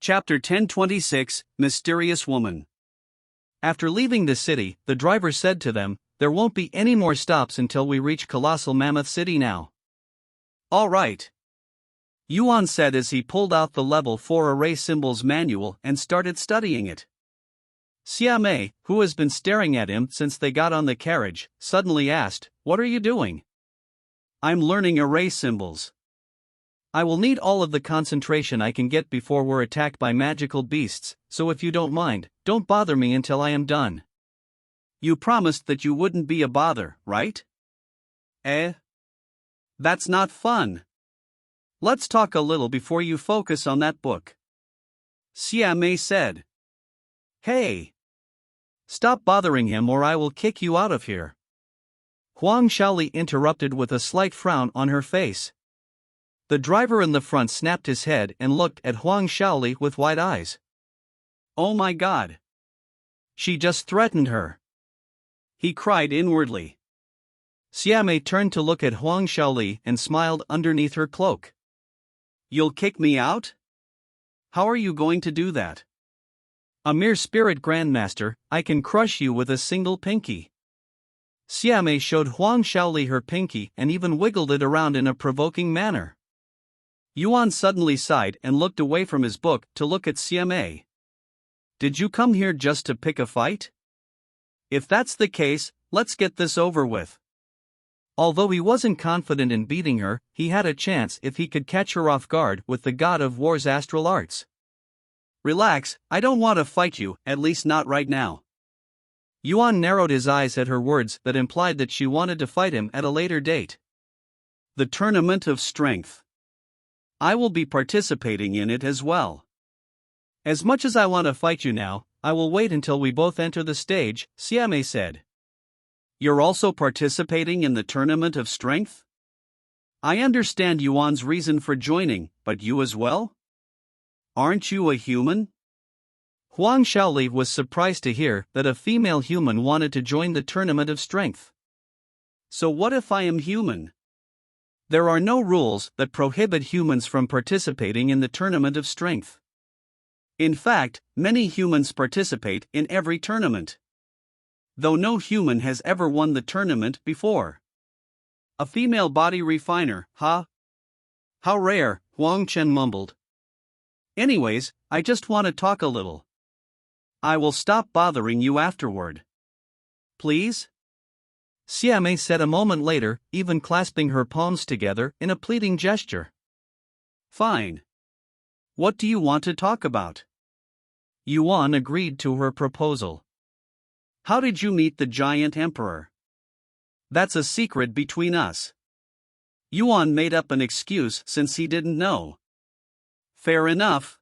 Chapter 1026, Mysterious Woman. After leaving the city, the driver said to them, "There won't be any more stops until we reach Colossal Mammoth City now." "All right," Yuan said as he pulled out the Level 4 Array Symbols manual and started studying it. Siamei, who has been staring at him since they got on the carriage, suddenly asked, "What are you doing?" "I'm learning array symbols. I will need all of the concentration I can get before we're attacked by magical beasts, so if you don't mind, don't bother me until I am done." "You promised that you wouldn't be a bother, right?" "Eh? That's not fun. Let's talk a little before you focus on that book," Siamei said. "Hey! Stop bothering him or I will kick you out of here," Huang Shaoli interrupted with a slight frown on her face. The driver in the front snapped his head and looked at Huang Shaoli with wide eyes. "Oh my God! She just threatened her," he cried inwardly. Siamei turned to look at Huang Shaoli and smiled underneath her cloak. "You'll kick me out? How are you going to do that?" "A mere spirit grandmaster, I can crush you with a single pinky." Siamei showed Huang Shaoli her pinky and even wiggled it around in a provoking manner. Yuan suddenly sighed and looked away from his book to look at Siamei. "Did you come here just to pick a fight? If that's the case, let's get this over with." Although he wasn't confident in beating her, he had a chance if he could catch her off guard with the God of War's astral arts. "Relax, I don't want to fight you, at least not right now." Yuan narrowed his eyes at her words that implied that she wanted to fight him at a later date. "The Tournament of Strength. I will be participating in it as well. As much as I want to fight you now, I will wait until we both enter the stage," Siamei said. "You're also participating in the Tournament of Strength? I understand Yuan's reason for joining, but you as well? Aren't you a human?" Huang Shaoli was surprised to hear that a female human wanted to join the Tournament of Strength. "So what if I am human?" "There are no rules that prohibit humans from participating in the Tournament of Strength. In fact, many humans participate in every tournament. Though no human has ever won the tournament before." "A female body refiner, huh? How rare," Huang Chen mumbled. "Anyways, I just want to talk a little. I will stop bothering you afterward. Please?" Siamei said a moment later, even clasping her palms together in a pleading gesture. "Fine. What do you want to talk about?" Yuan agreed to her proposal. "How did you meet the giant emperor?" "That's a secret between us." Yuan made up an excuse since he didn't know. "Fair enough.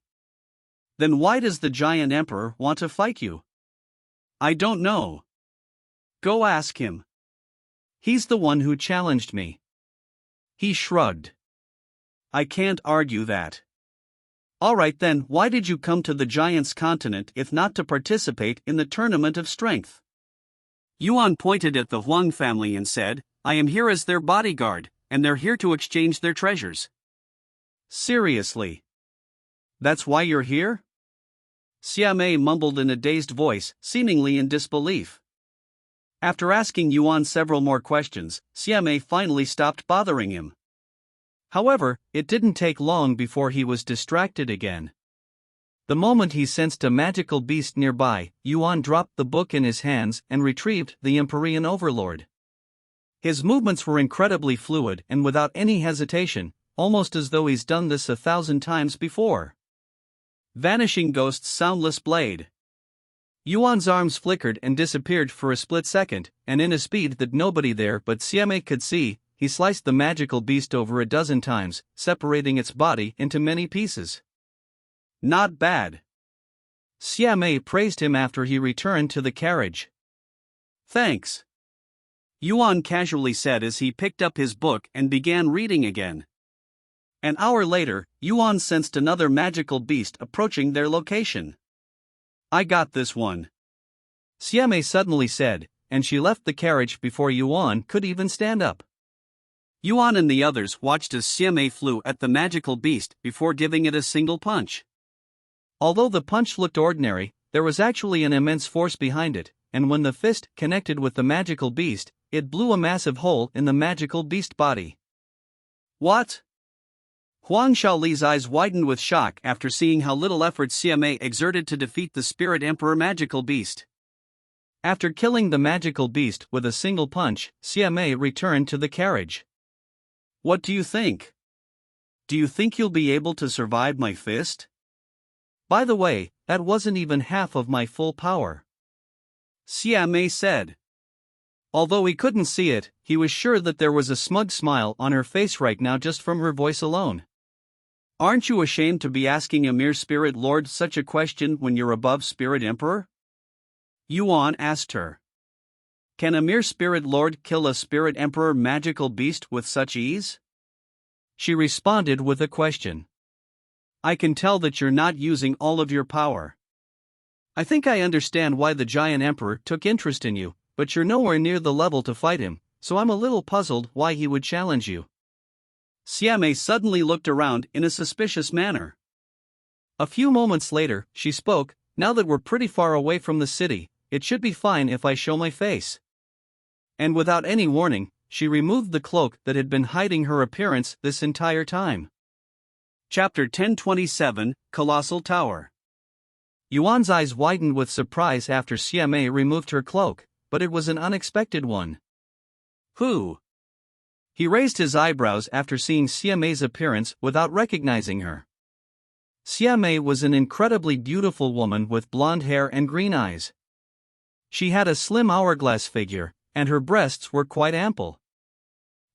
Then why does the giant emperor want to fight you?" "I don't know. Go ask him. He's the one who challenged me." He shrugged. "I can't argue that." "Alright then, why did you come to the Giant's continent if not to participate in the Tournament of Strength?" Yuan pointed at the Huang family and said, "I am here as their bodyguard, and they're here to exchange their treasures." "Seriously? That's why you're here?" Siamei mumbled in a dazed voice, seemingly in disbelief. After asking Yuan several more questions, Siamei finally stopped bothering him. However, it didn't take long before he was distracted again. The moment he sensed a magical beast nearby, Yuan dropped the book in his hands and retrieved the Empyrean Overlord. His movements were incredibly fluid and without any hesitation, almost as though he's done this 1,000 times before. Vanishing Ghost's Soundless Blade. Yuan's arms flickered and disappeared for a split second, and in a speed that nobody there but Siamei could see, he sliced the magical beast over a dozen times, separating its body into many pieces. "Not bad." Siamei praised him after he returned to the carriage. "Thanks," Yuan casually said as he picked up his book and began reading again. An hour later, Yuan sensed another magical beast approaching their location. "I got this one," Siamei suddenly said, and she left the carriage before Yuan could even stand up. Yuan and the others watched as Siamei flew at the magical beast before giving it a single punch. Although the punch looked ordinary, there was actually an immense force behind it, and when the fist connected with the magical beast, it blew a massive hole in the magical beast body. What? Huang Shaoli's eyes widened with shock after seeing how little effort CMA exerted to defeat the Spirit Emperor magical beast. After killing the magical beast with a single punch, CMA returned to the carriage. What do you think? Do you think you'll be able to survive my fist? By the way, that wasn't even half of my full power, CMA said. Although he couldn't see it, he was sure that there was a smug smile on her face right now just from her voice alone. Aren't you ashamed to be asking a mere Spirit Lord such a question when you're above Spirit Emperor? Yuan asked her. Can a mere Spirit Lord kill a Spirit Emperor magical beast with such ease? She responded with a question. I can tell that you're not using all of your power. I think I understand why the Giant Emperor took interest in you, but you're nowhere near the level to fight him, so I'm a little puzzled why he would challenge you. CMA suddenly looked around in a suspicious manner. A few moments later, she spoke, now that we're pretty far away from the city, it should be fine if I show my face. And without any warning, she removed the cloak that had been hiding her appearance this entire time. Chapter 1027, Colossal Tower. Yuan's eyes widened with surprise after CMA removed her cloak, but it was an unexpected one. Who? He raised his eyebrows after seeing CMA's appearance without recognizing her. CMA was an incredibly beautiful woman with blonde hair and green eyes. She had a slim hourglass figure, and her breasts were quite ample.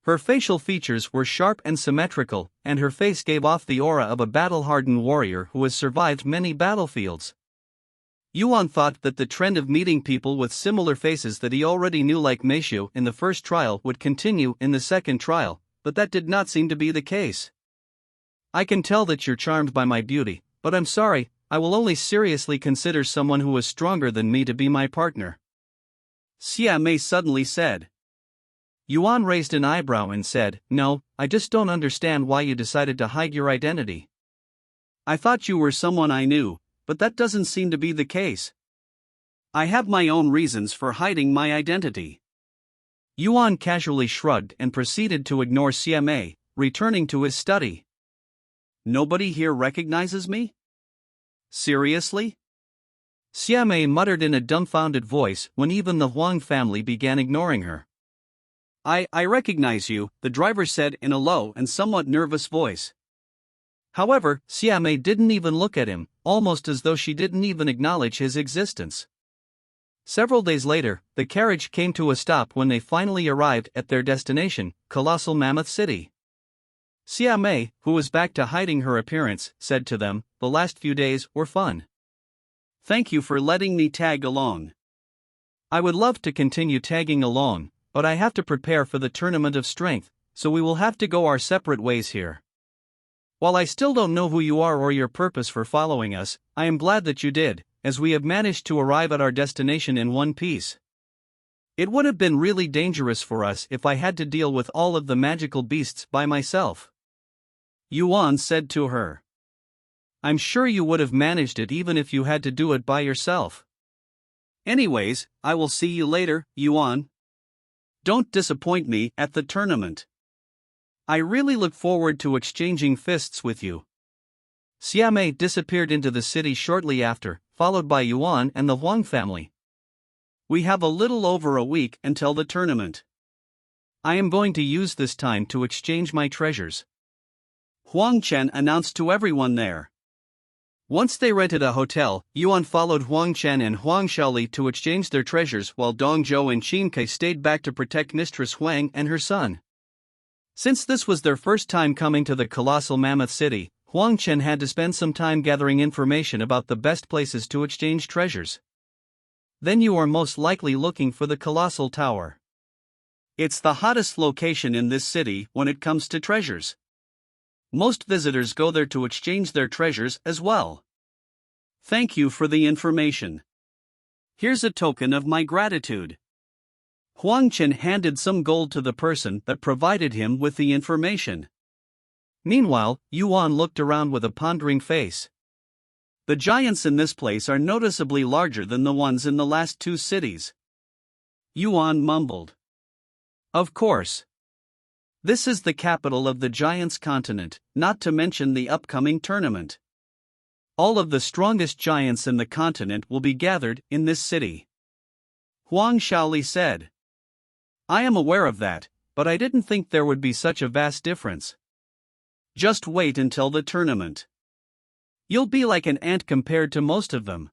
Her facial features were sharp and symmetrical, and her face gave off the aura of a battle-hardened warrior who has survived many battlefields. Yuan thought that the trend of meeting people with similar faces that he already knew like Meishu in the first trial would continue in the second trial, but that did not seem to be the case. I can tell that you're charmed by my beauty, but I'm sorry, I will only seriously consider someone who is stronger than me to be my partner, CMA suddenly said. Yuan raised an eyebrow and said, No, I just don't understand why you decided to hide your identity. I thought you were someone I knew, but that doesn't seem to be the case. I have my own reasons for hiding my identity. Yuan casually shrugged and proceeded to ignore CMA, returning to his study. Nobody here recognizes me? Seriously? CMA muttered in a dumbfounded voice when even the Huang family began ignoring her. I recognize you, the driver said in a low and somewhat nervous voice. However, CMA didn't even look at him, almost as though she didn't even acknowledge his existence. Several days later, the carriage came to a stop when they finally arrived at their destination, Colossal Mammoth City. CMA, who was back to hiding her appearance, said to them, The last few days were fun. Thank you for letting me tag along. I would love to continue tagging along, but I have to prepare for the Tournament of Strength, so we will have to go our separate ways here. While I still don't know who you are or your purpose for following us, I am glad that you did, as we have managed to arrive at our destination in one piece. It would have been really dangerous for us if I had to deal with all of the magical beasts by myself, Yuan said to her. I'm sure you would have managed it even if you had to do it by yourself. Anyways, I will see you later, Yuan. Don't disappoint me at the tournament. I really look forward to exchanging fists with you. CMA disappeared into the city shortly after, followed by Yuan and the Huang family. We have a little over a week until the tournament. I am going to use this time to exchange my treasures, Huang Chen announced to everyone there. Once they rented a hotel, Yuan followed Huang Chen and Huang Shaoli to exchange their treasures while Dong Zhou and Qin Kai stayed back to protect Mistress Huang and her son. Since this was their first time coming to the Colossal Mammoth City, Huang Chen had to spend some time gathering information about the best places to exchange treasures. Then you are most likely looking for the Colossal Tower. It's the hottest location in this city when it comes to treasures. Most visitors go there to exchange their treasures as well. Thank you for the information. Here's a token of my gratitude. Huang Chen handed some gold to the person that provided him with the information. Meanwhile, Yuan looked around with a pondering face. The giants in this place are noticeably larger than the ones in the last two cities. Yuan mumbled. Of course. This is the capital of the Giants continent, not to mention the upcoming tournament. All of the strongest giants in the continent will be gathered in this city. Huang Shaoli said. I am aware of that, but I didn't think there would be such a vast difference. Just wait until the tournament. You'll be like an ant compared to most of them.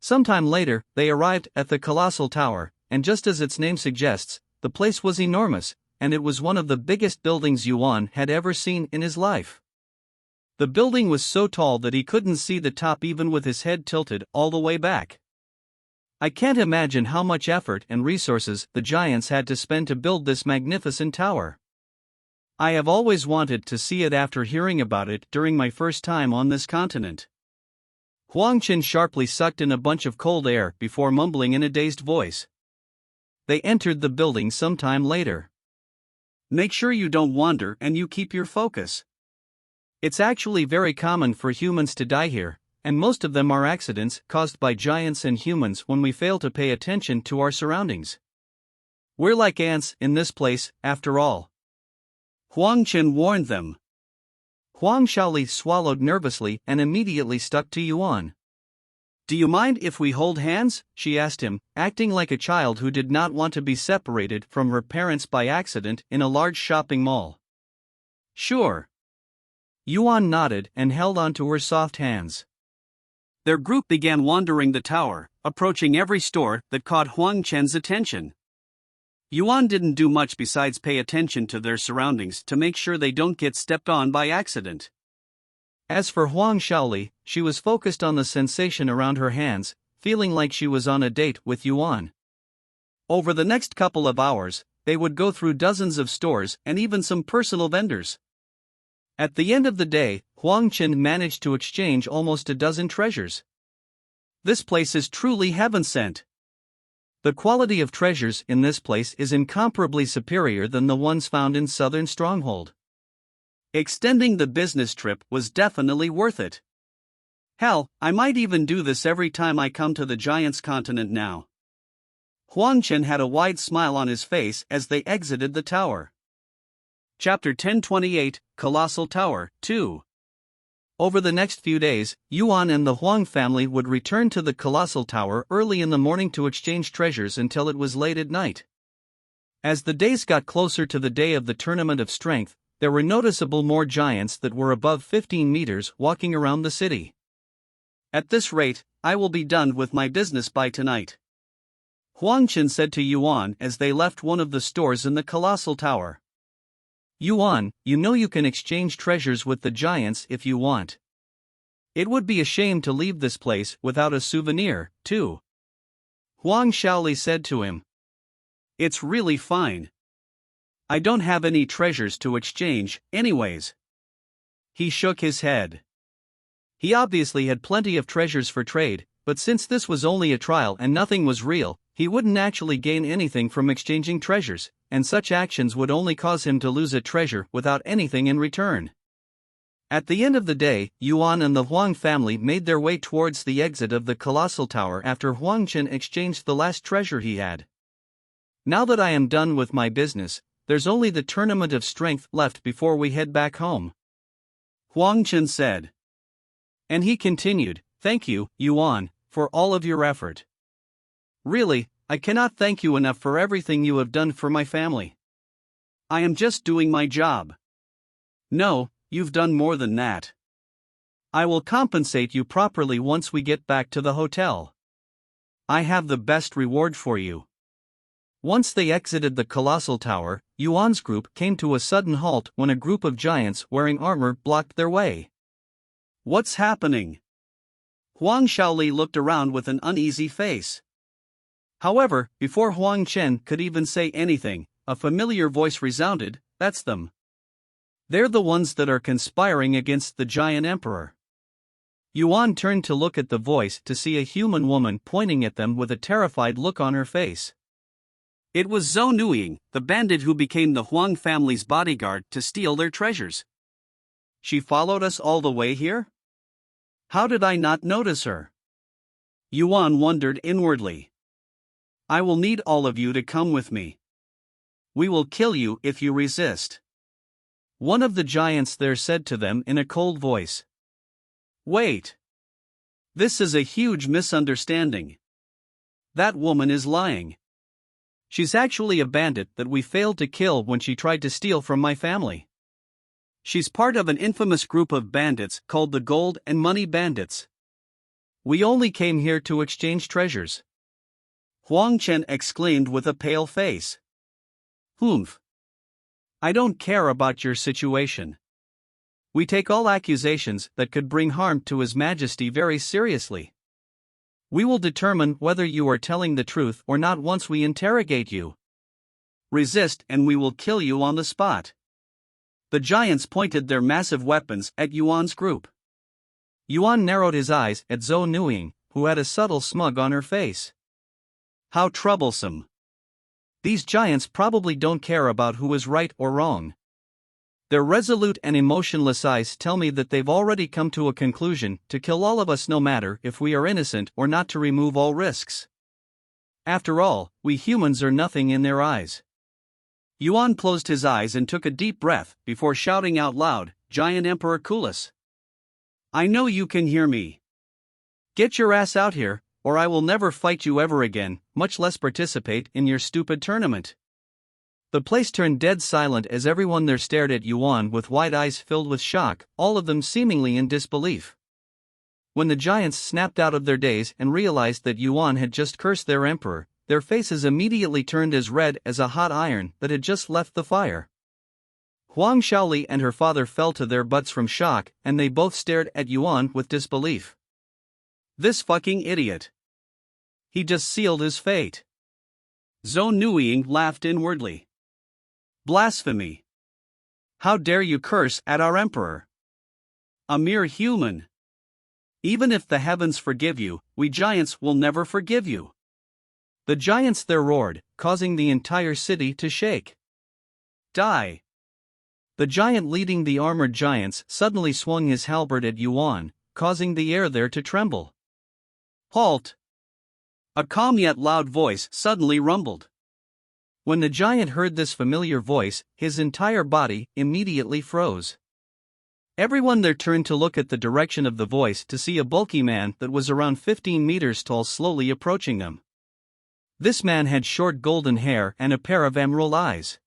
Sometime later, they arrived at the colossal tower, and just as its name suggests, the place was enormous, and it was one of the biggest buildings Yuan had ever seen in his life. The building was so tall that he couldn't see the top even with his head tilted all the way back. I can't imagine how much effort and resources the giants had to spend to build this magnificent tower. I have always wanted to see it after hearing about it during my first time on this continent. Huang Qin sharply sucked in a bunch of cold air before mumbling in a dazed voice. They entered the building some time later. Make sure you don't wander and you keep your focus. It's actually very common for humans to die here, and most of them are accidents caused by giants and humans when we fail to pay attention to our surroundings. We're like ants in this place, after all. Huang Qin warned them. Huang Shaoli swallowed nervously and immediately stuck to Yuan. Do you mind if we hold hands? She asked him, acting like a child who did not want to be separated from her parents by accident in a large shopping mall. Sure. Yuan nodded and held onto her soft hands. Their group began wandering the tower, approaching every store that caught Huang Qin's attention. Yuan didn't do much besides pay attention to their surroundings to make sure they don't get stepped on by accident. As for Huang Shaoli, she was focused on the sensation around her hands, feeling like she was on a date with Yuan. Over the next couple of hours, they would go through dozens of stores and even some personal vendors. At the end of the day, Huang Qin managed to exchange almost a dozen treasures. This place is truly heaven sent. The quality of treasures in this place is incomparably superior than the ones found in Southern Stronghold. Extending the business trip was definitely worth it. Hell, I might even do this every time I come to the Giants continent now. Huang Qin had a wide smile on his face as they exited the tower. Chapter 1028, Colossal Tower, 2. Over the next few days, Yuan and the Huang family would return to the Colossal Tower early in the morning to exchange treasures until it was late at night. As the days got closer to the day of the Tournament of Strength, there were noticeable more giants that were above 15 meters walking around the city. At this rate, I will be done with my business by tonight. Huang Qin said to Yuan as they left one of the stores in the Colossal Tower. Yuan, you know you can exchange treasures with the giants if you want. It would be a shame to leave this place without a souvenir, too. Huang Shaoli said to him. It's really fine. I don't have any treasures to exchange, anyways. He shook his head. He obviously had plenty of treasures for trade, but since this was only a trial and nothing was real, he wouldn't actually gain anything from exchanging treasures, and such actions would only cause him to lose a treasure without anything in return. At the end of the day, Yuan and the Huang family made their way towards the exit of the Colossal Tower after Huang Qin exchanged the last treasure he had. Now that I am done with my business, there's only the Tournament of Strength left before we head back home. Huang Qin said. And he continued, Thank you, Yuan, for all of your effort. Really, I cannot thank you enough for everything you have done for my family. I am just doing my job. No, you've done more than that. I will compensate you properly once we get back to the hotel. I have the best reward for you. Once they exited the Colossal Tower, Yuan's group came to a sudden halt when a group of giants wearing armor blocked their way. What's happening? Huang Shaoli looked around with an uneasy face. However, before Huang Qin could even say anything, a familiar voice resounded, That's them. They're the ones that are conspiring against the giant emperor. Yuan turned to look at the voice to see a human woman pointing at them with a terrified look on her face. It was Zhou Nuiying, the bandit who became the Huang family's bodyguard to steal their treasures. She followed us all the way here? How did I not notice her? Yuan wondered inwardly. I will need all of you to come with me. We will kill you if you resist. One of the giants there said to them in a cold voice. Wait. This is a huge misunderstanding. That woman is lying. She's actually a bandit that we failed to kill when she tried to steal from my family. She's part of an infamous group of bandits called the Gold and Money Bandits. We only came here to exchange treasures. Huang Chen exclaimed with a pale face. Humph. I don't care about your situation. We take all accusations that could bring harm to His Majesty very seriously. We will determine whether you are telling the truth or not once we interrogate you. Resist and we will kill you on the spot. The giants pointed their massive weapons at Yuan's group. Yuan narrowed his eyes at Zhou Nuiying, who had a subtle smug on her face. How troublesome. These giants probably don't care about who is right or wrong. Their resolute and emotionless eyes tell me that they've already come to a conclusion to kill all of us no matter if we are innocent or not, to remove all risks. After all, we humans are nothing in their eyes. Yuan closed his eyes and took a deep breath before shouting out loud, Giant Emperor Kulis. I know you can hear me. Get your ass out here, or I will never fight you ever again, much less participate in your stupid tournament. The place turned dead silent as everyone there stared at Yuan with wide eyes filled with shock, all of them seemingly in disbelief. When the giants snapped out of their daze and realized that Yuan had just cursed their emperor, their faces immediately turned as red as a hot iron that had just left the fire. Huang Shaoli and her father fell to their butts from shock, and they both stared at Yuan with disbelief. This fucking idiot. He just sealed his fate. Zhou Nuiying laughed inwardly. Blasphemy. How dare you curse at our emperor? A mere human. Even if the heavens forgive you, we giants will never forgive you. The giants there roared, causing the entire city to shake. Die. The giant leading the armored giants suddenly swung his halberd at Yuan, causing the air there to tremble. Halt! A calm yet loud voice suddenly rumbled. When the giant heard this familiar voice, his entire body immediately froze. Everyone there turned to look at the direction of the voice to see a bulky man that was around 15 meters tall slowly approaching them. This man had short golden hair and a pair of emerald eyes.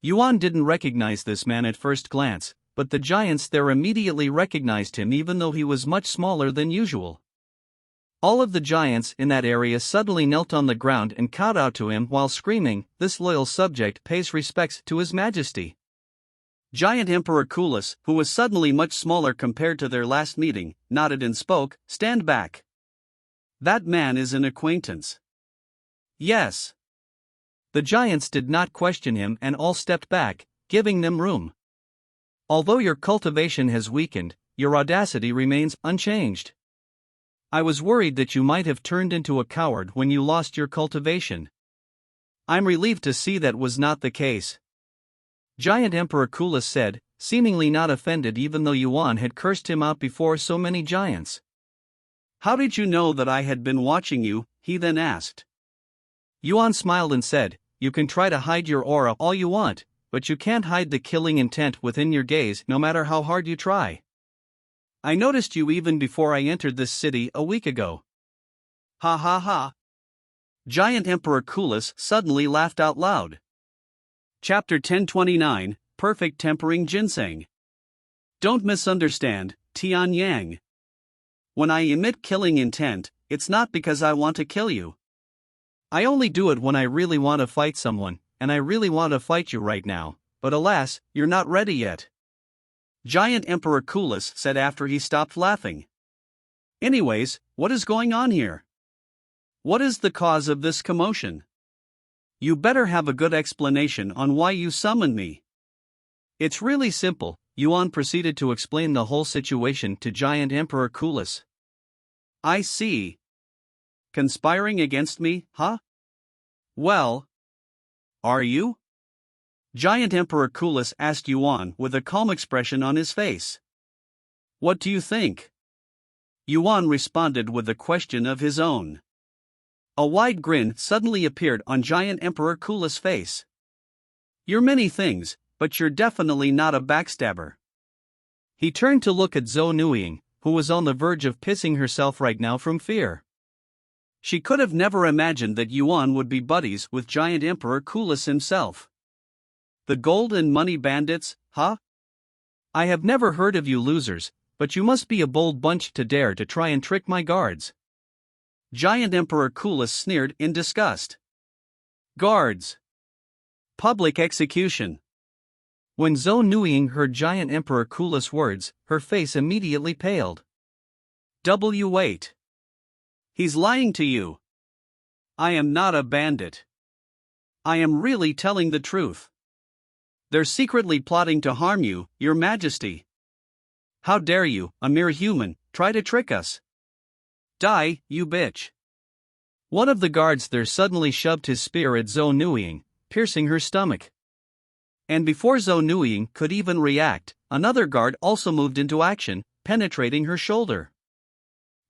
Yuan didn't recognize this man at first glance, but the giants there immediately recognized him even though he was much smaller than usual. All of the giants in that area suddenly knelt on the ground and kowtowed to him while screaming, "This loyal subject pays respects to His Majesty." Giant Emperor Kulis, who was suddenly much smaller compared to their last meeting, nodded and spoke, "Stand back. That man is an acquaintance." Yes. The giants did not question him and all stepped back, giving them room. Although your cultivation has weakened, your audacity remains unchanged. I was worried that you might have turned into a coward when you lost your cultivation. I'm relieved to see that was not the case. Giant Emperor Kulis said, seemingly not offended even though Yuan had cursed him out before so many giants. How did you know that I had been watching you? He then asked. Yuan smiled and said, You can try to hide your aura all you want, but you can't hide the killing intent within your gaze no matter how hard you try. I noticed you even before I entered this city a week ago. Ha ha ha. Giant Emperor Kulis suddenly laughed out loud. Chapter 1029, Perfect Tempering Ginseng. Don't misunderstand, Tian Yang. When I emit killing intent, it's not because I want to kill you. I only do it when I really want to fight someone, and I really want to fight you right now, but alas, you're not ready yet. Giant Emperor Kulis said after he stopped laughing. Anyways, what is going on here? What is the cause of this commotion? You better have a good explanation on why you summoned me. It's really simple, Yuan proceeded to explain the whole situation to Giant Emperor Kulis. I see. Conspiring against me, huh? Well, are you? Giant Emperor Kulis asked Yuan with a calm expression on his face. What do you think? Yuan responded with a question of his own. A wide grin suddenly appeared on Giant Emperor Kula's face. You're many things, but you're definitely not a backstabber. He turned to look at Zhou Nuiying, who was on the verge of pissing herself right now from fear. She could have never imagined that Yuan would be buddies with Giant Emperor Kulis himself. The gold and money bandits, huh? I have never heard of you losers, but you must be a bold bunch to dare to try and trick my guards. Giant Emperor Kulis sneered in disgust. Guards. Public execution. When Zhou Nuiying heard Giant Emperor Kulis' words, her face immediately paled. Wait. He's lying to you. I am not a bandit. I am really telling the truth. They're secretly plotting to harm you, Your Majesty. How dare you, a mere human, try to trick us? Die, you bitch. One of the guards there suddenly shoved his spear at Zhou Nuiying, piercing her stomach. And before Zhou Nuiying could even react, another guard also moved into action, penetrating her shoulder.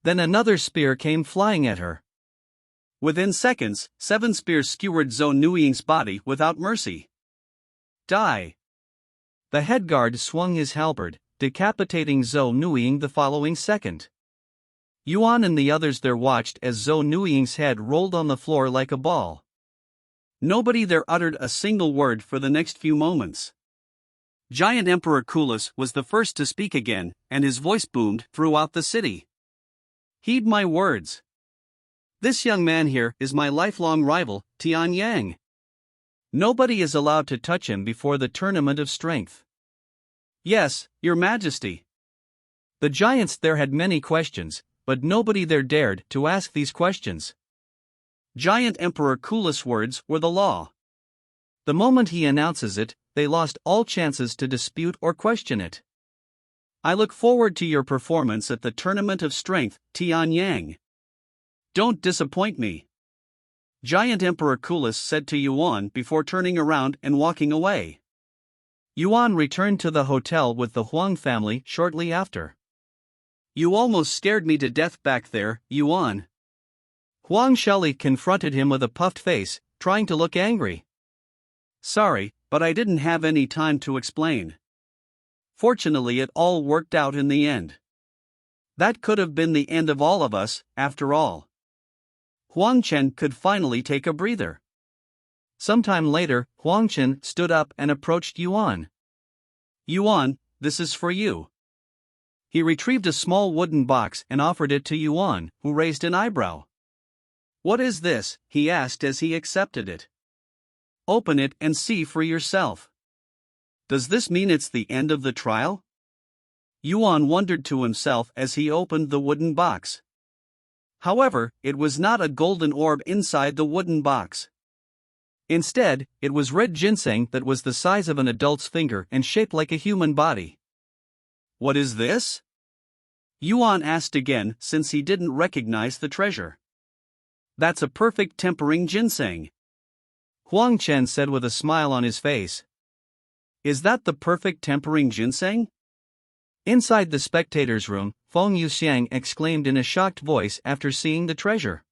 Then another spear came flying at her. Within seconds, 7 spears skewered Zhou Nuiying's body without mercy. Die. The head guard swung his halberd, decapitating Zhou Nuiying the following second. Yuan and the others there watched as Zhou Nuiying's head rolled on the floor like a ball. Nobody there uttered a single word for the next few moments. Giant Emperor Kulis was the first to speak again, and his voice boomed throughout the city. Heed my words. This young man here is my lifelong rival, Tian Yang. Nobody is allowed to touch him before the tournament of strength. Yes, Your Majesty. The giants there had many questions, but nobody there dared to ask these questions. Giant Emperor Kulis' words were the law. The moment he announces it, they lost all chances to dispute or question it. I look forward to your performance at the Tournament of Strength, Tian Yang. Don't disappoint me. Giant Emperor Kulis said to Yuan before turning around and walking away. Yuan returned to the hotel with the Huang family shortly after. You almost scared me to death back there, Yuan. Huang Shali confronted him with a puffed face, trying to look angry. Sorry, but I didn't have any time to explain. Fortunately, it all worked out in the end. That could have been the end of all of us, after all. Huang Chen could finally take a breather. Sometime later, Huang Chen stood up and approached Yuan. Yuan, this is for you. He retrieved a small wooden box and offered it to Yuan, who raised an eyebrow. What is this? He asked as he accepted it. Open it and see for yourself. Does this mean it's the end of the trial? Yuan wondered to himself as he opened the wooden box. However, it was not a golden orb inside the wooden box. Instead, it was red ginseng that was the size of an adult's finger and shaped like a human body. What is this? Yuan asked again since he didn't recognize the treasure. That's a perfect tempering ginseng. Huang Chen said with a smile on his face. Is that the perfect tempering ginseng? Inside the spectators' room, Feng Yuxiang exclaimed in a shocked voice after seeing the treasure.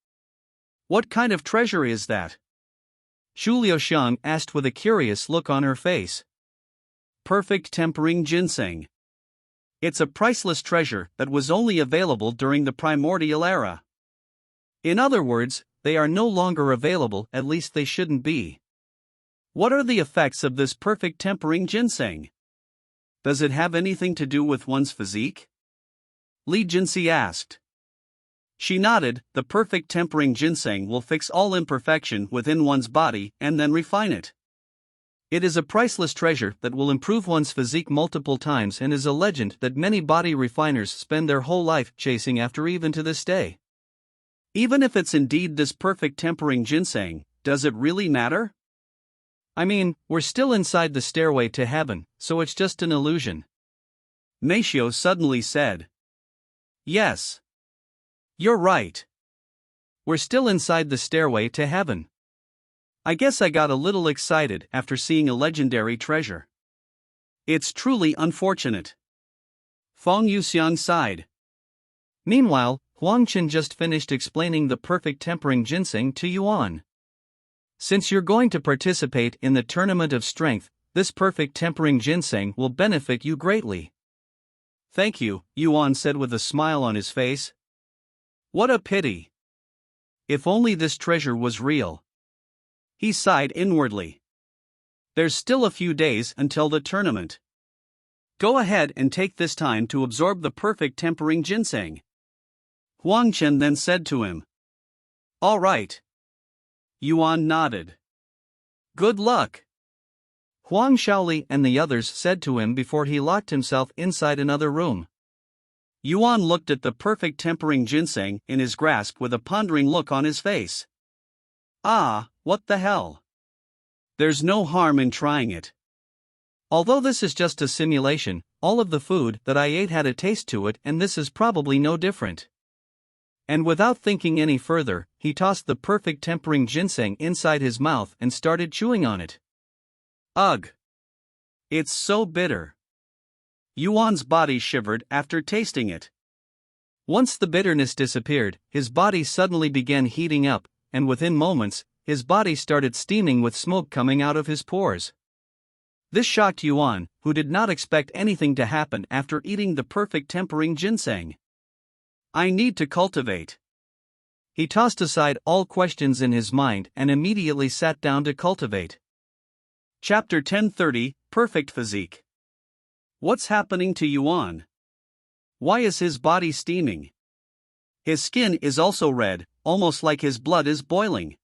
What kind of treasure is that? Xu Liuxiang asked with a curious look on her face. Perfect tempering ginseng. It's a priceless treasure that was only available during the primordial era. In other words, they are no longer available, at least they shouldn't be. What are the effects of this perfect tempering ginseng? Does it have anything to do with one's physique? Li Jinsi asked. She nodded. The perfect tempering ginseng will fix all imperfection within one's body and then refine it. It is a priceless treasure that will improve one's physique multiple times and is a legend that many body refiners spend their whole life chasing after even to this day. Even if it's indeed this perfect tempering ginseng, does it really matter? I mean, we're still inside the stairway to heaven, so it's just an illusion. Meishio suddenly said. Yes. You're right. We're still inside the stairway to heaven. I guess I got a little excited after seeing a legendary treasure. It's truly unfortunate. Feng Yuxiang sighed. Meanwhile, Huang Chen just finished explaining the perfect tempering ginseng to Yuan. Since you're going to participate in the tournament of strength, this perfect tempering ginseng will benefit you greatly. Thank you, Yuan said with a smile on his face. What a pity. If only this treasure was real. He sighed inwardly. There's still a few days until the tournament. Go ahead and take this time to absorb the perfect tempering ginseng. Huang Chen then said to him. All right. Yuan nodded. Good luck. Huang Shaoli and the others said to him before he locked himself inside another room. Yuan looked at the perfect tempering ginseng in his grasp with a pondering look on his face. Ah, what the hell? There's no harm in trying it. Although this is just a simulation, all of the food that I ate had a taste to it, and this is probably no different. And without thinking any further, he tossed the perfect tempering ginseng inside his mouth and started chewing on it. Ugh! It's so bitter. Yuan's body shivered after tasting it. Once the bitterness disappeared, his body suddenly began heating up, and within moments, his body started steaming with smoke coming out of his pores. This shocked Yuan, who did not expect anything to happen after eating the perfect tempering ginseng. I need to cultivate. He tossed aside all questions in his mind and immediately sat down to cultivate. Chapter 1030, Perfect Physique. What's happening to Yuan? Why is his body steaming? His skin is also red, almost like his blood is boiling.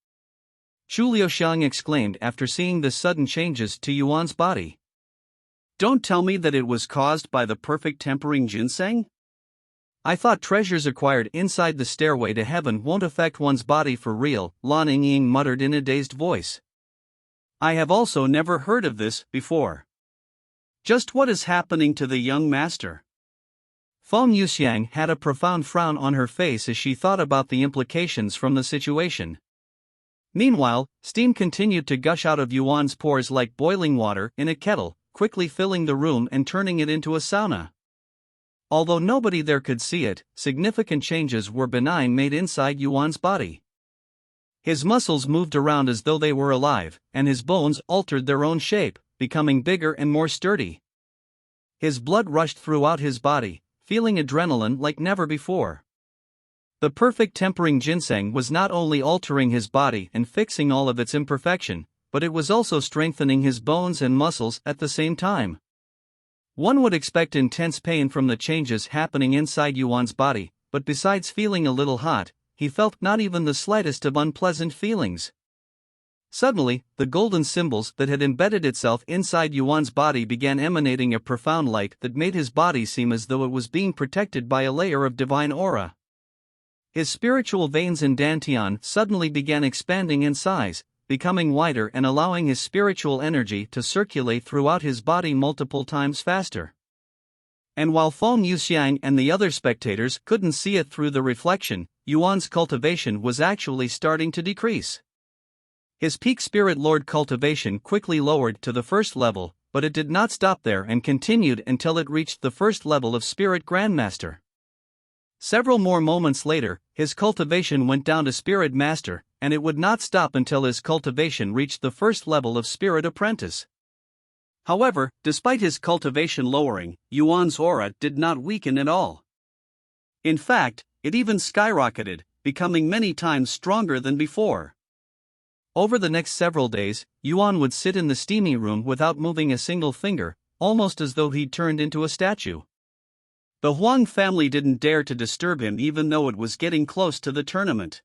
Chu Liuxiang exclaimed after seeing the sudden changes to Yuan's body. Don't tell me that it was caused by the perfect tempering ginseng? I thought treasures acquired inside the stairway to heaven won't affect one's body for real, Lan Ying muttered in a dazed voice. I have also never heard of this before. Just what is happening to the young master? Feng Yuxiang had a profound frown on her face as she thought about the implications from the situation. Meanwhile, steam continued to gush out of Yuan's pores like boiling water in a kettle, quickly filling the room and turning it into a sauna. Although nobody there could see it, significant changes were benign made inside Yuan's body. His muscles moved around as though they were alive, and his bones altered their own shape, becoming bigger and more sturdy. His blood rushed throughout his body, feeling adrenaline like never before. The perfect tempering ginseng was not only altering his body and fixing all of its imperfection, but it was also strengthening his bones and muscles at the same time. One would expect intense pain from the changes happening inside Yuan's body, but besides feeling a little hot, he felt not even the slightest of unpleasant feelings. Suddenly, the golden symbols that had embedded itself inside Yuan's body began emanating a profound light that made his body seem as though it was being protected by a layer of divine aura. His spiritual veins in Dantian suddenly began expanding in size, becoming wider and allowing his spiritual energy to circulate throughout his body multiple times faster. And while Feng Yuxiang and the other spectators couldn't see it through the reflection, Yuan's cultivation was actually starting to decrease. His peak spirit lord cultivation quickly lowered to the first level, but it did not stop there and continued until it reached the first level of spirit grandmaster. Several more moments later, his cultivation went down to Spirit Master, and it would not stop until his cultivation reached the first level of Spirit Apprentice. However, despite his cultivation lowering, Yuan's aura did not weaken at all. In fact, it even skyrocketed, becoming many times stronger than before. Over the next several days, Yuan would sit in the steamy room without moving a single finger, almost as though he'd turned into a statue. The Huang family didn't dare to disturb him even though it was getting close to the tournament.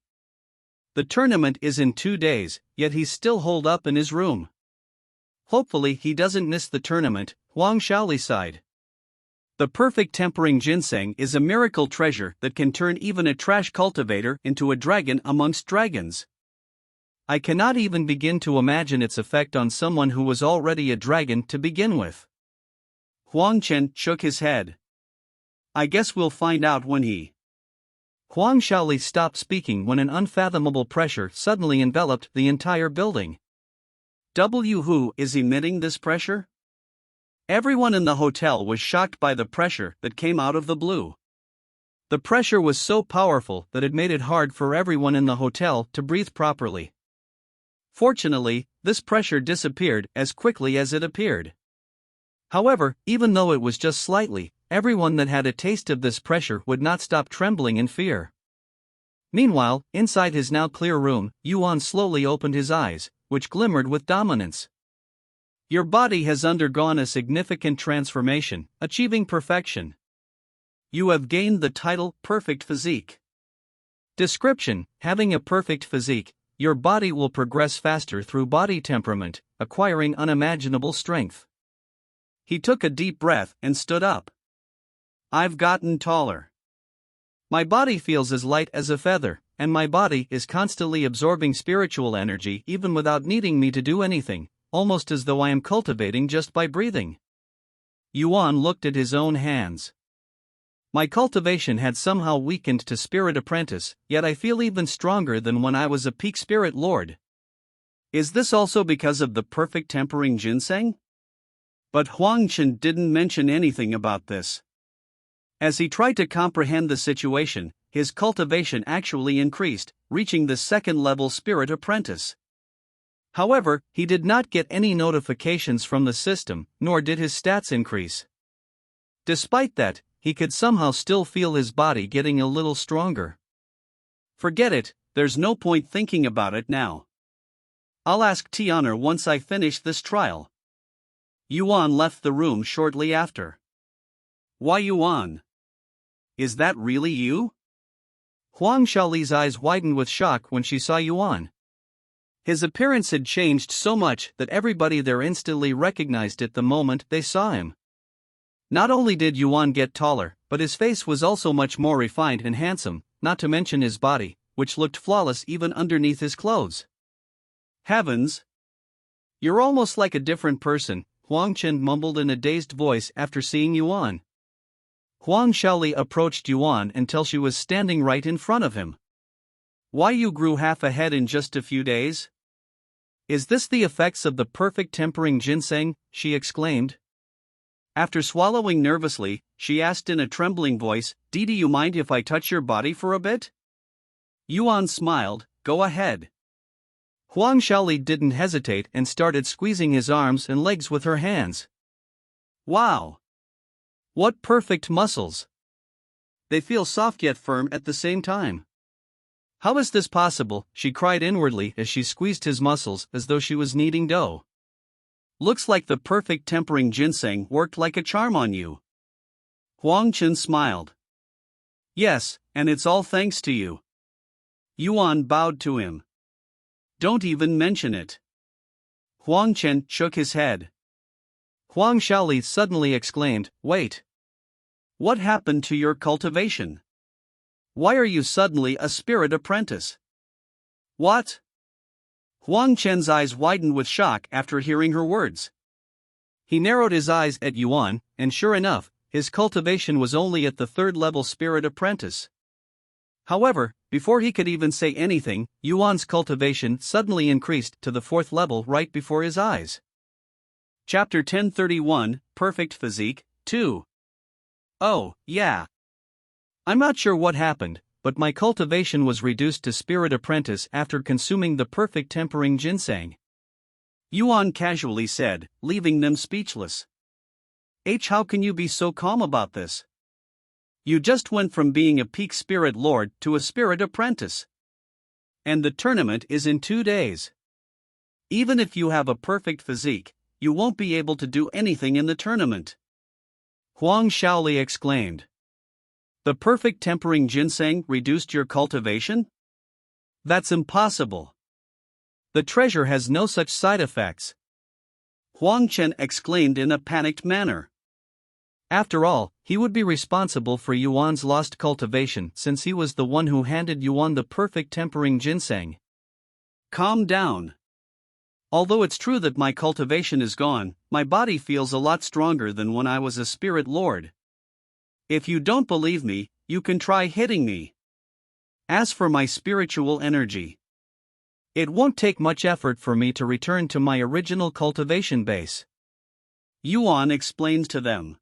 The tournament is in 2 days, yet he's still holed up in his room. Hopefully he doesn't miss the tournament, Huang Shaoli sighed. The perfect tempering ginseng is a miracle treasure that can turn even a trash cultivator into a dragon amongst dragons. I cannot even begin to imagine its effect on someone who was already a dragon to begin with. Huang Chen shook his head. I guess we'll find out when he. Huang Shaoli stopped speaking when an unfathomable pressure suddenly enveloped the entire building. Who is emitting this pressure? Everyone in the hotel was shocked by the pressure that came out of the blue. The pressure was so powerful that it made it hard for everyone in the hotel to breathe properly. Fortunately, this pressure disappeared as quickly as it appeared. However, even though it was just slightly, everyone that had a taste of this pressure would not stop trembling in fear. Meanwhile, inside his now clear room, Yuan slowly opened his eyes, which glimmered with dominance. Your body has undergone a significant transformation, achieving perfection. You have gained the title Perfect Physique. Description: having a perfect physique, your body will progress faster through body temperament, acquiring unimaginable strength. He took a deep breath and stood up. I've gotten taller. My body feels as light as a feather, and my body is constantly absorbing spiritual energy even without needing me to do anything, almost as though I am cultivating just by breathing. Yuan looked at his own hands. My cultivation had somehow weakened to Spirit Apprentice, yet I feel even stronger than when I was a peak Spirit Lord. Is this also because of the perfect tempering ginseng? But Huang Chen didn't mention anything about this. As he tried to comprehend the situation, his cultivation actually increased, reaching the second-level Spirit Apprentice. However, he did not get any notifications from the system, nor did his stats increase. Despite that, he could somehow still feel his body getting a little stronger. Forget it, there's no point thinking about it now. I'll ask Tianer once I finish this trial. Yuan left the room shortly after. Why Yuan? Is that really you? Huang Shaoli's eyes widened with shock when she saw Yuan. His appearance had changed so much that everybody there instantly recognized it the moment they saw him. Not only did Yuan get taller, but his face was also much more refined and handsome, not to mention his body, which looked flawless even underneath his clothes. Heavens! You're almost like a different person, Huang Chen mumbled in a dazed voice after seeing Yuan. Huang Shaoli approached Yuan until she was standing right in front of him. Why, you grew half a head in just a few days? Is this the effects of the perfect tempering ginseng? She exclaimed. After swallowing nervously, she asked in a trembling voice, do you mind if I touch your body for a bit? Yuan smiled, go ahead. Huang Shaoli didn't hesitate and started squeezing his arms and legs with her hands. Wow! What perfect muscles! They feel soft yet firm at the same time. How is this possible? She cried inwardly as she squeezed his muscles as though she was kneading dough. Looks like the perfect tempering ginseng worked like a charm on you. Huang Chen smiled. Yes, and it's all thanks to you. Yuan bowed to him. Don't even mention it. Huang Chen shook his head. Huang Shaoli suddenly exclaimed, wait. What happened to your cultivation? Why are you suddenly a Spirit Apprentice? What? Huang Chen's eyes widened with shock after hearing her words. He narrowed his eyes at Yuan, and sure enough, his cultivation was only at the third-level Spirit Apprentice. However, before he could even say anything, Yuan's cultivation suddenly increased to the fourth level right before his eyes. Chapter 1031, Perfect Physique, 2. Oh, yeah. I'm not sure what happened, but my cultivation was reduced to Spirit Apprentice after consuming the perfect tempering ginseng. Yuan casually said, leaving them speechless. How can you be so calm about this? You just went from being a peak Spirit Lord to a Spirit Apprentice. And the tournament is in 2 days. Even if you have a perfect physique, you won't be able to do anything in the tournament. Huang Shaoli exclaimed. The perfect tempering ginseng reduced your cultivation? That's impossible. The treasure has no such side effects. Huang Chen exclaimed in a panicked manner. After all, he would be responsible for Yuan's lost cultivation since he was the one who handed Yuan the perfect tempering ginseng. Calm down. Although it's true that my cultivation is gone, my body feels a lot stronger than when I was a Spirit Lord. If you don't believe me, you can try hitting me. As for my spiritual energy, it won't take much effort for me to return to my original cultivation base. Yuan explained to them.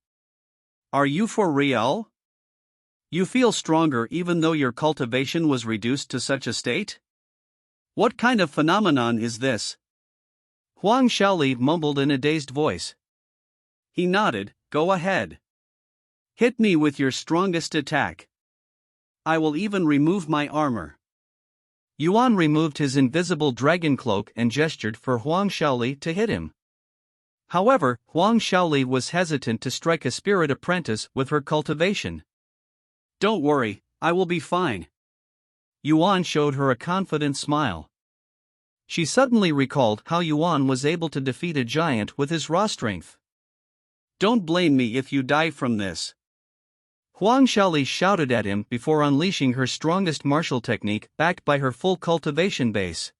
Are you for real? You feel stronger even though your cultivation was reduced to such a state? What kind of phenomenon is this? Huang Xiaoli mumbled in a dazed voice. He nodded. Go ahead. Hit me with your strongest attack. I will even remove my armor. Yuan removed his invisible dragon cloak and gestured for Huang Xiaoli to hit him. However, Huang Xiaoli was hesitant to strike a spirit apprentice with her cultivation. Don't worry, I will be fine. Yuan showed her a confident smile. She suddenly recalled how Yuan was able to defeat a giant with his raw strength. Don't blame me if you die from this. Huang Xiaoli shouted at him before unleashing her strongest martial technique backed by her full cultivation base.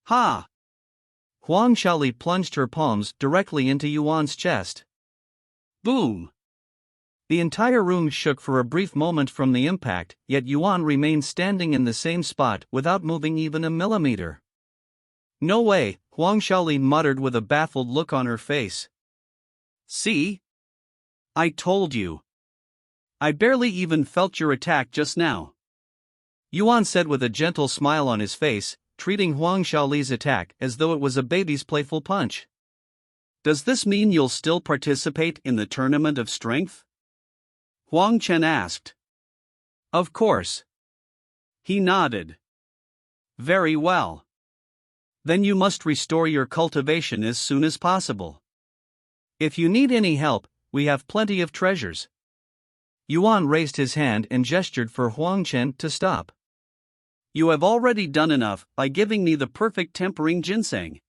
Ha! Huang Xiaoli plunged her palms directly into Yuan's chest. Boom! The entire room shook for a brief moment from the impact, yet Yuan remained standing in the same spot without moving even a millimeter. No way, Huang Xiaoli muttered with a baffled look on her face. See? I told you. I barely even felt your attack just now. Yuan said with a gentle smile on his face, treating Huang Xiaoli's attack as though it was a baby's playful punch. Does this mean you'll still participate in the tournament of strength? Huang Chen asked. Of course. He nodded. Very well. Then you must restore your cultivation as soon as possible. If you need any help, we have plenty of treasures. Yuan raised his hand and gestured for Huang Chen to stop. You have already done enough by giving me the perfect tempering ginseng.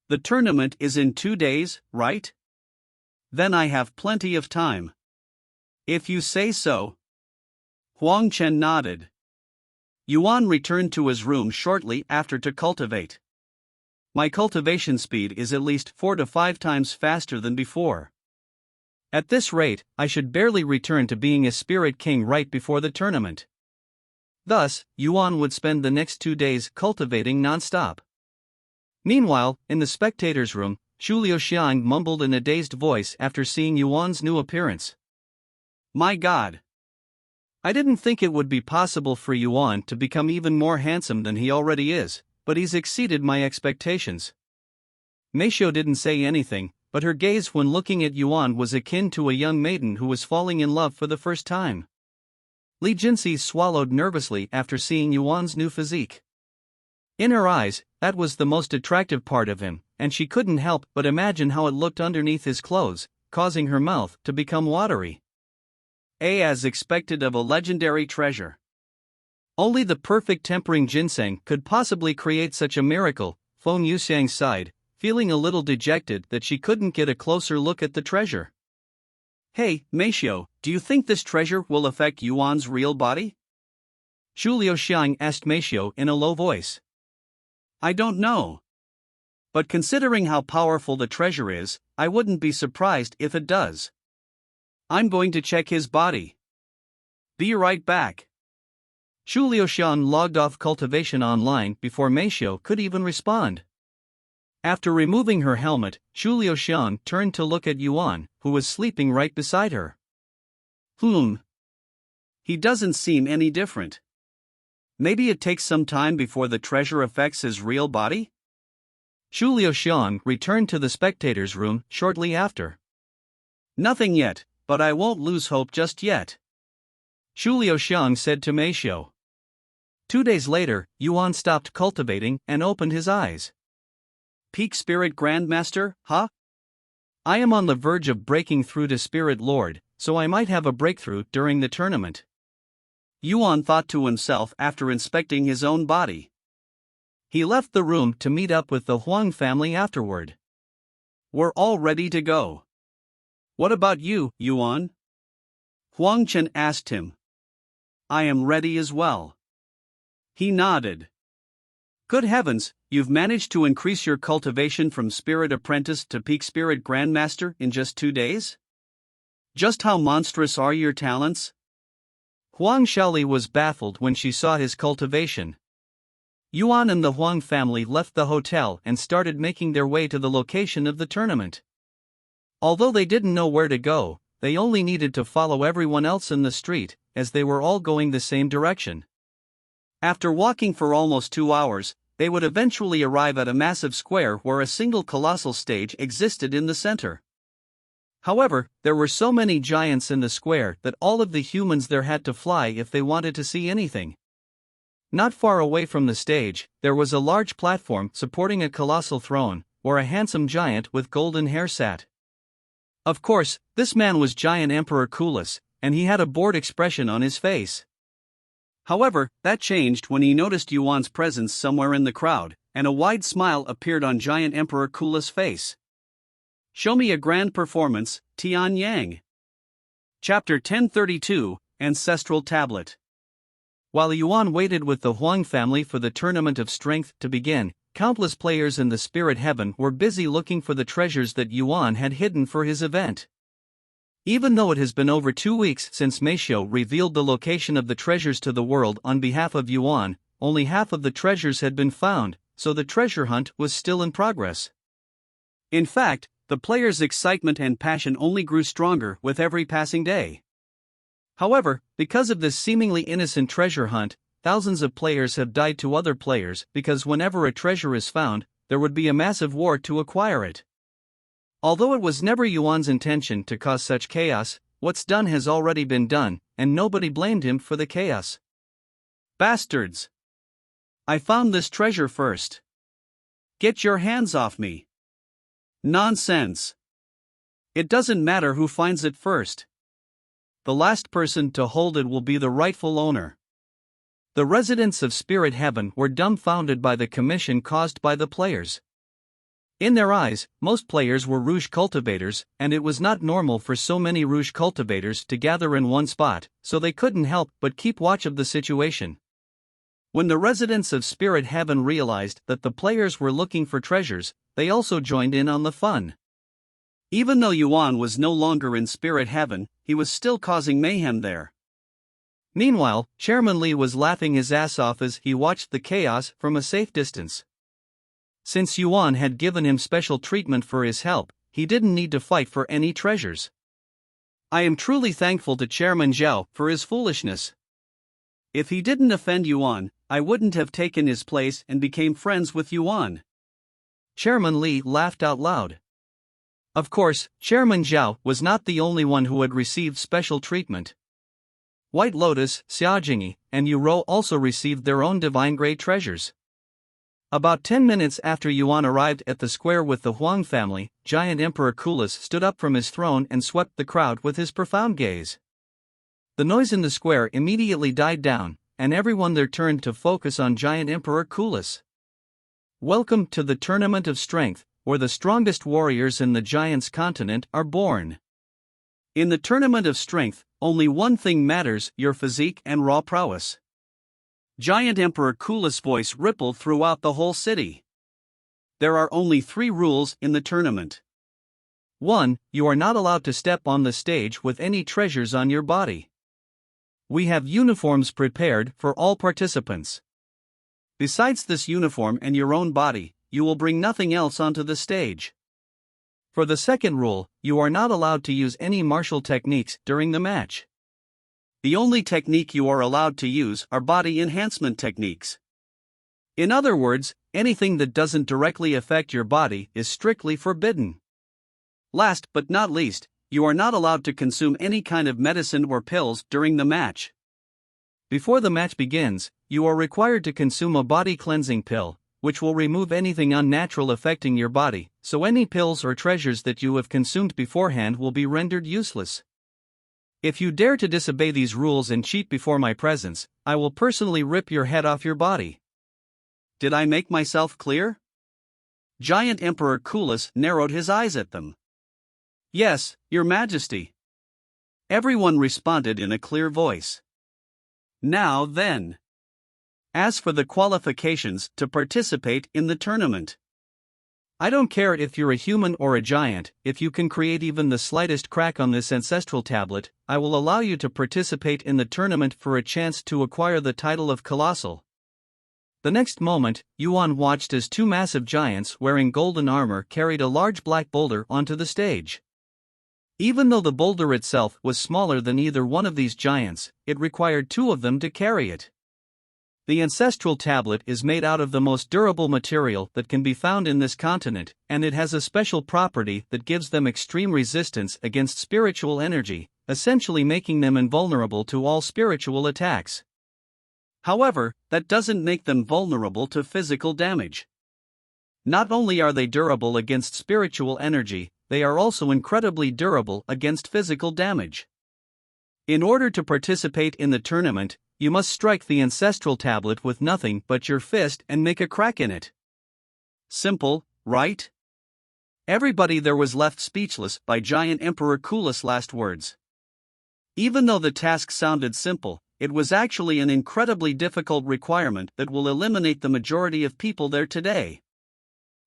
The tournament is in 2 days, right? Then I have plenty of time. If you say so. Huang Chen nodded. Yuan returned to his room shortly after to cultivate. My cultivation speed is at least 4 to 5 times faster than before. At this rate, I should barely return to being a spirit king right before the tournament. Thus, Yuan would spend the next 2 days cultivating non-stop. Meanwhile, in the spectators' room, Xu Liuxiang mumbled in a dazed voice after seeing Yuan's new appearance. My God! I didn't think it would be possible for Yuan to become even more handsome than he already is, but he's exceeded my expectations. Meisho didn't say anything, but her gaze when looking at Yuan was akin to a young maiden who was falling in love for the first time. Li Jinsi swallowed nervously after seeing Yuan's new physique. In her eyes, that was the most attractive part of him, and she couldn't help but imagine how it looked underneath his clothes, causing her mouth to become watery. As expected of a legendary treasure. Only the perfect tempering ginseng could possibly create such a miracle, Feng Yuxiang sighed, feeling a little dejected that she couldn't get a closer look at the treasure. Hey, Meisho, do you think this treasure will affect Yuan's real body? Xu Liuxiang asked Meisho in a low voice. I don't know. But considering how powerful the treasure is, I wouldn't be surprised if it does. I'm going to check his body. Be right back. Xu Liuxiang logged off cultivation online before Meisho could even respond. After removing her helmet, Xu Liuxiang turned to look at Yuan, who was sleeping right beside her. He doesn't seem any different. Maybe it takes some time before the treasure affects his real body? Xu Liuxiang returned to the spectators' room shortly after. Nothing yet, but I won't lose hope just yet. Xu Liuxiang said to Meisho. 2 days later, Yuan stopped cultivating and opened his eyes. Peak Spirit Grandmaster, huh? I am on the verge of breaking through to Spirit Lord, so I might have a breakthrough during the tournament. Yuan thought to himself after inspecting his own body. He left the room to meet up with the Huang family afterward. We're all ready to go. What about you, Yuan? Huang Chen asked him. I am ready as well. He nodded. Good heavens, you've managed to increase your cultivation from Spirit Apprentice to Peak Spirit Grandmaster in just 2 days? Just how monstrous are your talents? Huang Xiaoli was baffled when she saw his cultivation. Yuan and the Huang family left the hotel and started making their way to the location of the tournament. Although they didn't know where to go, they only needed to follow everyone else in the street, as they were all going the same direction. After walking for almost 2 hours, they would eventually arrive at a massive square where a single colossal stage existed in the center. However, there were so many giants in the square that all of the humans there had to fly if they wanted to see anything. Not far away from the stage, there was a large platform supporting a colossal throne, where a handsome giant with golden hair sat. Of course, this man was Giant Emperor Kulis, and he had a bored expression on his face. However, that changed when he noticed Yuan's presence somewhere in the crowd, and a wide smile appeared on Giant Emperor Kulis' face. Show me a grand performance, Tian Yang. Chapter 1032, Ancestral Tablet. While Yuan waited with the Huang family for the Tournament of Strength to begin, countless players in the spirit heaven were busy looking for the treasures that Yuan had hidden for his event. Even though it has been over 2 weeks since Meisho revealed the location of the treasures to the world on behalf of Yuan, only half of the treasures had been found, so the treasure hunt was still in progress. In fact, the players' excitement and passion only grew stronger with every passing day. However, because of this seemingly innocent treasure hunt, thousands of players have died to other players because whenever a treasure is found, there would be a massive war to acquire it. Although it was never Yuan's intention to cause such chaos, what's done has already been done, and nobody blamed him for the chaos. Bastards! I found this treasure first. Get your hands off me! Nonsense! It doesn't matter who finds it first. The last person to hold it will be the rightful owner. The residents of Spirit Heaven were dumbfounded by the commotion caused by the players. In their eyes, most players were rouge cultivators, and it was not normal for so many rouge cultivators to gather in one spot, so they couldn't help but keep watch of the situation. When the residents of Spirit Heaven realized that the players were looking for treasures, they also joined in on the fun. Even though Yuan was no longer in Spirit Heaven, he was still causing mayhem there. Meanwhile, Chairman Li was laughing his ass off as he watched the chaos from a safe distance. Since Yuan had given him special treatment for his help, he didn't need to fight for any treasures. I am truly thankful to Chairman Zhao for his foolishness. If he didn't offend Yuan, I wouldn't have taken his place and became friends with Yuan. Chairman Li laughed out loud. Of course, Chairman Zhao was not the only one who had received special treatment. White Lotus, Xiaojingyi, and Yuro also received their own divine-grade treasures. About 10 minutes after Yuan arrived at the square with the Huang family, Giant Emperor Kulis stood up from his throne and swept the crowd with his profound gaze. The noise in the square immediately died down, and everyone there turned to focus on Giant Emperor Kulis. Welcome to the Tournament of Strength, where the strongest warriors in the Giants' continent are born. In the Tournament of Strength, only one thing matters: your physique and raw prowess. Giant Emperor Kulis' voice rippled throughout the whole city. There are only 3 rules in the tournament. 1. You are not allowed to step on the stage with any treasures on your body. We have uniforms prepared for all participants. Besides this uniform and your own body, you will bring nothing else onto the stage. For the second rule, you are not allowed to use any martial techniques during the match. The only technique you are allowed to use are body enhancement techniques. In other words, anything that doesn't directly affect your body is strictly forbidden. Last but not least, you are not allowed to consume any kind of medicine or pills during the match. Before the match begins, you are required to consume a body cleansing pill, which will remove anything unnatural affecting your body, so any pills or treasures that you have consumed beforehand will be rendered useless. If you dare to disobey these rules and cheat before my presence, I will personally rip your head off your body. Did I make myself clear? Giant Emperor Kulis narrowed his eyes at them. Yes, Your Majesty. Everyone responded in a clear voice. Now then. As for the qualifications to participate in the tournament, I don't care if you're a human or a giant. If you can create even the slightest crack on this ancestral tablet, I will allow you to participate in the tournament for a chance to acquire the title of Colossal. The next moment, Yuan watched as 2 massive giants wearing golden armor carried a large black boulder onto the stage. Even though the boulder itself was smaller than either one of these giants, it required two of them to carry it. The ancestral tablet is made out of the most durable material that can be found in this continent, and it has a special property that gives them extreme resistance against spiritual energy, essentially making them invulnerable to all spiritual attacks. However, that doesn't make them vulnerable to physical damage. Not only are they durable against spiritual energy, they are also incredibly durable against physical damage. In order to participate in the tournament, you must strike the ancestral tablet with nothing but your fist and make a crack in it. Simple, right? Everybody there was left speechless by Giant Emperor Kulis' last words. Even though the task sounded simple, it was actually an incredibly difficult requirement that will eliminate the majority of people there today.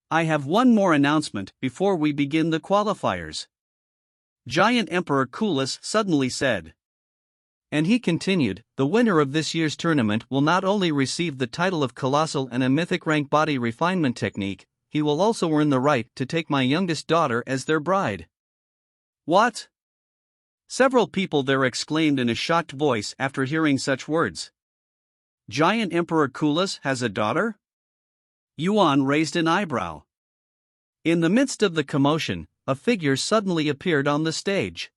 I have one more announcement before we begin the qualifiers. Giant Emperor Kulis suddenly said. And he continued, the winner of this year's tournament will not only receive the title of Colossal and a mythic rank body refinement technique, he will also earn the right to take my youngest daughter as their bride. What? Several people there exclaimed in a shocked voice after hearing such words. Giant Emperor Kulis has a daughter? Yuan raised an eyebrow. In the midst of the commotion, a figure suddenly appeared on the stage.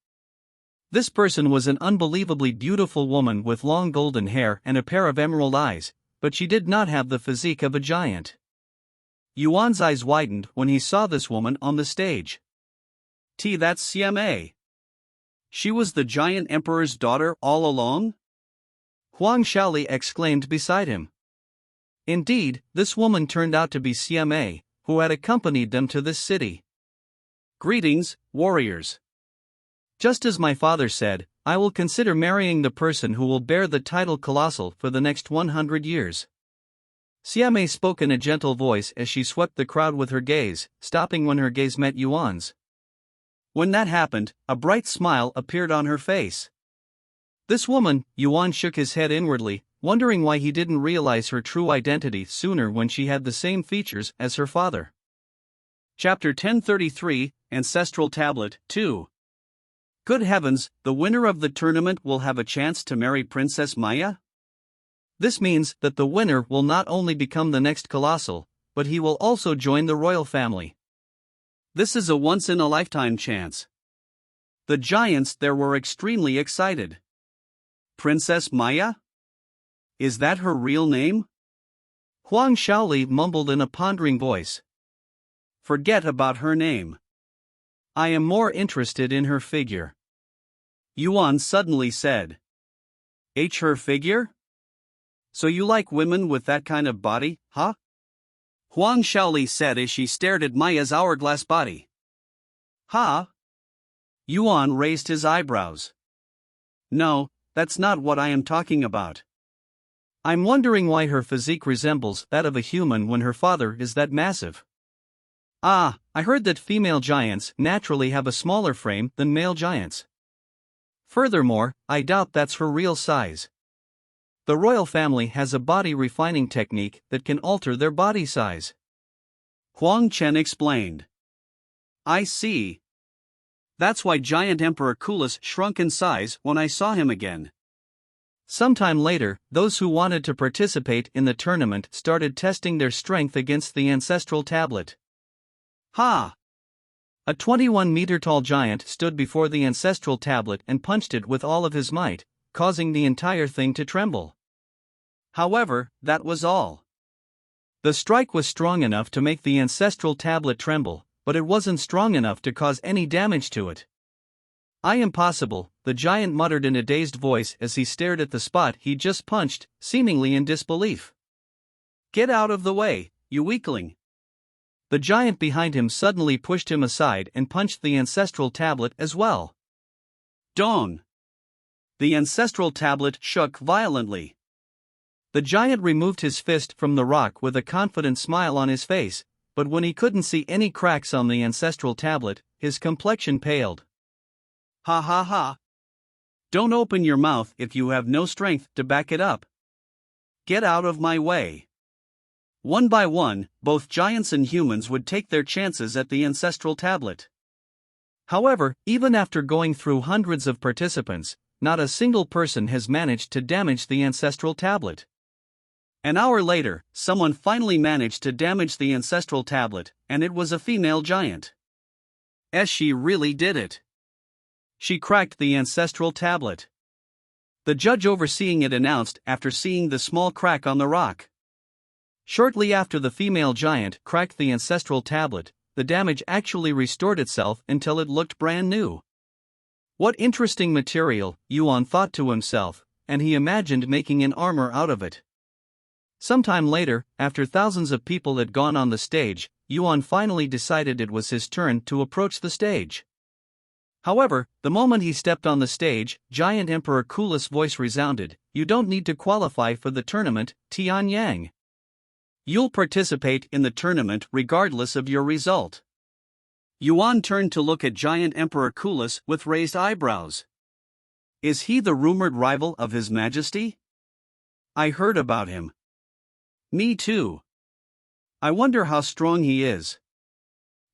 This person was an unbelievably beautiful woman with long golden hair and a pair of emerald eyes, but she did not have the physique of a giant. Yuan's eyes widened when he saw this woman on the stage. That's CMA. She was the giant emperor's daughter all along? Huang Shaoli exclaimed beside him. Indeed, this woman turned out to be CMA, who had accompanied them to this city. Greetings, warriors. Just as my father said, I will consider marrying the person who will bear the title Colossal for the next 100 years. CMA spoke in a gentle voice as she swept the crowd with her gaze, stopping when her gaze met Yuan's. When that happened, a bright smile appeared on her face. This woman, Yuan shook his head inwardly, wondering why he didn't realize her true identity sooner when she had the same features as her father. Chapter 1033, Ancestral Tablet 2. Good heavens, the winner of the tournament will have a chance to marry Princess Maya? This means that the winner will not only become the next Colossal, but he will also join the royal family. This is a once-in-a-lifetime chance. The giants there were extremely excited. Princess Maya? Is that her real name? Huang Shaoli mumbled in a pondering voice. Forget about her name. I am more interested in her figure. Yuan suddenly said. Her figure? So you like women with that kind of body, huh? Huang Shaoli said as she stared at Maya's hourglass body. Huh? Yuan raised his eyebrows. No, that's not what I am talking about. I'm wondering why her physique resembles that of a human when her father is that massive. I heard that female giants naturally have a smaller frame than male giants. Furthermore, I doubt that's her real size. The royal family has a body refining technique that can alter their body size. Huang Chen explained. I see. That's why Giant Emperor Kulis shrunk in size when I saw him again. Sometime later, those who wanted to participate in the tournament started testing their strength against the ancestral tablet. Ha! A 21-meter-tall giant stood before the ancestral tablet and punched it with all of his might, causing the entire thing to tremble. However, that was all. The strike was strong enough to make the ancestral tablet tremble, but it wasn't strong enough to cause any damage to it. Impossible, the giant muttered in a dazed voice as he stared at the spot he just punched, seemingly in disbelief. Get out of the way, you weakling! The giant behind him suddenly pushed him aside and punched the ancestral tablet as well. Dong! The ancestral tablet shook violently. The giant removed his fist from the rock with a confident smile on his face, but when he couldn't see any cracks on the ancestral tablet, his complexion paled. Ha ha ha! Don't open your mouth if you have no strength to back it up. Get out of my way. One by one, both giants and humans would take their chances at the ancestral tablet. However, even after going through hundreds of participants, not a single person has managed to damage the ancestral tablet. An hour later, someone finally managed to damage the ancestral tablet, and it was a female giant. She really did it. She cracked the ancestral tablet. The judge overseeing it announced after seeing the small crack on the rock. Shortly after the female giant cracked the ancestral tablet, the damage actually restored itself until it looked brand new. What interesting material, Yuan thought to himself, and he imagined making an armor out of it. Sometime later, after thousands of people had gone on the stage, Yuan finally decided it was his turn to approach the stage. However, the moment he stepped on the stage, Giant Emperor Kulis' voice resounded, "You don't need to qualify for the tournament, Tian Yang. You'll participate in the tournament regardless of your result." Yuan turned to look at Giant Emperor Kulis with raised eyebrows. Is he the rumored rival of His Majesty? I heard about him. Me too. I wonder how strong he is.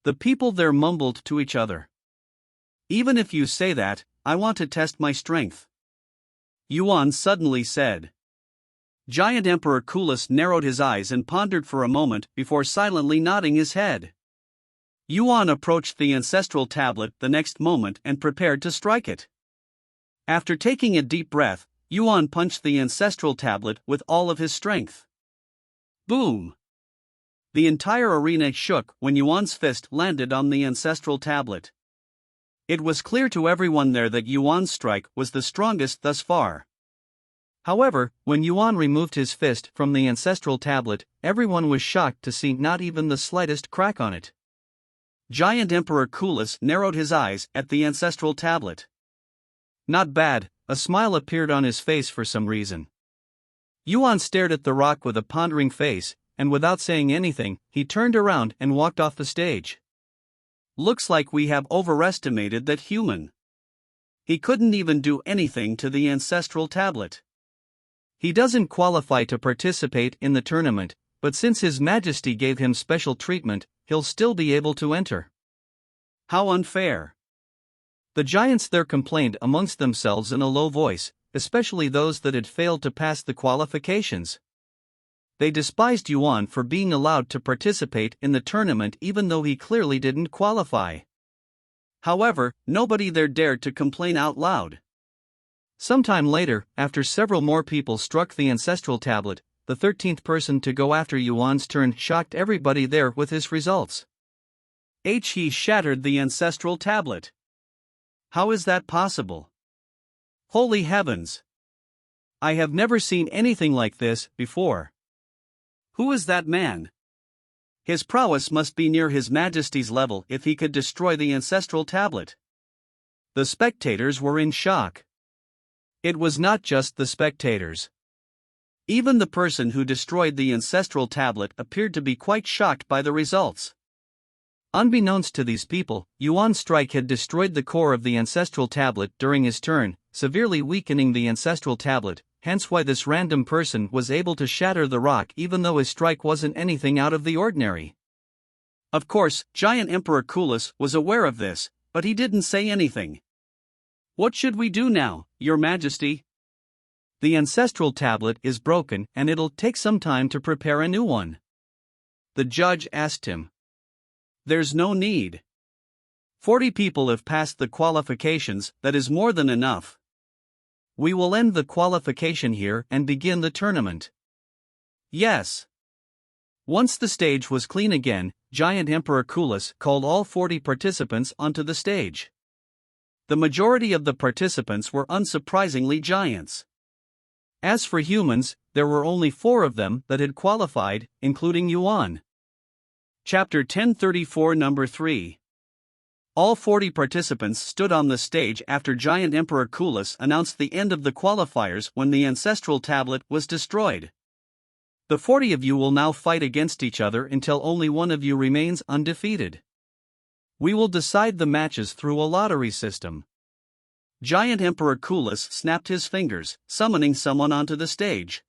The people there mumbled to each other. Even if you say that, I want to test my strength. Yuan suddenly said. Giant Emperor Kulis narrowed his eyes and pondered for a moment before silently nodding his head. Yuan approached the ancestral tablet the next moment and prepared to strike it. After taking a deep breath, Yuan punched the ancestral tablet with all of his strength. Boom! The entire arena shook when Yuan's fist landed on the ancestral tablet. It was clear to everyone there that Yuan's strike was the strongest thus far. However, when Yuan removed his fist from the ancestral tablet, everyone was shocked to see not even the slightest crack on it. Giant Emperor Kulis narrowed his eyes at the ancestral tablet. Not bad, a smile appeared on his face for some reason. Yuan stared at the rock with a pondering face, and without saying anything, he turned around and walked off the stage. Looks like we have overestimated that human. He couldn't even do anything to the ancestral tablet. He doesn't qualify to participate in the tournament, but since His Majesty gave him special treatment, he'll still be able to enter. How unfair. The giants there complained amongst themselves in a low voice, especially those that had failed to pass the qualifications. They despised Yuan for being allowed to participate in the tournament even though he clearly didn't qualify. However, nobody there dared to complain out loud. Sometime later, after several more people struck the ancestral tablet, the 13th person to go after Yuan's turn shocked everybody there with his results. He shattered the ancestral tablet. How is that possible? Holy heavens! I have never seen anything like this before. Who is that man? His prowess must be near His Majesty's level if he could destroy the ancestral tablet. The spectators were in shock. It was not just the spectators. Even the person who destroyed the ancestral tablet appeared to be quite shocked by the results. Unbeknownst to these people, Yuan's strike had destroyed the core of the ancestral tablet during his turn, severely weakening the ancestral tablet, hence why this random person was able to shatter the rock even though his strike wasn't anything out of the ordinary. Of course, Giant Emperor Kulis was aware of this, but he didn't say anything. What should we do now, Your Majesty? The ancestral tablet is broken and it'll take some time to prepare a new one. The judge asked him. There's no need. 40 people have passed the qualifications, that is more than enough. We will end the qualification here and begin the tournament. Yes. Once the stage was clean again, Giant Emperor Kulis called all 40 participants onto the stage. The majority of the participants were unsurprisingly giants. As for humans, there were only 4 of them that had qualified, including Yuan. Chapter 1034 Number 3. All 40 participants stood on the stage after Giant Emperor Kulis announced the end of the qualifiers when the ancestral tablet was destroyed. The 40 of you will now fight against each other until only one of you remains undefeated. We will decide the matches through a lottery system. Giant Emperor Kulis snapped his fingers, summoning someone onto the stage.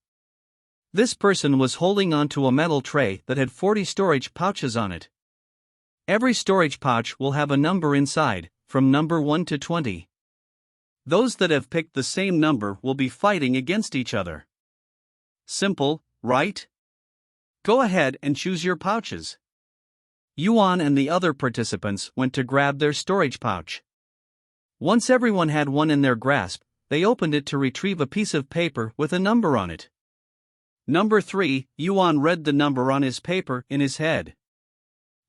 This person was holding onto a metal tray that had 40 storage pouches on it. Every storage pouch will have a number inside, from number 1 to 20. Those that have picked the same number will be fighting against each other. Simple, right? Go ahead and choose your pouches. Yuan and the other participants went to grab their storage pouch. Once everyone had one in their grasp, they opened it to retrieve a piece of paper with a number on it. Number 3, Yuan read the number on his paper in his head.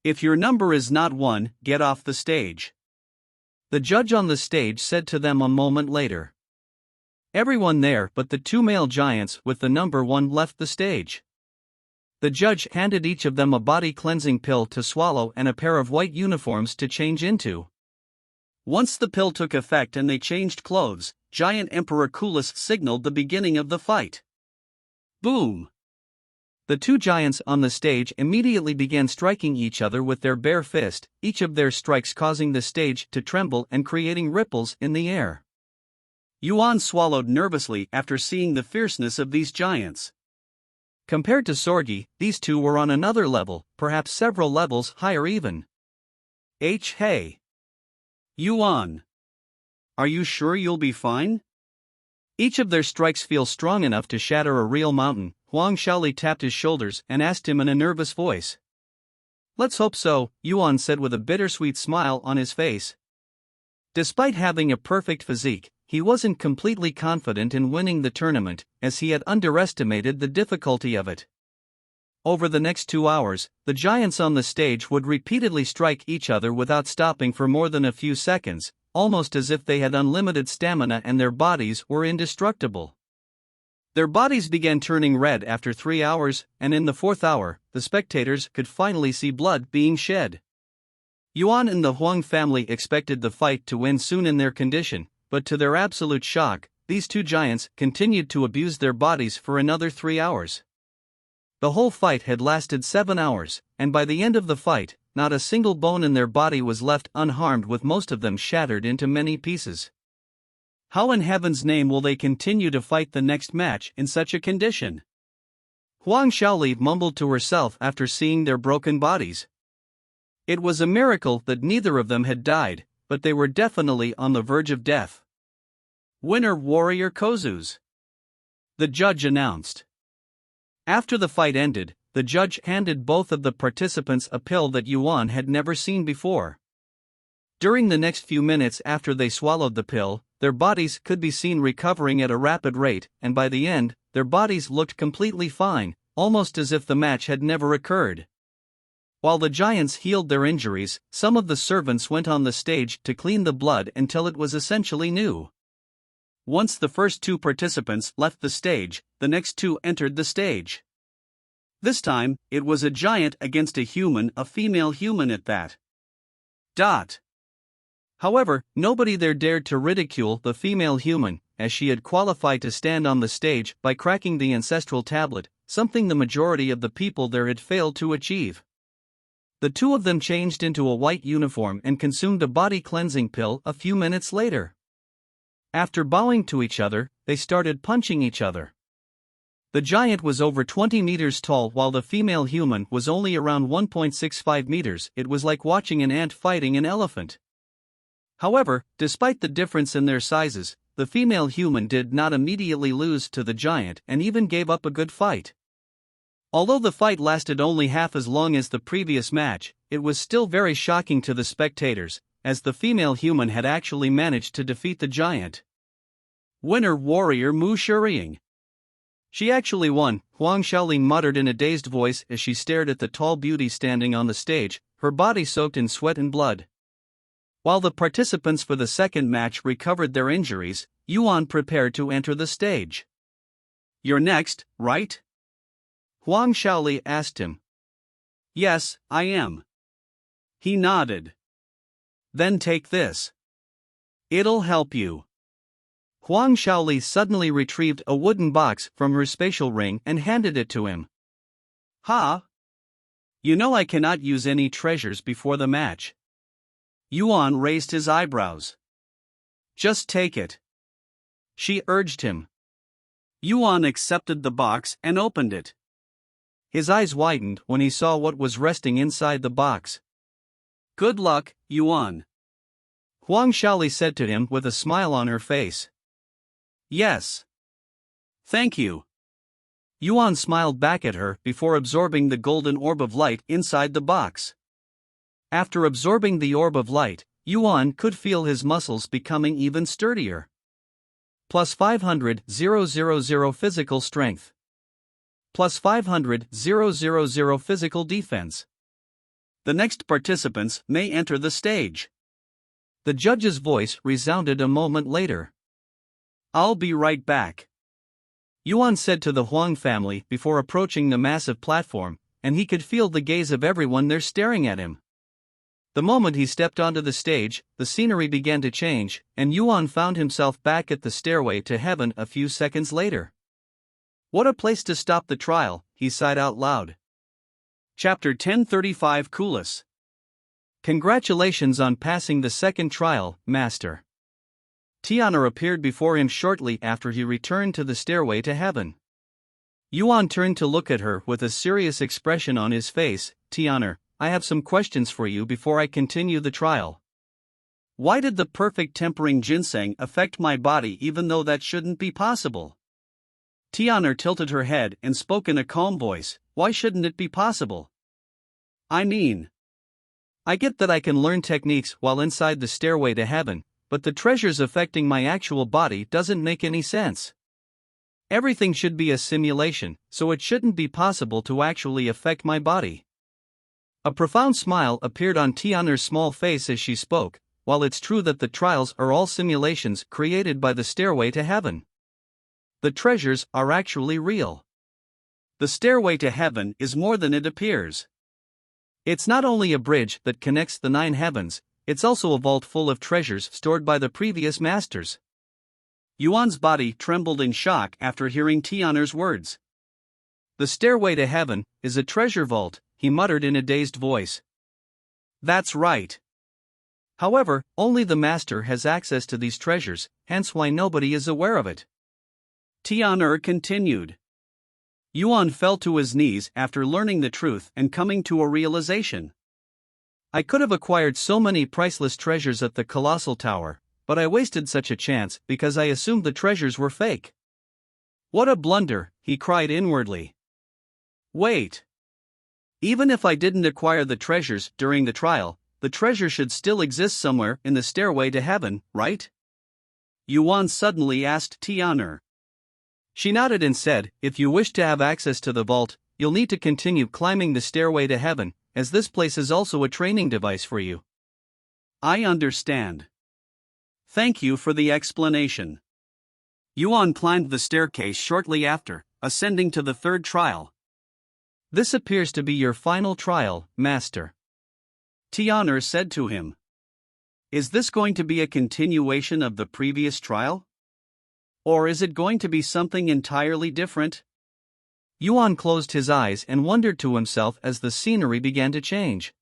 If your number is not 1, get off the stage. The judge on the stage said to them a moment later. Everyone there but the 2 male giants with the number 1 left the stage. The judge handed each of them a body cleansing pill to swallow and a pair of white uniforms to change into. Once the pill took effect and they changed clothes, Giant Emperor Coolus signaled the beginning of the fight. Boom! The 2 giants on the stage immediately began striking each other with their bare fist, each of their strikes causing the stage to tremble and creating ripples in the air. Yuan swallowed nervously after seeing the fierceness of these giants. Compared to Sorgi, these two were on another level, perhaps several levels higher even. Hey! Yuan! Are you sure you'll be fine? Each of their strikes feels strong enough to shatter a real mountain. Huang Shaoli tapped his shoulders and asked him in a nervous voice. Let's hope so, Yuan said with a bittersweet smile on his face. Despite having a perfect physique, he wasn't completely confident in winning the tournament, as he had underestimated the difficulty of it. Over the next 2 hours, the giants on the stage would repeatedly strike each other without stopping for more than a few seconds, almost as if they had unlimited stamina and their bodies were indestructible. Their bodies began turning red after 3 hours, and in the 4th hour, the spectators could finally see blood being shed. Yuan and the Huang family expected the fight to end soon in their condition, but to their absolute shock, these 2 giants continued to abuse their bodies for another 3 hours. The whole fight had lasted 7 hours, and by the end of the fight, not a single bone in their body was left unharmed, with most of them shattered into many pieces. How in heaven's name will they continue to fight the next match in such a condition? Huang Shaoli mumbled to herself after seeing their broken bodies. It was a miracle that neither of them had died, but they were definitely on the verge of death. Winner Warrior Kozus, the judge announced. After the fight ended, the judge handed both of the participants a pill that Yuan had never seen before. During the next few minutes after they swallowed the pill, their bodies could be seen recovering at a rapid rate, and by the end, their bodies looked completely fine, almost as if the match had never occurred. While the giants healed their injuries, some of the servants went on the stage to clean the blood until it was essentially new. Once the first 2 participants left the stage, the next 2 entered the stage. This time, it was a giant against a human, a female human at that. However, nobody there dared to ridicule the female human, as she had qualified to stand on the stage by cracking the ancestral tablet, something the majority of the people there had failed to achieve. The 2 of them changed into a white uniform and consumed a body cleansing pill a few minutes later. After bowing to each other, they started punching each other. The giant was over 20 meters tall while the female human was only around 1.65 meters. It was like watching an ant fighting an elephant. However, despite the difference in their sizes, the female human did not immediately lose to the giant and even gave up a good fight. Although the fight lasted only half as long as the previous match, it was still very shocking to the spectators, as the female human had actually managed to defeat the giant. Winner Warrior Mu Shuriying. She actually won, Huang Shaolin muttered in a dazed voice as she stared at the tall beauty standing on the stage, her body soaked in sweat and blood. While the participants for the second match recovered their injuries, Yuan prepared to enter the stage. You're next, right? Huang Shaoli asked him. Yes, I am. He nodded. Then take this. It'll help you. Huang Shaoli suddenly retrieved a wooden box from her spatial ring and handed it to him. Ha! You know I cannot use any treasures before the match. Yuan raised his eyebrows. Just take it. She urged him. Yuan accepted the box and opened it. His eyes widened when he saw what was resting inside the box. Good luck, Yuan. Huang Shaoli said to him with a smile on her face. Yes. Thank you. Yuan smiled back at her before absorbing the golden orb of light inside the box. After absorbing the orb of light, Yuan could feel his muscles becoming even sturdier. Plus 500,000 physical strength. Plus 500,000 physical defense. The next participants may enter the stage. The judge's voice resounded a moment later. I'll be right back. Yuan said to the Huang family before approaching the massive platform, and he could feel the gaze of everyone there staring at him. The moment he stepped onto the stage, the scenery began to change, and Yuan found himself back at the stairway to heaven a few seconds later. What a place to stop the trial, he sighed out loud. Chapter 1035 Coolus. Congratulations on passing the second trial, Master. Tian'er appeared before him shortly after he returned to the stairway to heaven. Yuan turned to look at her with a serious expression on his face. Tian'er, I have some questions for you before I continue the trial. Why did the perfect tempering ginseng affect my body even though that shouldn't be possible? Tian'er tilted her head and spoke in a calm voice. Why shouldn't it be possible? I mean, I get that I can learn techniques while inside the stairway to heaven, but the treasures affecting my actual body doesn't make any sense. Everything should be a simulation, so it shouldn't be possible to actually affect my body. A profound smile appeared on Tian'er's small face as she spoke. While it's true that the trials are all simulations created by the stairway to heaven, the treasures are actually real. The stairway to heaven is more than it appears. It's not only a bridge that connects the 9 heavens, it's also a vault full of treasures stored by the previous masters. Yuan's body trembled in shock after hearing Tian'er's words. The stairway to heaven is a treasure vault, he muttered in a dazed voice. That's right. However, only the master has access to these treasures, hence why nobody is aware of it. Tian'er continued. Yuan fell to his knees after learning the truth and coming to a realization. I could have acquired so many priceless treasures at the Colossal Tower, but I wasted such a chance because I assumed the treasures were fake. What a blunder, he cried inwardly. Wait. Even if I didn't acquire the treasures during the trial, the treasure should still exist somewhere in the stairway to heaven, right? Yuan suddenly asked Tian'er. She nodded and said, if you wish to have access to the vault, you'll need to continue climbing the stairway to heaven, as this place is also a training device for you. I understand. Thank you for the explanation. Yuan climbed the staircase shortly after, ascending to the third trial. This appears to be your final trial, Master. Tian'er said to him. Is this going to be a continuation of the previous trial? Or is it going to be something entirely different? Yuan closed his eyes and wondered to himself as the scenery began to change.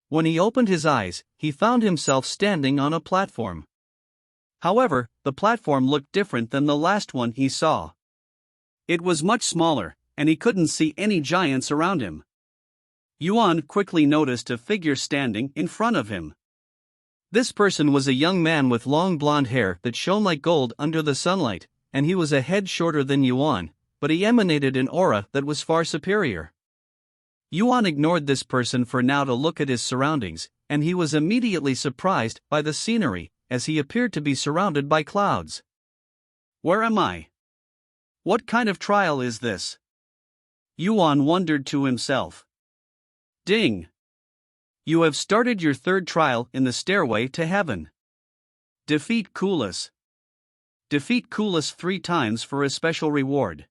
When he opened his eyes, he found himself standing on a platform. However, the platform looked different than the last one he saw. It was much smaller, and he couldn't see any giants around him. Yuan quickly noticed a figure standing in front of him. This person was a young man with long blonde hair that shone like gold under the sunlight, and he was a head shorter than Yuan, but he emanated an aura that was far superior. Yuan ignored this person for now to look at his surroundings, and he was immediately surprised by the scenery, as he appeared to be surrounded by clouds. Where am I? What kind of trial is this? Yuan wondered to himself. Ding! You have started your third trial in the stairway to heaven. Defeat Coolus. Defeat Coolus 3 times for a special reward.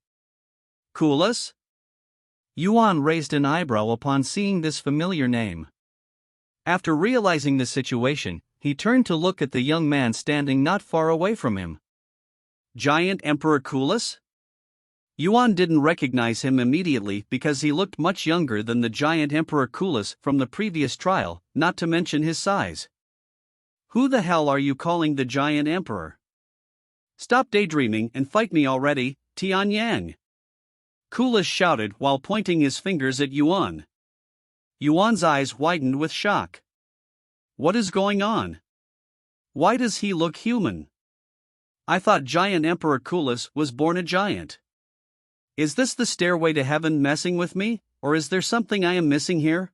Coolus? Yuan raised an eyebrow upon seeing this familiar name. After realizing the situation, he turned to look at the young man standing not far away from him. Giant Emperor Coolus? Yuan didn't recognize him immediately because he looked much younger than the giant Emperor Coolus from the previous trial, not to mention his size. Who the hell are you calling the giant emperor? Stop daydreaming and fight me already, Tianyang! Coolus shouted while pointing his fingers at Yuan. Yuan's eyes widened with shock. What is going on? Why does he look human? I thought Giant Emperor Kulis was born a giant. Is this the stairway to heaven messing with me, or is there something I am missing here?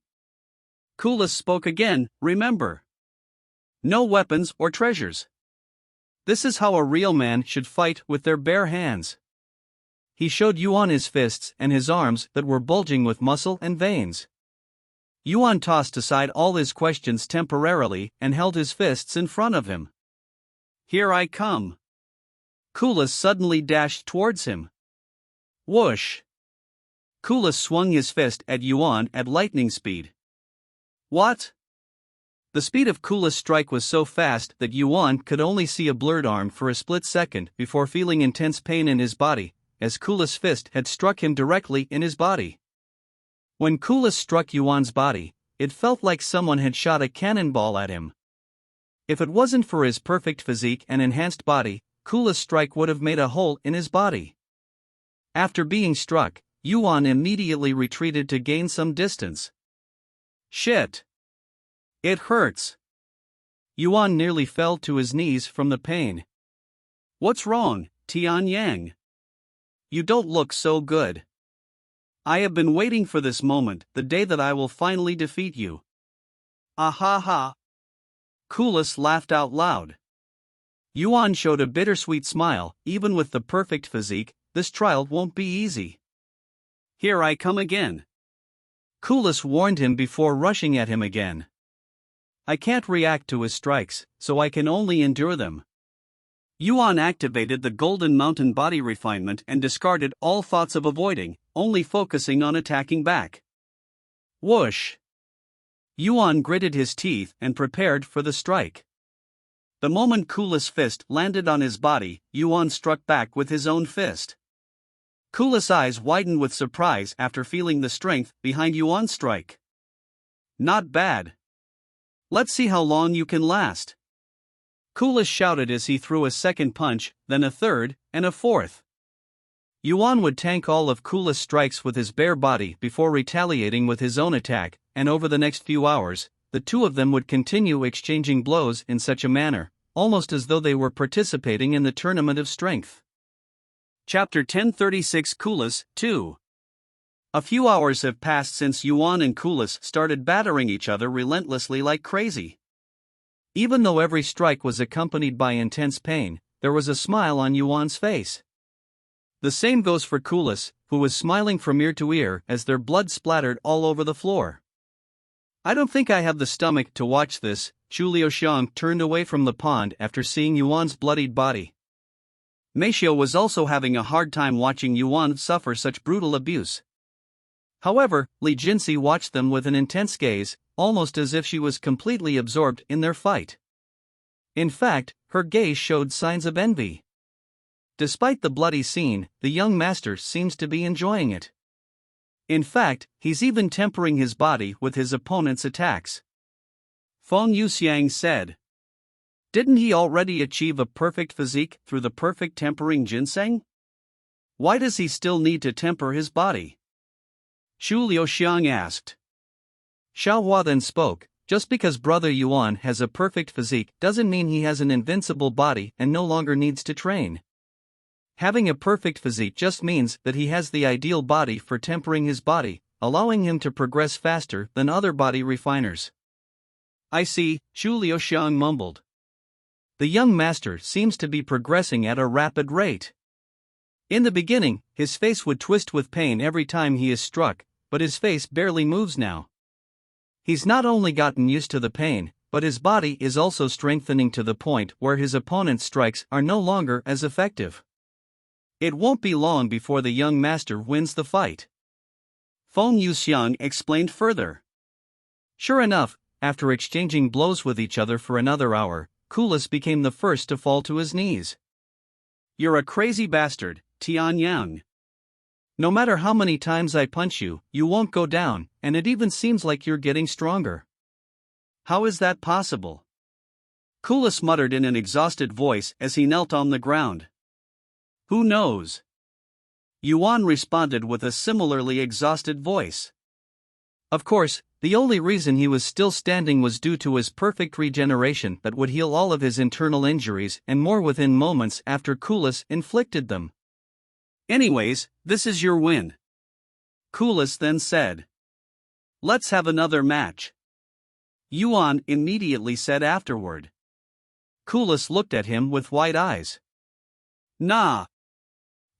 Kulis spoke again, remember. No weapons or treasures. This is how a real man should fight, with their bare hands. He showed Yuan his fists and his arms that were bulging with muscle and veins. Yuan tossed aside all his questions temporarily and held his fists in front of him. Here I come. Kulis suddenly dashed towards him. Whoosh! Kulis swung his fist at Yuan at lightning speed. What? The speed of Kulis' strike was so fast that Yuan could only see a blurred arm for a split second before feeling intense pain in his body, as Kulis' fist had struck him directly in his body. When Kulis struck Yuan's body, it felt like someone had shot a cannonball at him. If it wasn't for his perfect physique and enhanced body, Kulis' strike would have made a hole in his body. After being struck, Yuan immediately retreated to gain some distance. Shit! It hurts. Yuan nearly fell to his knees from the pain. What's wrong, Tian Yang? You don't look so good. I have been waiting for this moment, the day that I will finally defeat you. Ah ha ha. Kulis laughed out loud. Yuan showed a bittersweet smile. Even with the perfect physique, this trial won't be easy. Here I come again. Kulis warned him before rushing at him again. I can't react to his strikes, so I can only endure them. Yuan activated the Golden Mountain body refinement and discarded all thoughts of avoiding, only focusing on attacking back. Whoosh! Yuan gritted his teeth and prepared for the strike. The moment Kulis' fist landed on his body, Yuan struck back with his own fist. Kulis' eyes widened with surprise after feeling the strength behind Yuan's strike. Not bad. Let's see how long you can last. Kulis shouted as he threw a second punch, then a third, and a fourth. Yuan would tank all of Kulis' strikes with his bare body before retaliating with his own attack, and over the next few hours, the two of them would continue exchanging blows in such a manner, almost as though they were participating in the tournament of strength. Chapter 1036 Kulis 2. A few hours have passed since Yuan and Kulis started battering each other relentlessly like crazy. Even though every strike was accompanied by intense pain, there was a smile on Yuan's face. The same goes for Kulis, who was smiling from ear to ear as their blood splattered all over the floor. I don't think I have the stomach to watch this. Chu Liuxiang turned away from the pond after seeing Yuan's bloodied body. Meishio was also having a hard time watching Yuan suffer such brutal abuse. However, Li Jinsi watched them with an intense gaze, almost as if she was completely absorbed in their fight. In fact, her gaze showed signs of envy. Despite the bloody scene, the young master seems to be enjoying it. In fact, he's even tempering his body with his opponent's attacks. Feng Yuxiang said. Didn't he already achieve a perfect physique through the perfect tempering ginseng? Why does he still need to temper his body? Chu Liuxiang asked. Xiao Hua then spoke, just because Brother Yuan has a perfect physique doesn't mean he has an invincible body and no longer needs to train. Having a perfect physique just means that he has the ideal body for tempering his body, allowing him to progress faster than other body refiners. I see, Chu Liuxiang mumbled. The young master seems to be progressing at a rapid rate. In the beginning, his face would twist with pain every time he is struck, but his face barely moves now. He's not only gotten used to the pain, but his body is also strengthening to the point where his opponent's strikes are no longer as effective. It won't be long before the young master wins the fight. Feng Yuxiang explained further. Sure enough, after exchanging blows with each other for another hour, Kulis became the first to fall to his knees. You're a crazy bastard, Tian Yang. No matter how many times I punch you, you won't go down, and it even seems like you're getting stronger. How is that possible? Kulis muttered in an exhausted voice as he knelt on the ground. Who knows? Yuan responded with a similarly exhausted voice. Of course, The only reason he was still standing was due to his perfect regeneration that would heal all of his internal injuries and more within moments after Kulis inflicted them. Anyways, this is your win. Kulis then said. Let's have another match. Yuan immediately said afterward. Kulis looked at him with wide eyes. Nah.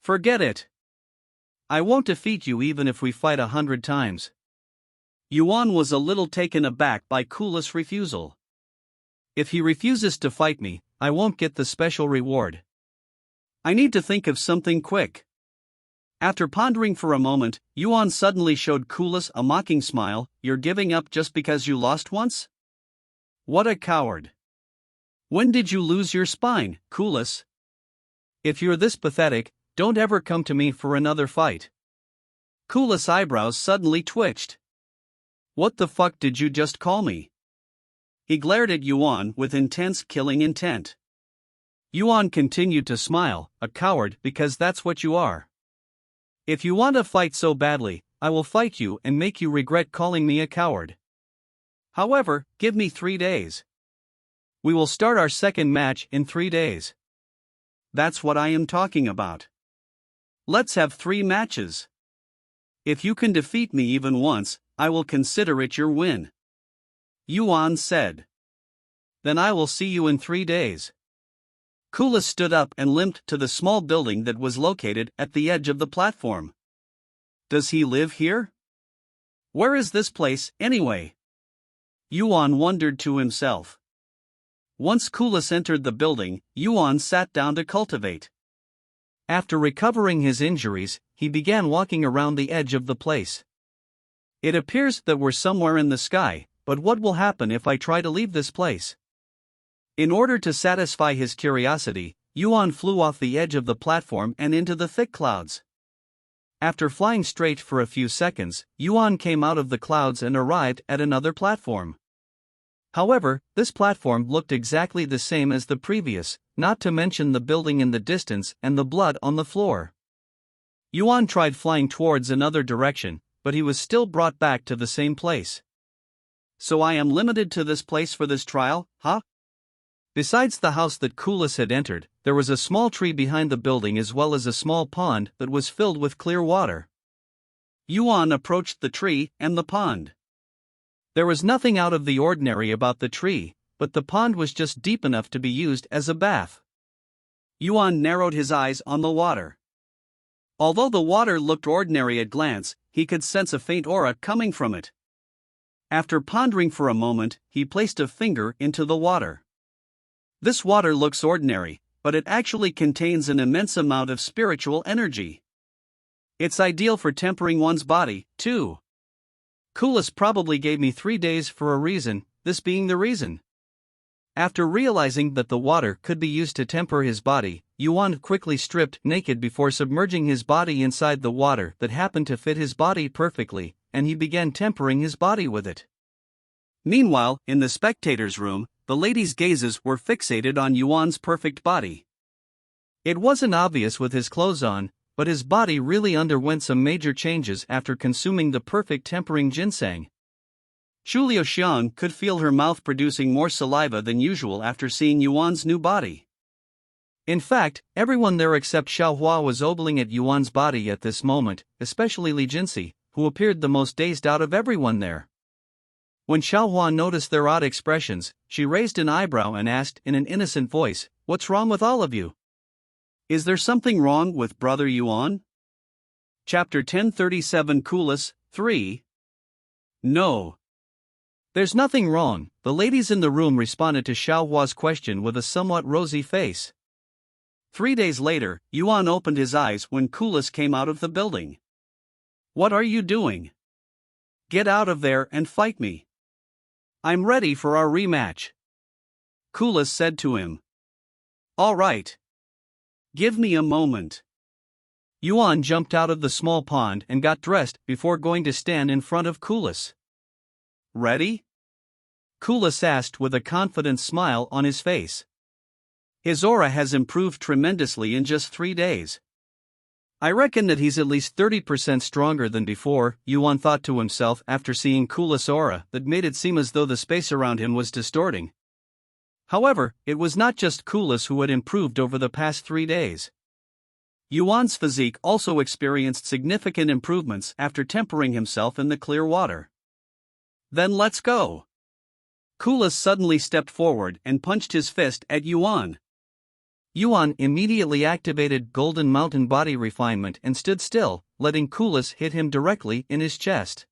Forget it. I won't defeat you even if we fight 100 times. Yuan was a little taken aback by Kulis' refusal. If he refuses to fight me, I won't get the special reward. I need to think of something quick. After pondering for a moment, Yuan suddenly showed Kulis a mocking smile. You're giving up just because you lost once? What a coward. When did you lose your spine, Kulis? If you're this pathetic, don't ever come to me for another fight. Kulis' eyebrows suddenly twitched. What the fuck did you just call me? He glared at Yuan with intense killing intent. Yuan continued to smile, a coward because that's what you are. If you want to fight so badly, I will fight you and make you regret calling me a coward. However, give me 3 days. We will start our second match in 3 days. That's what I am talking about. Let's have 3 matches. If you can defeat me even once, I will consider it your win. Yuan said. Then I will see you in 3 days. Kulis stood up and limped to the small building that was located at the edge of the platform. Does he live here? Where is this place, anyway? Yuan wondered to himself. Once Kulis entered the building, Yuan sat down to cultivate. After recovering his injuries, he began walking around the edge of the place. It appears that we're somewhere in the sky, but what will happen if I try to leave this place? In order to satisfy his curiosity, Yuan flew off the edge of the platform and into the thick clouds. After flying straight for a few seconds, Yuan came out of the clouds and arrived at another platform. However, this platform looked exactly the same as the previous, not to mention the building in the distance and the blood on the floor. Yuan tried flying towards another direction, but he was still brought back to the same place. So I am limited to this place for this trial, huh? Besides the house that Kulis had entered, there was a small tree behind the building as well as a small pond that was filled with clear water. Yuan approached the tree and the pond. There was nothing out of the ordinary about the tree, but the pond was just deep enough to be used as a bath. Yuan narrowed his eyes on the water. Although the water looked ordinary at glance, he could sense a faint aura coming from it. After pondering for a moment, he placed a finger into the water. This water looks ordinary, but it actually contains an immense amount of spiritual energy. It's ideal for tempering one's body, too. Kulis probably gave me 3 days for a reason, this being the reason. After realizing that the water could be used to temper his body, Yuan quickly stripped naked before submerging his body inside the water that happened to fit his body perfectly, and he began tempering his body with it. Meanwhile, in the spectators' room, the ladies' gazes were fixated on Yuan's perfect body. It wasn't obvious with his clothes on, but his body really underwent some major changes after consuming the perfect tempering ginseng. Shu Liuxiang could feel her mouth producing more saliva than usual after seeing Yuan's new body. In fact, everyone there except Xiaohua was ogling at Yuan's body at this moment, especially Li Jinsi, who appeared the most dazed out of everyone there. When Xiaohua noticed their odd expressions, she raised an eyebrow and asked in an innocent voice, "What's wrong with all of you? Is there something wrong with Brother Yuan?" Chapter 1037 Kulis, 3. No. There's nothing wrong, the ladies in the room responded to Xiaohua's question with a somewhat rosy face. 3 days later, Yuan opened his eyes when Kulis came out of the building. What are you doing? Get out of there and fight me. I'm ready for our rematch. Kulis said to him. All right. Give me a moment. Yuan jumped out of the small pond and got dressed before going to stand in front of Kulis. Ready? Kulis asked with a confident smile on his face. His aura has improved tremendously in just 3 days. I reckon that he's at least 30% stronger than before, Yuan thought to himself after seeing Kulis' aura that made it seem as though the space around him was distorting. However, it was not just Kulis who had improved over the past 3 days. Yuan's physique also experienced significant improvements after tempering himself in the clear water. Then let's go. Kulis suddenly stepped forward and punched his fist at Yuan. Yuan immediately activated Golden Mountain Body Refinement and stood still, letting Kulis hit him directly in his chest.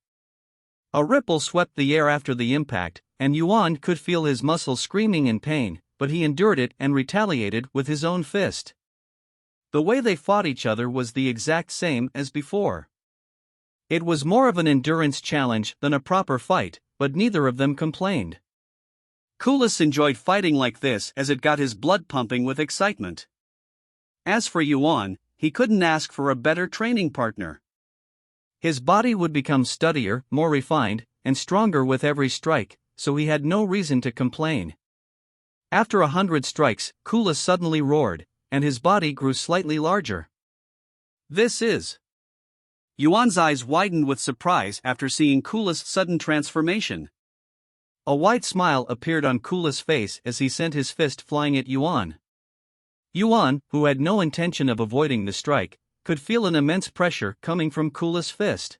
A ripple swept the air after the impact, and Yuan could feel his muscles screaming in pain, but he endured it and retaliated with his own fist. The way they fought each other was the exact same as before. It was more of an endurance challenge than a proper fight, but neither of them complained. Kulis enjoyed fighting like this as it got his blood pumping with excitement. As for Yuan, he couldn't ask for a better training partner. His body would become steadier, more refined, and stronger with every strike, so he had no reason to complain. After 100 strikes, Kulis suddenly roared, and his body grew slightly larger. This is... Yuan's eyes widened with surprise after seeing Kulis' sudden transformation. A wide smile appeared on Kulis' face as he sent his fist flying at Yuan. Yuan, who had no intention of avoiding the strike, could feel an immense pressure coming from Kulis' fist.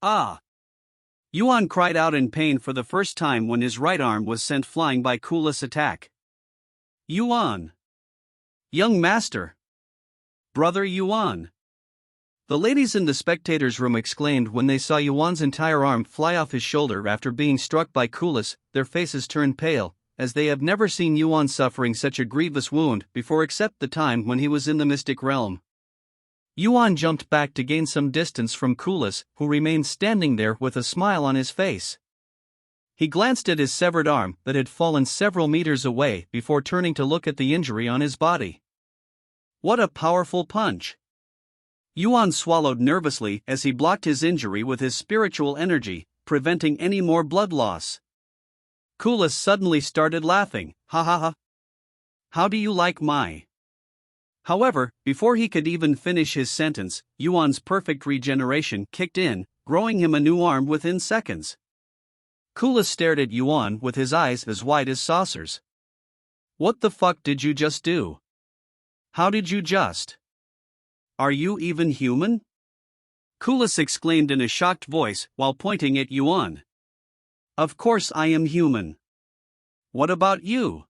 Ah! Yuan cried out in pain for the first time when his right arm was sent flying by Kulis' attack. Yuan! Young master! Brother Yuan! The ladies in the spectators' room exclaimed when they saw Yuan's entire arm fly off his shoulder after being struck by Kulis. Their faces turned pale, as they have never seen Yuan suffering such a grievous wound before except the time when he was in the mystic realm. Yuan jumped back to gain some distance from Kulis, who remained standing there with a smile on his face. He glanced at his severed arm that had fallen several meters away before turning to look at the injury on his body. What a powerful punch! Yuan swallowed nervously as he blocked his injury with his spiritual energy, preventing any more blood loss. Kulis suddenly started laughing, ha ha ha. How do you like my... However, before he could even finish his sentence, Yuan's perfect regeneration kicked in, growing him a new arm within seconds. Kulis stared at Yuan with his eyes as wide as saucers. What the fuck did you just do? How did you just... Are you even human? Kulis exclaimed in a shocked voice while pointing at Yuan. Of course I am human. What about you?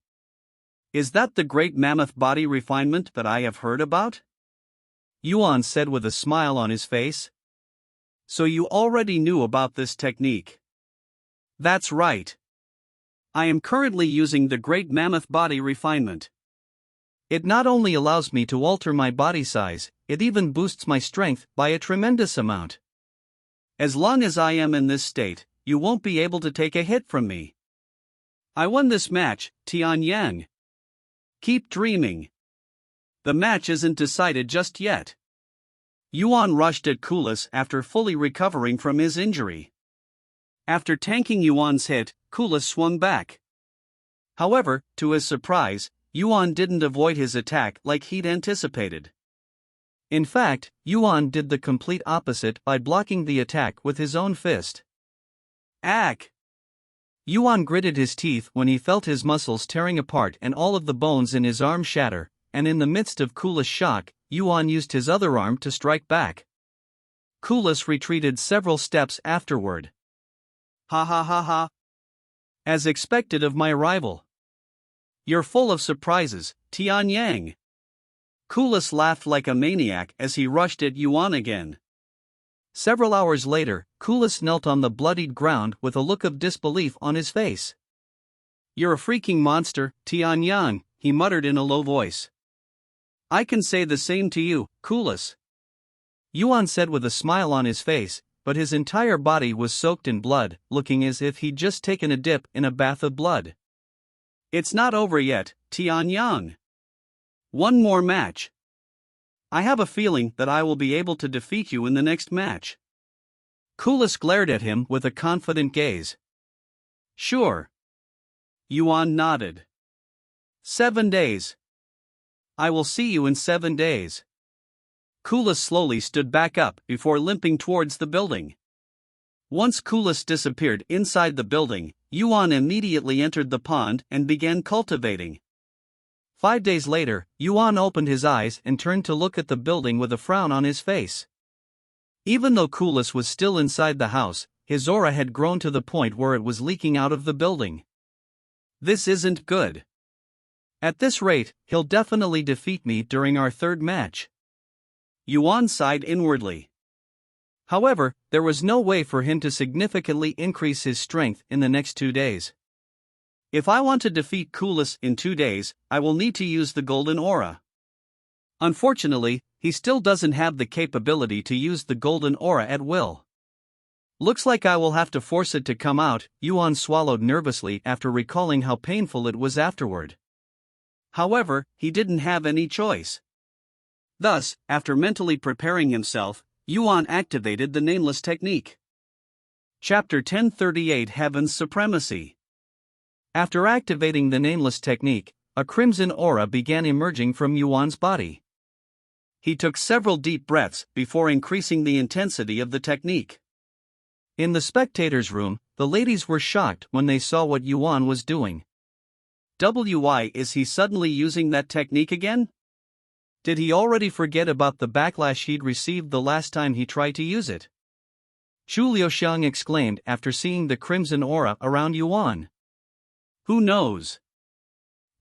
Is that the great mammoth body refinement that I have heard about? Yuan said with a smile on his face. So you already knew about this technique. That's right. I am currently using the great mammoth body refinement. It not only allows me to alter my body size, it even boosts my strength by a tremendous amount. As long as I am in this state, you won't be able to take a hit from me. I won this match, Tianyang. Keep dreaming. The match isn't decided just yet. Yuan rushed at Kulis after fully recovering from his injury. After tanking Yuan's hit, Kulis swung back. However, to his surprise, Yuan didn't avoid his attack like he'd anticipated. In fact, Yuan did the complete opposite by blocking the attack with his own fist. Ack! Yuan gritted his teeth when he felt his muscles tearing apart and all of the bones in his arm shatter, and in the midst of Kulis' shock, Yuan used his other arm to strike back. Kulis retreated several steps afterward. Ha ha ha ha! As expected of my rival. You're full of surprises, Tianyang. Kulis laughed like a maniac as he rushed at Yuan again. Several hours later, Kulis knelt on the bloodied ground with a look of disbelief on his face. You're a freaking monster, Tianyang, he muttered in a low voice. I can say the same to you, Kulis. Yuan said with a smile on his face, but his entire body was soaked in blood, looking as if he'd just taken a dip in a bath of blood. It's not over yet, Tianyang. One more match. I have a feeling that I will be able to defeat you in the next match. Kulis glared at him with a confident gaze. Sure. Yuan nodded. 7 days. I will see you in 7 days. Kulis slowly stood back up before limping towards the building. Once Kulis disappeared inside the building, Yuan immediately entered the pond and began cultivating. 5 days later, Yuan opened his eyes and turned to look at the building with a frown on his face. Even though Kulis was still inside the house, his aura had grown to the point where it was leaking out of the building. This isn't good. At this rate, he'll definitely defeat me during our third match. Yuan sighed inwardly. However, there was no way for him to significantly increase his strength in the next 2 days. If I want to defeat Kulis in 2 days, I will need to use the golden aura. Unfortunately, he still doesn't have the capability to use the golden aura at will. Looks like I will have to force it to come out, Yuan swallowed nervously after recalling how painful it was afterward. However, he didn't have any choice. Thus, after mentally preparing himself, Yuan activated the Nameless Technique. Chapter 1038 Heaven's Supremacy. After activating the Nameless Technique, a crimson aura began emerging from Yuan's body. He took several deep breaths before increasing the intensity of the technique. In the spectators' room, the ladies were shocked when they saw what Yuan was doing. Why is he suddenly using that technique again? Did he already forget about the backlash he'd received the last time he tried to use it? Chu Liuxiang exclaimed after seeing the crimson aura around Yuan. Who knows?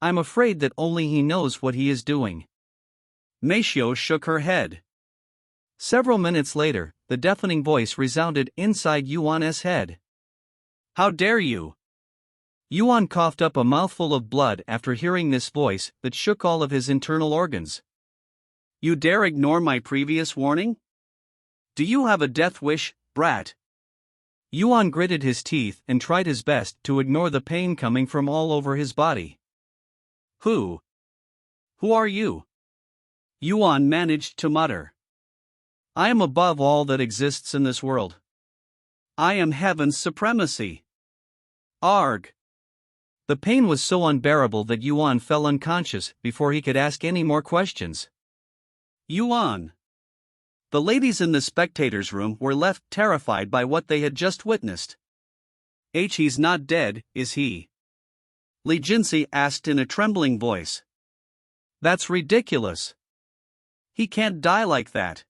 I'm afraid that only he knows what he is doing. Mei Xiu shook her head. Several minutes later, the deafening voice resounded inside Yuan's head. How dare you? Yuan coughed up a mouthful of blood after hearing this voice that shook all of his internal organs. You dare ignore my previous warning? Do you have a death wish, brat? Yuan gritted his teeth and tried his best to ignore the pain coming from all over his body. Who are you? Yuan managed to mutter. I am above all that exists in this world. I am heaven's supremacy. Arg! The pain was so unbearable that Yuan fell unconscious before he could ask any more questions. Yuan! The ladies in the spectators' room were left terrified by what they had just witnessed. He's not dead, is he? Li Jinsi asked in a trembling voice. That's ridiculous. He can't die like that.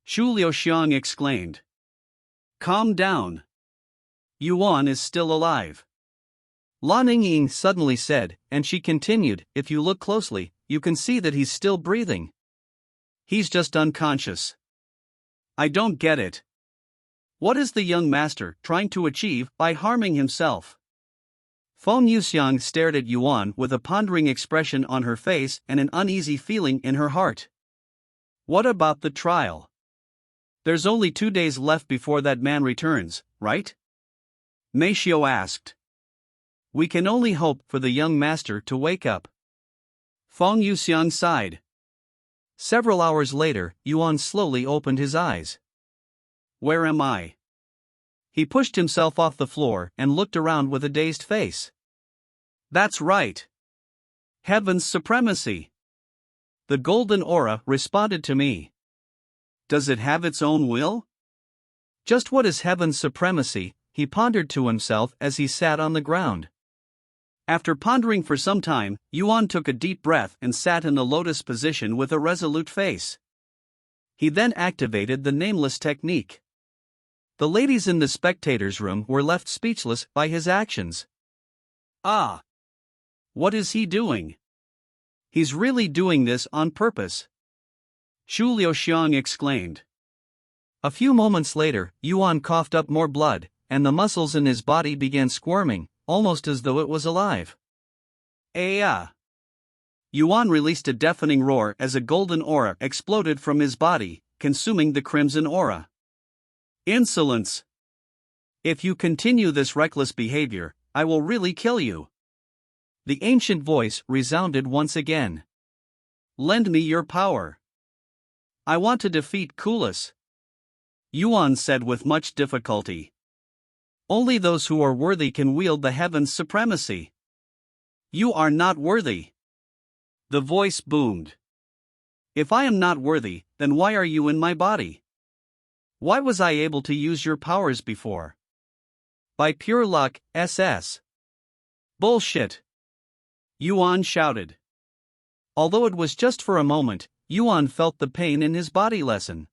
Chu Liuxiang exclaimed. Calm down. Yuan is still alive. Lan Yingying suddenly said, and she continued, if you look closely, you can see that he's still breathing. He's just unconscious. I don't get it. What is the young master trying to achieve by harming himself? Feng Yuxiang stared at Yuan with a pondering expression on her face and an uneasy feeling in her heart. What about the trial? There's only 2 days left before that man returns, right? Mei Xiu asked. We can only hope for the young master to wake up. Feng Yuxiang sighed. Several hours later, Yuan slowly opened his eyes. Where am I? He pushed himself off the floor and looked around with a dazed face. That's right. Heaven's supremacy. The golden aura responded to me. Does it have its own will? Just what is heaven's supremacy? He pondered to himself as he sat on the ground. After pondering for some time, Yuan took a deep breath and sat in the lotus position with a resolute face. He then activated the Nameless Technique. The ladies in the spectators' room were left speechless by his actions. Ah! What is he doing? He's really doing this on purpose. Chu Liuxiang exclaimed. A few moments later, Yuan coughed up more blood, and the muscles in his body began squirming, almost as though it was alive. Yuan released a deafening roar as a golden aura exploded from his body, consuming the crimson aura. Insolence! If you continue this reckless behavior, I will really kill you. The ancient voice resounded once again. Lend me your power. I want to defeat Kulis. Yuan said with much difficulty. Only those who are worthy can wield the heaven's supremacy. You are not worthy. The voice boomed. If I am not worthy, then why are you in my body? Why was I able to use your powers before? By pure luck, SS. Bullshit! Yuan shouted. Although it was just for a moment, Yuan felt the pain in his body lessen.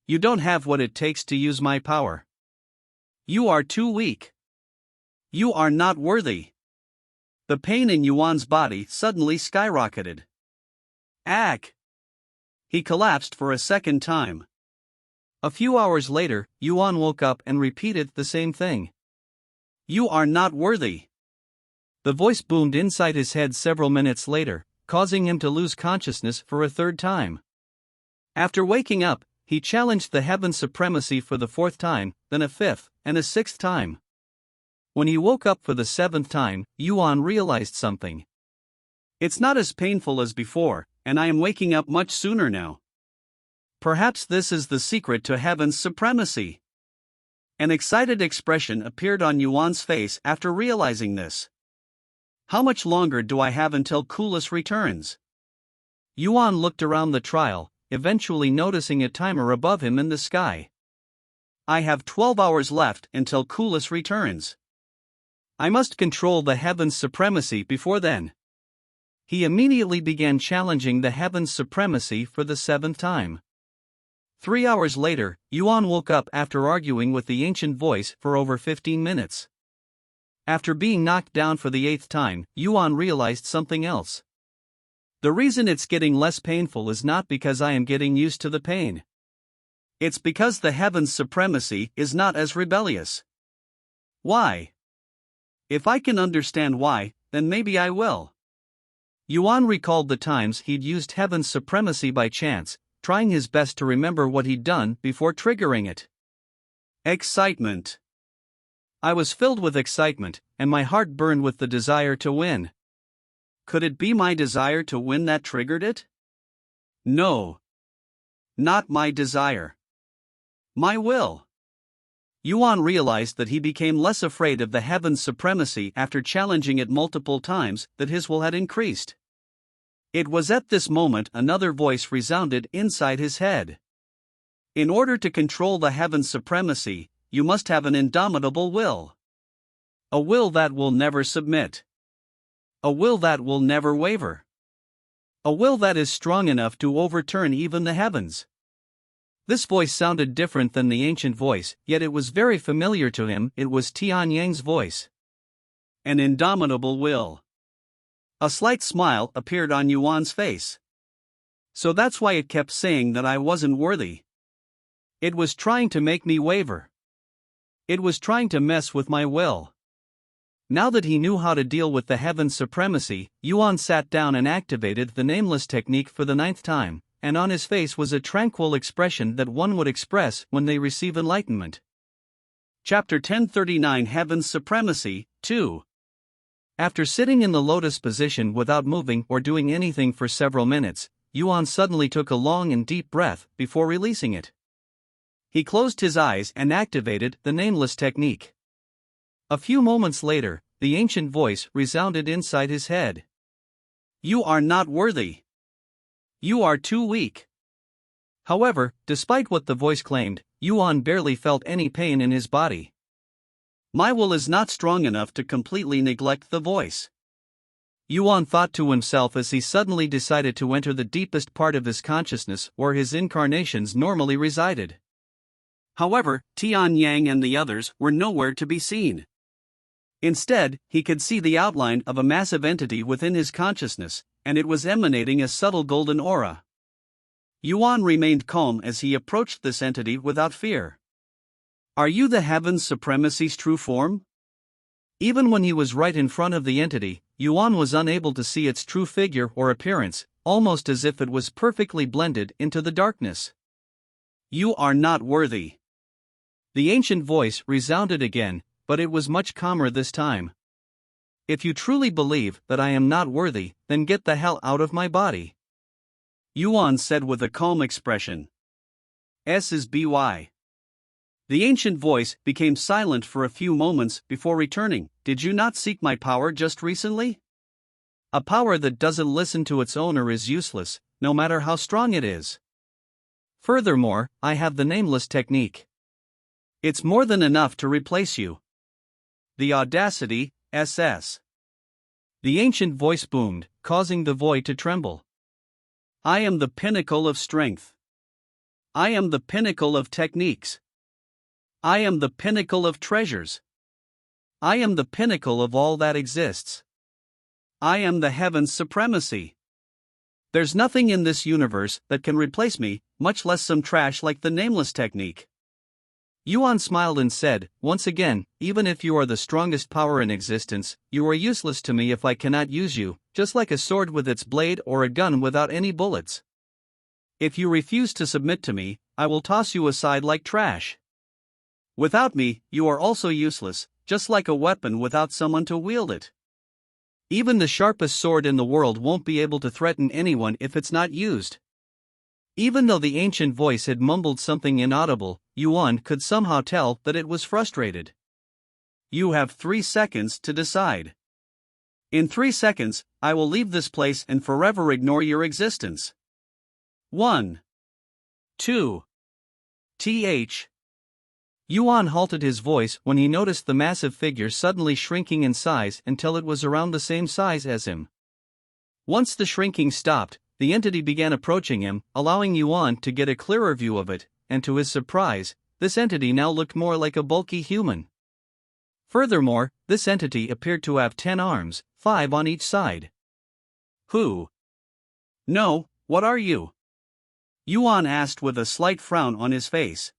You don't have what it takes to use my power. You are too weak. You are not worthy. The pain in Yuan's body suddenly skyrocketed. Ack! He collapsed for a second time. A few hours later, Yuan woke up and repeated the same thing. You are not worthy. The voice boomed inside his head several minutes later, causing him to lose consciousness for a third time. After waking up, he challenged the heaven's supremacy for the fourth time, then a fifth, and a sixth time. When he woke up for the seventh time, Yuan realized something. It's not as painful as before, and I am waking up much sooner now. Perhaps this is the secret to heaven's supremacy. An excited expression appeared on Yuan's face after realizing this. How much longer do I have until Coolus returns? Yuan looked around the trial, eventually noticing a timer above him in the sky. I have 12 hours left until Coolus returns. I must control the heaven's supremacy before then. He immediately began challenging the heaven's supremacy for the seventh time. 3 hours later, Yuan woke up after arguing with the ancient voice for over 15 minutes. After being knocked down for the eighth time, Yuan realized something else. The reason it's getting less painful is not because I am getting used to the pain. It's because the heaven's supremacy is not as rebellious. Why? If I can understand why, then maybe I will. Yuan recalled the times he'd used heaven's supremacy by chance, trying his best to remember what he'd done before triggering it. Excitement. I was filled with excitement, and my heart burned with the desire to win. Could it be my desire to win that triggered it? No. Not my desire. My will. Yuan realized that he became less afraid of the heaven's supremacy after challenging it multiple times, that his will had increased. It was at this moment another voice resounded inside his head. In order to control the heaven's supremacy, you must have an indomitable will. A will that will never submit. A will that will never waver. A will that is strong enough to overturn even the heavens. This voice sounded different than the ancient voice, yet it was very familiar to him. It was Tian Yang's voice. An indomitable will. A slight smile appeared on Yuan's face. So that's why it kept saying that I wasn't worthy. It was trying to make me waver. It was trying to mess with my will. Now that he knew how to deal with the heaven's supremacy, Yuan sat down and activated the nameless technique for the 9th time, and on his face was a tranquil expression that one would express when they receive enlightenment. Chapter 1039 Heaven's Supremacy, 2. After sitting in the lotus position without moving or doing anything for several minutes, Yuan suddenly took a long and deep breath before releasing it. He closed his eyes and activated the nameless technique. A few moments later, the ancient voice resounded inside his head. You are not worthy. You are too weak. However, despite what the voice claimed, Yuan barely felt any pain in his body. My will is not strong enough to completely neglect the voice. Yuan thought to himself as he suddenly decided to enter the deepest part of his consciousness where his incarnations normally resided. However, Tian Yang and the others were nowhere to be seen. Instead, he could see the outline of a massive entity within his consciousness, and it was emanating a subtle golden aura. Yuan remained calm as he approached this entity without fear. Are you the heaven's supremacy's true form? Even when he was right in front of the entity, Yuan was unable to see its true figure or appearance, almost as if it was perfectly blended into the darkness. You are not worthy. The ancient voice resounded again, but it was much calmer this time. If you truly believe that I am not worthy, then get the hell out of my body. Yuan said with a calm expression. S is by. The ancient voice became silent for a few moments before returning. Did you not seek my power just recently? A power that doesn't listen to its owner is useless, no matter how strong it is. Furthermore, I have the nameless technique. It's more than enough to replace you. The audacity, SS. The ancient voice boomed, causing the void to tremble. I am the pinnacle of strength. I am the pinnacle of techniques. I am the pinnacle of treasures. I am the pinnacle of all that exists. I am the heaven's supremacy. There's nothing in this universe that can replace me, much less some trash like the nameless technique. Yuan smiled and said, once again, even if you are the strongest power in existence, you are useless to me if I cannot use you, just like a sword with its blade or a gun without any bullets. If you refuse to submit to me, I will toss you aside like trash. Without me, you are also useless, just like a weapon without someone to wield it. Even the sharpest sword in the world won't be able to threaten anyone if it's not used. Even though the ancient voice had mumbled something inaudible, Yuan could somehow tell that it was frustrated. You have 3 seconds to decide. In 3 seconds, I will leave this place and forever ignore your existence. 1. 2. Th. Yuan halted his voice when he noticed the massive figure suddenly shrinking in size until it was around the same size as him. Once the shrinking stopped, the entity began approaching him, allowing Yuan to get a clearer view of it, and to his surprise, this entity now looked more like a bulky human. Furthermore, this entity appeared to have 10 arms, 5 on each side. Who? No, what are you? Yuan asked with a slight frown on his face.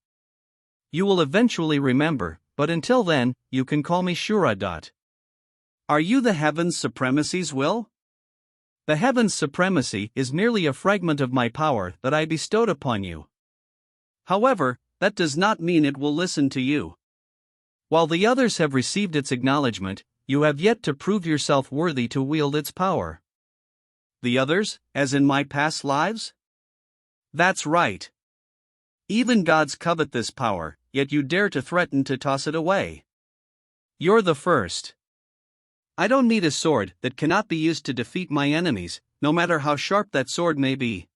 You will eventually remember, but until then, you can call me Shura. Are you the heaven's supremacy's will? The heaven's supremacy is merely a fragment of my power that I bestowed upon you. However, that does not mean it will listen to you. While the others have received its acknowledgement, you have yet to prove yourself worthy to wield its power. The others, as in my past lives? That's right. Even gods covet this power, yet you dare to threaten to toss it away. You're the first. I don't need a sword that cannot be used to defeat my enemies, no matter how sharp that sword may be.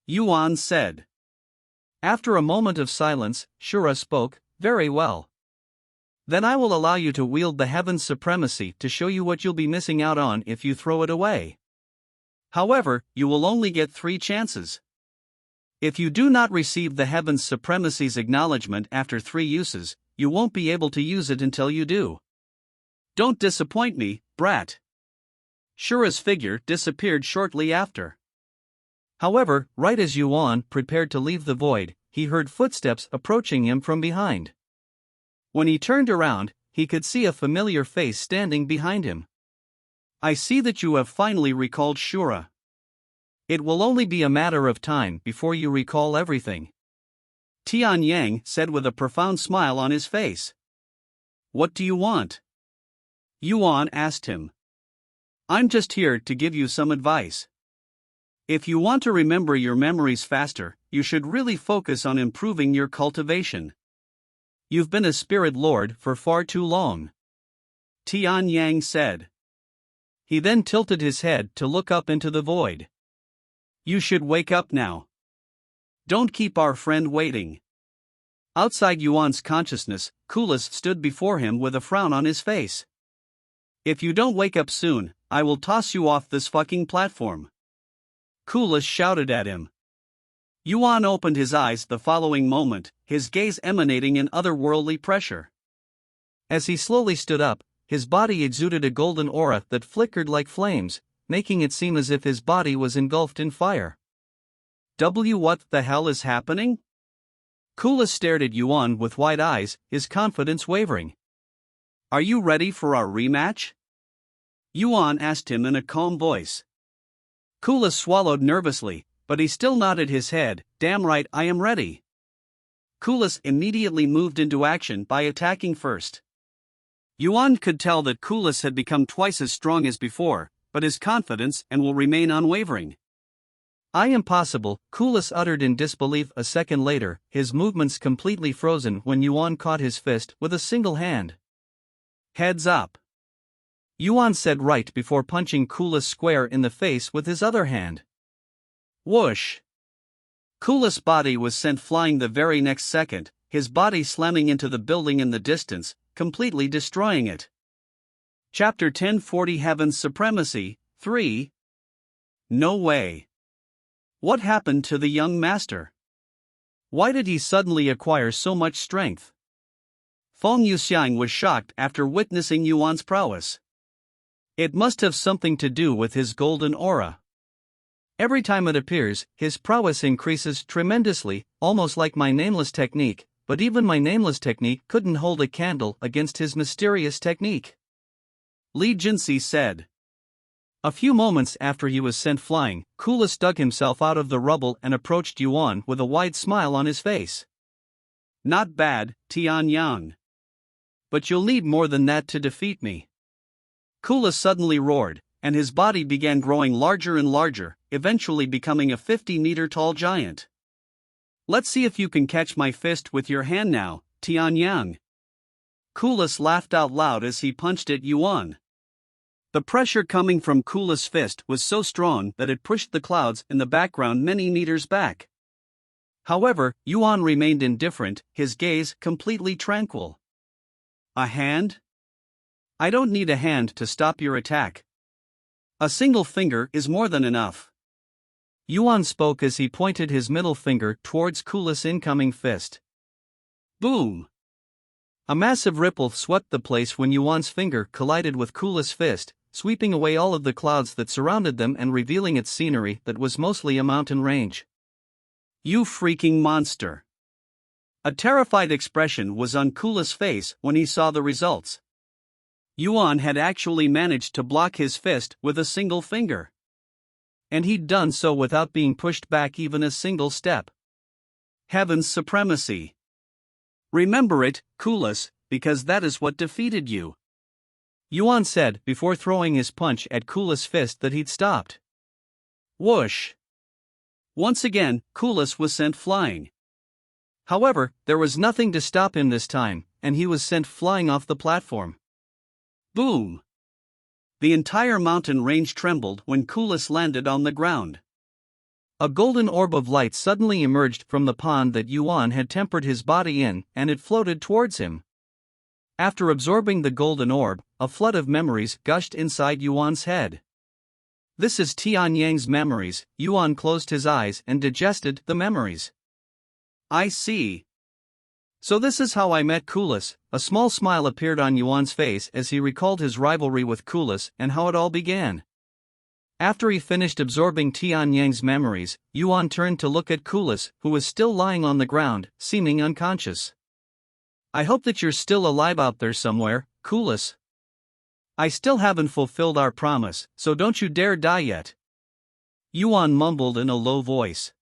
Yuan said. After a moment of silence, Shura spoke, very well. Then I will allow you to wield the heaven's supremacy to show you what you'll be missing out on if you throw it away. However, you will only get 3 chances. If you do not receive the heaven's supremacy's acknowledgement after 3 uses, you won't be able to use it until you do. Don't disappoint me, brat. Shura's figure disappeared shortly after. However, right as Yuan prepared to leave the void, he heard footsteps approaching him from behind. When he turned around, he could see a familiar face standing behind him. I see that you have finally recalled Shura. It will only be a matter of time before you recall everything. Tian Yang said with a profound smile on his face. What do you want? Yuan asked him. I'm just here to give you some advice. If you want to remember your memories faster, you should really focus on improving your cultivation. You've been a spirit lord for far too long. Tian Yang said. He then tilted his head to look up into the void. You should wake up now. Don't keep our friend waiting. Outside Yuan's consciousness, Kulis stood before him with a frown on his face. If you don't wake up soon, I will toss you off this fucking platform. Kulis shouted at him. Yuan opened his eyes the following moment, his gaze emanating an otherworldly pressure. As he slowly stood up, his body exuded a golden aura that flickered like flames, making it seem as if his body was engulfed in fire. What the hell is happening? Kulis stared at Yuan with wide eyes, his confidence wavering. Are you ready for our rematch? Yuan asked him in a calm voice. Kulis swallowed nervously, but he still nodded his head. Damn right, I am ready. Kulis immediately moved into action by attacking first. Yuan could tell that Kulis had become twice as strong as before, but his confidence and will remain unwavering. Impossible, Kulis uttered in disbelief a second later, his movements completely frozen when Yuan caught his fist with a single hand. Heads up. Yuan said right before punching Kulis square in the face with his other hand. Whoosh. Kulis' body was sent flying the very next second, his body slamming into the building in the distance, completely destroying it. Chapter 1040 Heaven's Supremacy, 3. No way. What happened to the young master? Why did he suddenly acquire so much strength? Feng Yuxiang was shocked after witnessing Yuan's prowess. It must have something to do with his golden aura. Every time it appears, his prowess increases tremendously, almost like my nameless technique, but even my nameless technique couldn't hold a candle against his mysterious technique. Li Jinsi said. A few moments after he was sent flying, Kulis dug himself out of the rubble and approached Yuan with a wide smile on his face. Not bad, Tianyang. But you'll need more than that to defeat me. Kulis suddenly roared, and his body began growing larger and larger, eventually becoming a 50-meter tall giant. Let's see if you can catch my fist with your hand now, Tianyang. Kulis laughed out loud as he punched at Yuan. The pressure coming from Kulis' fist was so strong that it pushed the clouds in the background many meters back. However, Yuan remained indifferent, his gaze completely tranquil. A hand? I don't need a hand to stop your attack. A single finger is more than enough. Yuan spoke as he pointed his middle finger towards Kulis' incoming fist. Boom! A massive ripple swept the place when Yuan's finger collided with Kulis' fist, sweeping away all of the clouds that surrounded them and revealing its scenery that was mostly a mountain range. You freaking monster! A terrified expression was on Kulis' face when he saw the results. Yuan had actually managed to block his fist with a single finger. And he'd done so without being pushed back even a single step. Heaven's supremacy. Remember it, Kulis, because that is what defeated you. Yuan said before throwing his punch at Kulis' fist that he'd stopped. Whoosh! Once again, Kulis was sent flying. However, there was nothing to stop him this time, and he was sent flying off the platform. Boom! The entire mountain range trembled when Kulis landed on the ground. A golden orb of light suddenly emerged from the pond that Yuan had tempered his body in, and it floated towards him. After absorbing the golden orb, a flood of memories gushed inside Yuan's head. This is Tianyang's memories. Yuan closed his eyes and digested the memories. I see. So this is how I met Kulis. A small smile appeared on Yuan's face as he recalled his rivalry with Kulis and how it all began. After he finished absorbing Tianyang's memories, Yuan turned to look at Kulis, who was still lying on the ground, seeming unconscious. I hope that you're still alive out there somewhere, Kulis. I still haven't fulfilled our promise, so don't you dare die yet. Yuan mumbled in a low voice.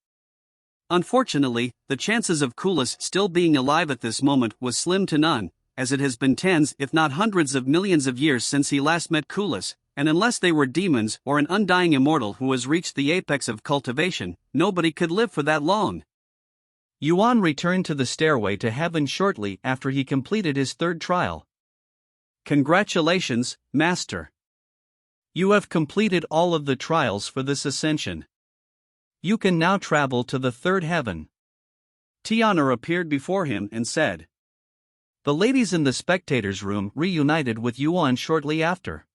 Unfortunately, the chances of Kulis still being alive at this moment was slim to none, as it has been tens if not hundreds of millions of years since he last met Kulis, and unless they were demons or an undying immortal who has reached the apex of cultivation, nobody could live for that long. Yuan returned to the stairway to heaven shortly after he completed his third trial. Congratulations, Master. You have completed all of the trials for this ascension. You can now travel to the third heaven. Tiana appeared before him and said. The ladies in the spectators' room reunited with Yuan shortly after.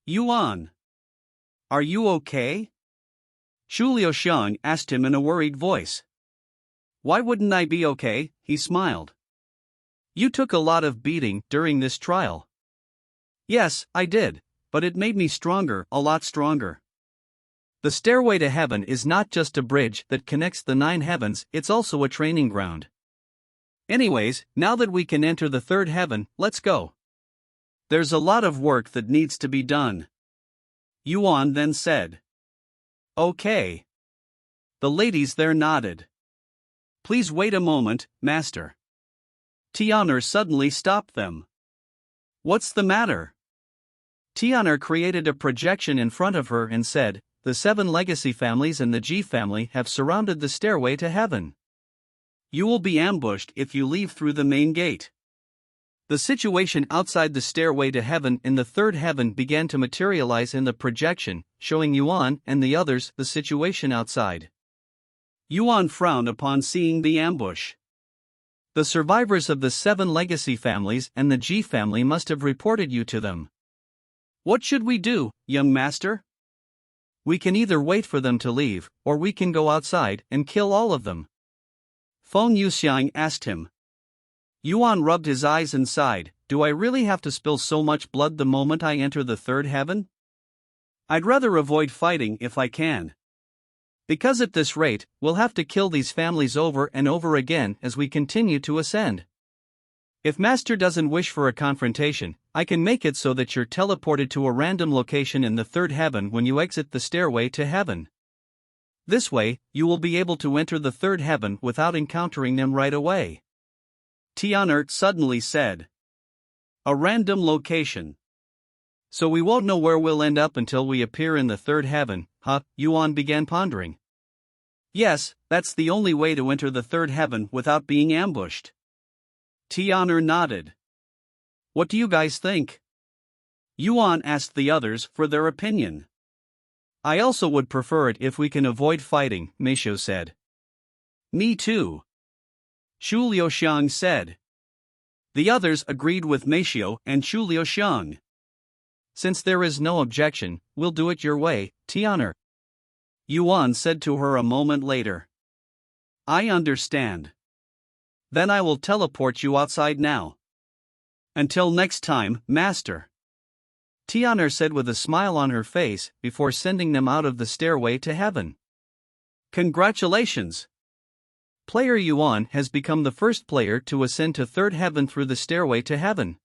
Yuan, are you okay? Xu Liuxiang asked him in a worried voice. Why wouldn't I be okay? He smiled. You took a lot of beating during this trial. Yes, I did, but it made me stronger, a lot stronger. The stairway to heaven is not just a bridge that connects the 9 heavens, it's also a training ground. Anyways, now that we can enter the third heaven, let's go. There's a lot of work that needs to be done. Yuan then said. Okay. The ladies there nodded. Please wait a moment, Master. Tianer suddenly stopped them. What's the matter? Tianer created a projection in front of her and said, The 7 legacy families and the G family have surrounded the stairway to heaven. You will be ambushed if you leave through the main gate. The situation outside the stairway to heaven in the third heaven began to materialize in the projection, showing Yuan and the others the situation outside. Yuan frowned upon seeing the ambush. The survivors of the 7 legacy families and the Ji family must have reported you to them. What should we do, young master? We can either wait for them to leave, or we can go outside and kill all of them. Feng Yuxiang asked him. Yuan rubbed his eyes and sighed. Do I really have to spill so much blood the moment I enter the third heaven? I'd rather avoid fighting if I can. Because at this rate, we'll have to kill these families over and over again as we continue to ascend. If Master doesn't wish for a confrontation, I can make it so that you're teleported to a random location in the third heaven when you exit the stairway to heaven. This way, you will be able to enter the third heaven without encountering them right away. Tian'er suddenly said. A random location. So we won't know where we'll end up until we appear in the third heaven, huh? Yuan began pondering. Yes, that's the only way to enter the third heaven without being ambushed. Tian'er nodded. What do you guys think? Yuan asked the others for their opinion. I also would prefer it if we can avoid fighting, Meishu said. Me too. Shu Liuxiang said. The others agreed with Meishu and Shu Liuxiang. Since there is no objection, we'll do it your way, Tian'er. Yuan said to her a moment later. I understand. Then I will teleport you outside now. Until next time, Master. Tian'er said with a smile on her face before sending them out of the stairway to heaven. Congratulations! Player Yuan has become the first player to ascend to third heaven through the stairway to heaven.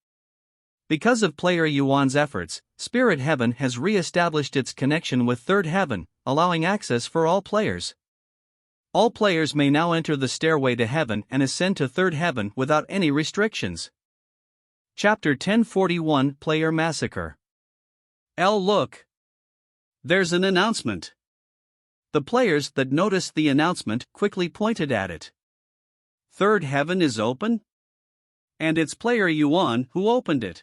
Because of player Yuan's efforts, Spirit Heaven has re-established its connection with third heaven, allowing access for all players. All players may now enter the stairway to heaven and ascend to third heaven without any restrictions. Chapter 1041 Player Massacre. Look! There's an announcement. The players that noticed the announcement quickly pointed at it. Third heaven is open? And it's player Yuan who opened it.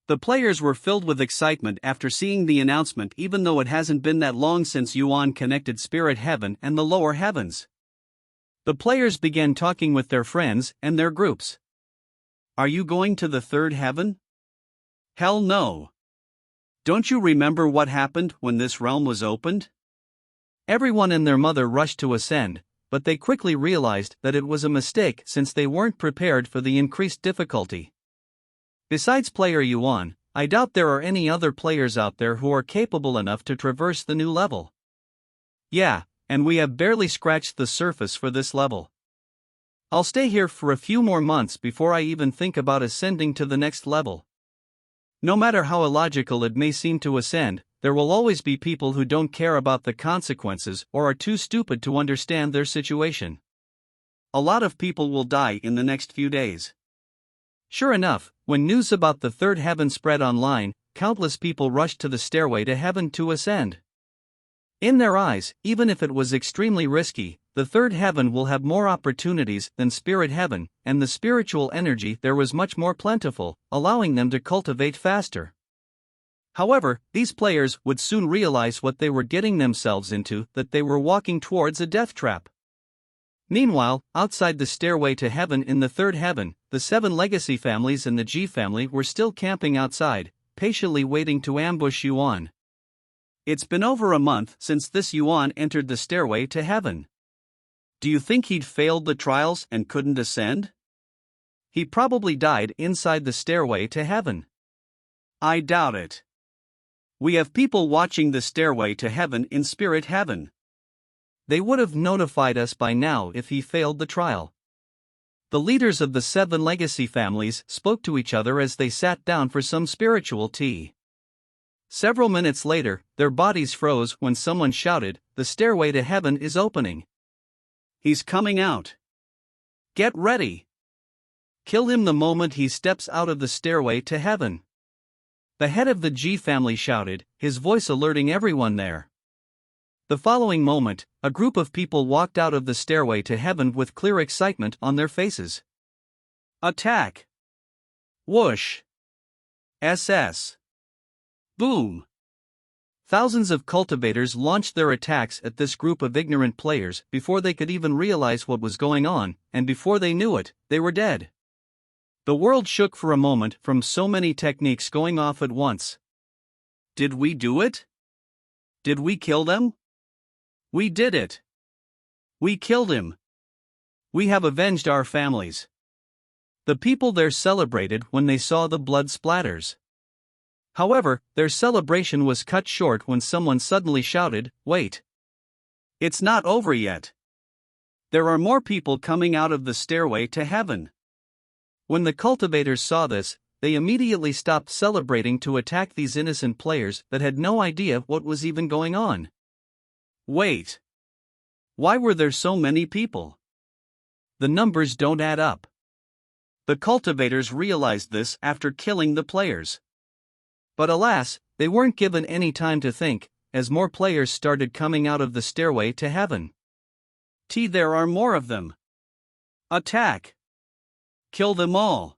The players were filled with excitement after seeing the announcement, even though it hasn't been that long since Yuan connected Spirit Heaven and the lower heavens. The players began talking with their friends and their groups. Are you going to the third heaven? Hell no. Don't you remember what happened when this realm was opened? Everyone and their mother rushed to ascend, but they quickly realized that it was a mistake since they weren't prepared for the increased difficulty. Besides player Yuan, I doubt there are any other players out there who are capable enough to traverse the new level. Yeah, and we have barely scratched the surface for this level. I'll stay here for a few more months before I even think about ascending to the next level. No matter how illogical it may seem to ascend, there will always be people who don't care about the consequences or are too stupid to understand their situation. A lot of people will die in the next few days. Sure enough, when news about the third heaven spread online, countless people rushed to the stairway to heaven to ascend. In their eyes, even if it was extremely risky, the third heaven will have more opportunities than Spirit Heaven, and the spiritual energy there was much more plentiful, allowing them to cultivate faster. However, these players would soon realize what they were getting themselves into, that they were walking towards a death trap. Meanwhile, outside the stairway to heaven in the third heaven, the 7 legacy families and the Ji family were still camping outside, patiently waiting to ambush Yuan. It's been over a month since this Yuan entered the stairway to heaven. Do you think he'd failed the trials and couldn't ascend? He probably died inside the stairway to heaven. I doubt it. We have people watching the stairway to heaven in Spirit Heaven. They would have notified us by now if he failed the trial. The leaders of the 7 legacy families spoke to each other as they sat down for some spiritual tea. Several minutes later, their bodies froze when someone shouted, "The stairway to heaven is opening. He's coming out. Get ready. Kill him the moment he steps out of the stairway to heaven." The head of the Ji family shouted, his voice alerting everyone there. The following moment, a group of people walked out of the stairway to heaven with clear excitement on their faces. Attack! Whoosh! SS! Boom! Thousands of cultivators launched their attacks at this group of ignorant players before they could even realize what was going on, and before they knew it, they were dead. The world shook for a moment from so many techniques going off at once. Did we do it? Did we kill them? We did it. We killed him. We have avenged our families. The people there celebrated when they saw the blood splatters. However, their celebration was cut short when someone suddenly shouted, "Wait! It's not over yet! There are more people coming out of the stairway to heaven." When the cultivators saw this, they immediately stopped celebrating to attack these innocent players that had no idea what was even going on. Wait! Why were there so many people? The numbers don't add up. The cultivators realized this after killing the players. But alas, they weren't given any time to think, as more players started coming out of the stairway to heaven. There are more of them. Attack! Kill them all!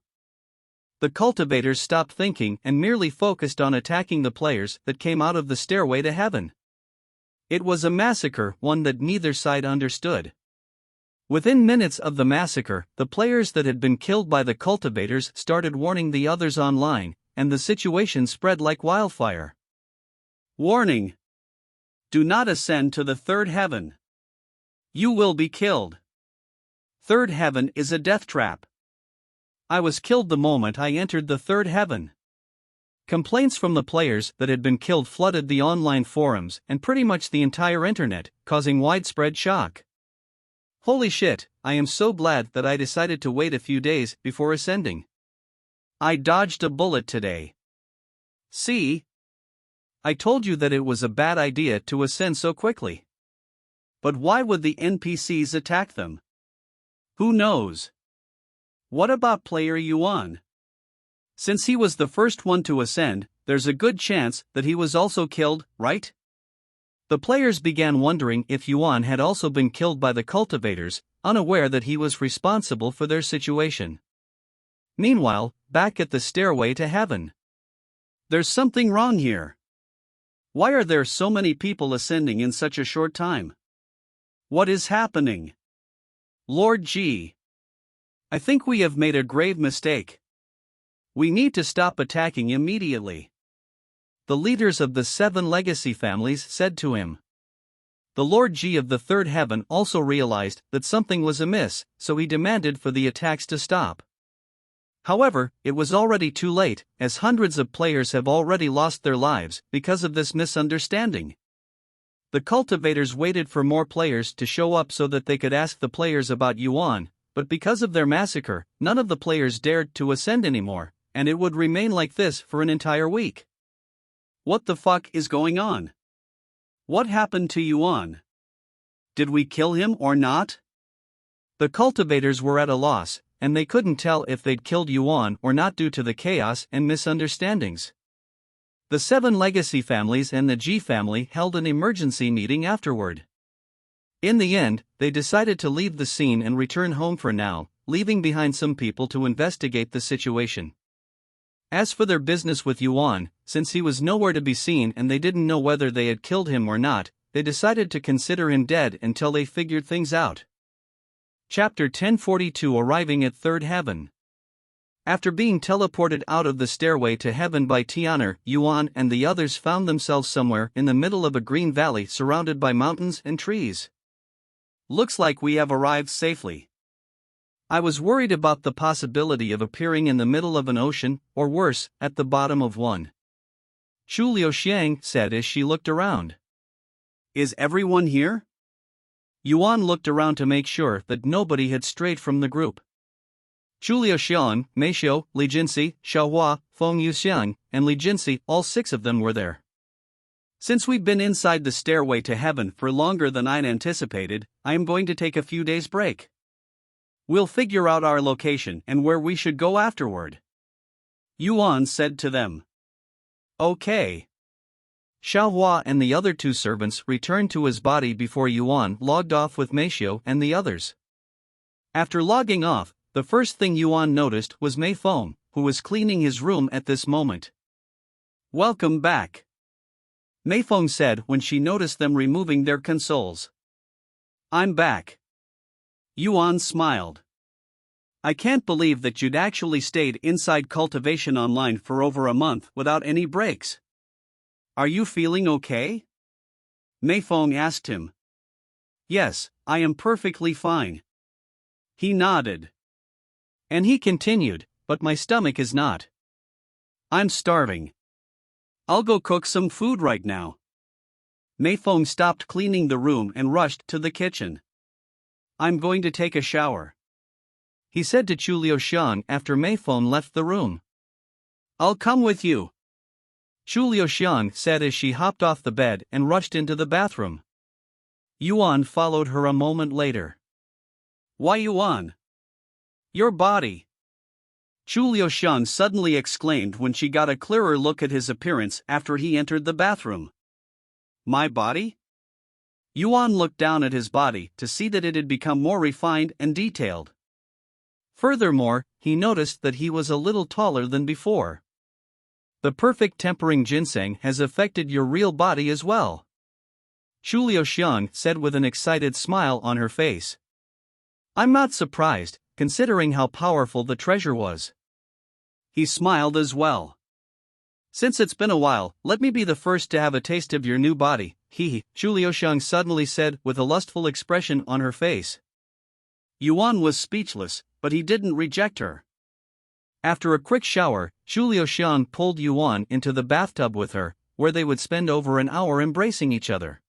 The cultivators stopped thinking and merely focused on attacking the players that came out of the stairway to heaven. It was a massacre, one that neither side understood. Within minutes of the massacre, the players that had been killed by the cultivators started warning the others online, and the situation spread like wildfire. Warning! Do not ascend to the third heaven. You will be killed. Third heaven is a death trap. I was killed the moment I entered the third heaven. Complaints from the players that had been killed flooded the online forums and pretty much the entire internet, causing widespread shock. Holy shit, I am so glad that I decided to wait a few days before ascending. I dodged a bullet today. See? I told you that it was a bad idea to ascend so quickly. But why would the NPCs attack them? Who knows? What about player Yuan? Since he was the first one to ascend, there's a good chance that he was also killed, right? The players began wondering if Yuan had also been killed by the cultivators, unaware that he was responsible for their situation. Meanwhile, back at the stairway to heaven. There's something wrong here. Why are there so many people ascending in such a short time? What is happening? Lord G. I think we have made a grave mistake. We need to stop attacking immediately. The leaders of the 7 legacy families said to him. The Lord G of the third heaven also realized that something was amiss, so he demanded for the attacks to stop. However, it was already too late, as hundreds of players have already lost their lives because of this misunderstanding. The cultivators waited for more players to show up so that they could ask the players about Yuan, but because of their massacre, none of the players dared to ascend anymore, and it would remain like this for an entire week. What the fuck is going on? What happened to Yuan? Did we kill him or not? The cultivators were at a loss, and they couldn't tell if they'd killed Yuan or not due to the chaos and misunderstandings. The 7 legacy families and the G family held an emergency meeting afterward. In the end, they decided to leave the scene and return home for now, leaving behind some people to investigate the situation. As for their business with Yuan, since he was nowhere to be seen and they didn't know whether they had killed him or not, they decided to consider him dead until they figured things out. Chapter 1042 Arriving at Third Heaven. After being teleported out of the stairway to heaven by Tian'er, Yuan and the others found themselves somewhere in the middle of a green valley surrounded by mountains and trees. Looks like we have arrived safely. I was worried about the possibility of appearing in the middle of an ocean, or worse, at the bottom of one. Chu Liuxiang said as she looked around. Is everyone here? Yuan looked around to make sure that nobody had strayed from the group. Chu Liuxiang, Meishiu, Li Jinsi, Xiaohua, Feng Yuxiang, and Li Jinsi, all 6 of them were there. Since we've been inside the stairway to heaven for longer than I'd anticipated, I am going to take a few days break. We'll figure out our location and where we should go afterward. Yuan said to them. Okay. Xiaohua and the other 2 servants returned to his body before Yuan logged off with Meishiu and the others. After logging off, the first thing Yuan noticed was Mei Feng, who was cleaning his room at this moment. Welcome back. Meifeng said when she noticed them removing their consoles. I'm back. Yuan smiled. I can't believe that you'd actually stayed inside Cultivation Online for over a month without any breaks. Are you feeling okay? Meifeng asked him. Yes, I am perfectly fine. He nodded. And he continued, but my stomach is not. I'm starving. I'll go cook some food right now. Meifeng stopped cleaning the room and rushed to the kitchen. I'm going to take a shower, he said to Chu Liuxiang after Meifeng left the room. I'll come with you, Chu Liuxiang said as she hopped off the bed and rushed into the bathroom. Yuan followed her a moment later. Why Yuan? Your body, Chu Liuxiang suddenly exclaimed when she got a clearer look at his appearance after he entered the bathroom. My body? Yuan looked down at his body to see that it had become more refined and detailed. Furthermore, he noticed that he was a little taller than before. The perfect tempering ginseng has affected your real body as well, Chu Liuxiang said with an excited smile on her face. I'm not surprised, considering how powerful the treasure was. He smiled as well. Since it's been a while, let me be the first to have a taste of your new body, Chu Liuxiang suddenly said with a lustful expression on her face. Yuan was speechless, but he didn't reject her. After a quick shower, Chu Liuxiang pulled Yuan into the bathtub with her, where they would spend over an hour embracing each other.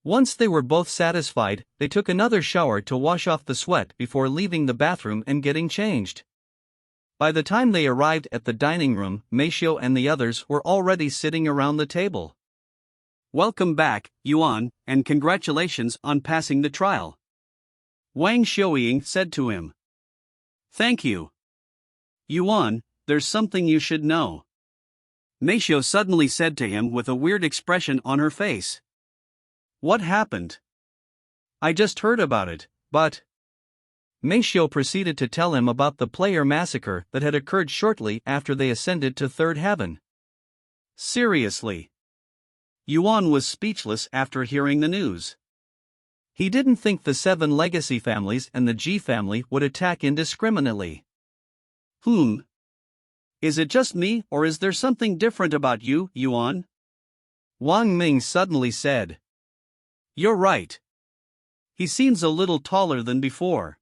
Once they were both satisfied, they took another shower to wash off the sweat before leaving the bathroom and getting changed. By the time they arrived at the dining room, Meishou and the others were already sitting around the table. Welcome back, Yuan, and congratulations on passing the trial, Wang Xiuying said to him. Thank you. Yuan, there's something you should know, Meishou suddenly said to him with a weird expression on her face. What happened? I just heard about it, but... Meishou proceeded to tell him about the player massacre that had occurred shortly after they ascended to third heaven. Seriously? Yuan was speechless after hearing the news. He didn't think the 7 legacy families and the Ji family would attack indiscriminately. Is it just me or is there something different about you, Yuan? Wang Ming suddenly said. You're right. He seems a little taller than before.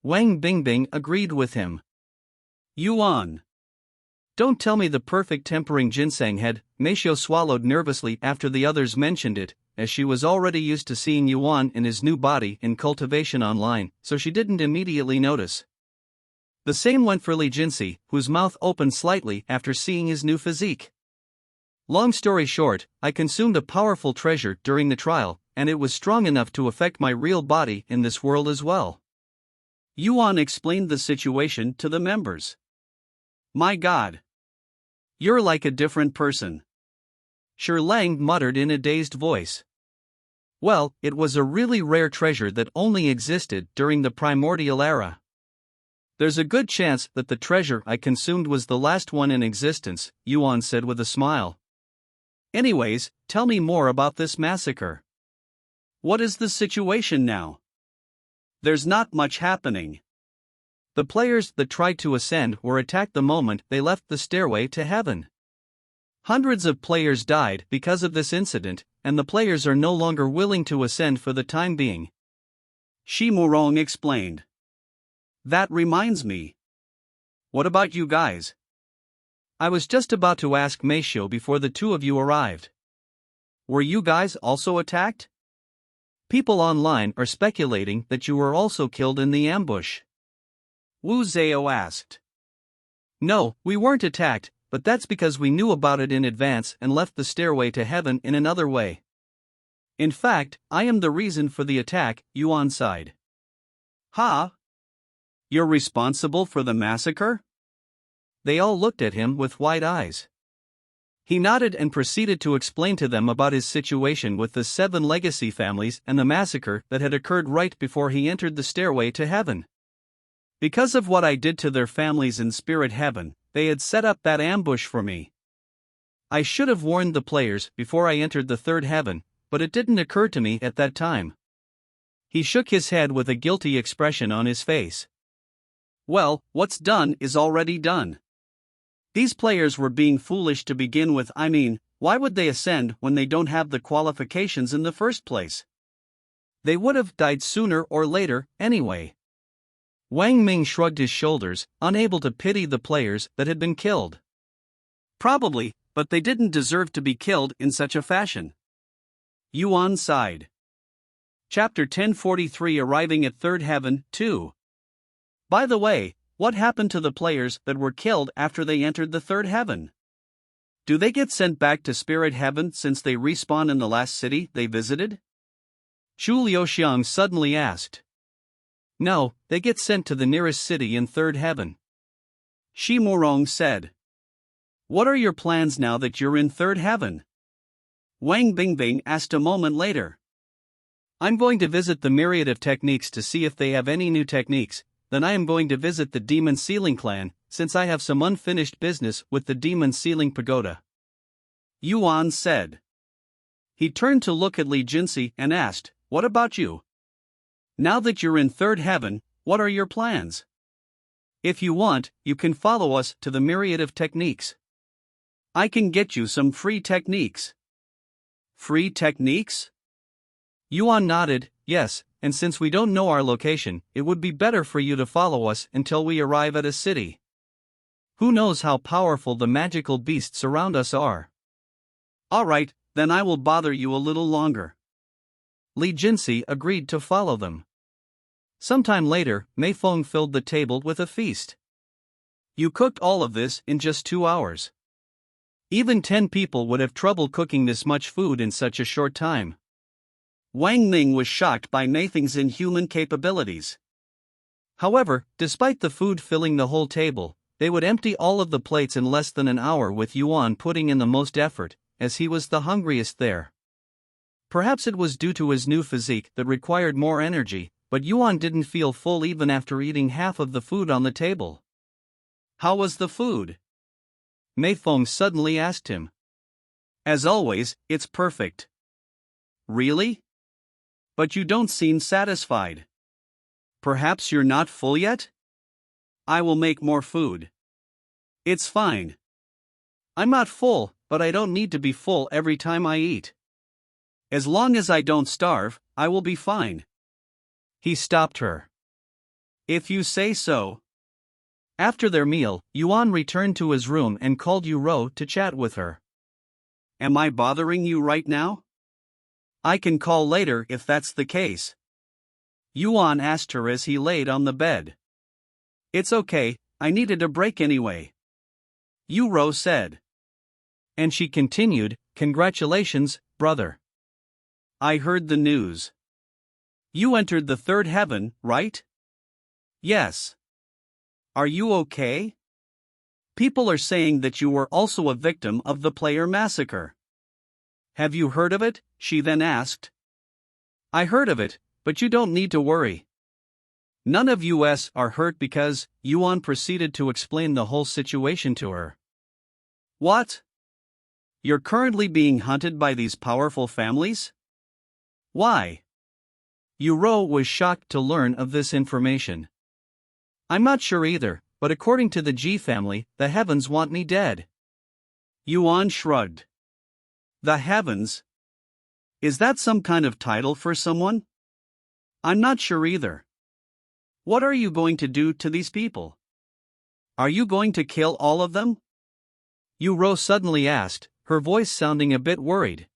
Wang Bingbing agreed with him. Yuan. Don't tell me the perfect tempering ginseng head, Meishou swallowed nervously after the others mentioned it, as she was already used to seeing Yuan in his new body in Cultivation Online, so she didn't immediately notice. The same went for Li Jinsi, whose mouth opened slightly after seeing his new physique. Long story short, I consumed a powerful treasure during the trial, and it was strong enough to affect my real body in this world as well. Yuan explained the situation to the members. My God. You're like a different person, Shi Lang muttered in a dazed voice. Well, it was a really rare treasure that only existed during the primordial era. There's a good chance that the treasure I consumed was the last one in existence, Yuan said with a smile. Anyways, tell me more about this massacre. What is the situation now? There's not much happening. The players that tried to ascend were attacked the moment they left the stairway to heaven. Hundreds of players died because of this incident, and the players are no longer willing to ascend for the time being, Shi Murong explained. That reminds me. What about you guys? I was just about to ask Meishou before the two of you arrived. Were you guys also attacked? People online are speculating that you were also killed in the ambush, Wu Zhao asked. No, we weren't attacked, but that's because we knew about it in advance and left the stairway to heaven in another way. In fact, I am the reason for the attack, Yuan sighed. Ha? You're responsible for the massacre? They all looked at him with wide eyes. He nodded and proceeded to explain to them about his situation with the 7 legacy families and the massacre that had occurred right before he entered the stairway to heaven. Because of what I did to their families in spirit heaven, they had set up that ambush for me. I should have warned the players before I entered the third heaven, but it didn't occur to me at that time. He shook his head with a guilty expression on his face. Well, what's done is already done. These players were being foolish to begin with. I mean, why would they ascend when they don't have the qualifications in the first place? They would have died sooner or later, anyway. Wang Ming shrugged his shoulders, unable to pity the players that had been killed. Probably, but they didn't deserve to be killed in such a fashion. Yuan sighed. Chapter 1043 Arriving at Third Heaven, 2. By the way, what happened to the players that were killed after they entered the third heaven? Do they get sent back to spirit heaven since they respawn in the last city they visited? Chu Liuxiang suddenly asked. No, they get sent to the nearest city in third heaven. Shi Morong said. What are your plans now that you're in third heaven? Wang Bingbing asked a moment later. I'm going to visit the myriad of techniques to see if they have any new techniques. Then I am going to visit the Demon Sealing clan, since I have some unfinished business with the Demon Sealing Pagoda. Yuan said. He turned to look at Li Jinsi and asked, what about you? Now that you're in third heaven, what are your plans? If you want, you can follow us to the myriad of techniques. I can get you some free techniques. Free techniques? Yuan nodded, yes, and since we don't know our location, it would be better for you to follow us until we arrive at a city. Who knows how powerful the magical beasts around us are? Alright, then I will bother you a little longer. Li Jinsi agreed to follow them. Sometime later, Mei Feng filled the table with a feast. You cooked all of this in just 2 hours. Even 10 people would have trouble cooking this much food in such a short time. Wang Ning was shocked by Mei Feng's inhuman capabilities. However, despite the food filling the whole table, they would empty all of the plates in less than an hour, with Yuan putting in the most effort, as he was the hungriest there. Perhaps it was due to his new physique that required more energy, but Yuan didn't feel full even after eating half of the food on the table. How was the food? Mei Feng suddenly asked him. As always, it's perfect. Really? But you don't seem satisfied. Perhaps you're not full yet? I will make more food. It's fine. I'm not full, but I don't need to be full every time I eat. As long as I don't starve, I will be fine. He stopped her. If you say so. After their meal, Yuan returned to his room and called Yu Rou to chat with her. Am I bothering you right now? I can call later if that's the case. Yuan asked her as he laid on the bed. It's okay, I needed a break anyway. Yu Rou said. And she continued, congratulations, brother. I heard the news. You entered the third heaven, right? Yes. Are you okay? People are saying that you were also a victim of the player massacre. Have you heard of it? She then asked. I heard of it, but you don't need to worry. None of us are hurt because, Yuan proceeded to explain the whole situation to her. What? You're currently being hunted by these powerful families? Why? Yu Rou was shocked to learn of this information. I'm not sure either, but according to the Ji family, the heavens want me dead. Yuan shrugged. The heavens? Is that some kind of title for someone? I'm not sure either. What are you going to do to these people? Are you going to kill all of them? Yu Rou suddenly asked, her voice sounding a bit worried.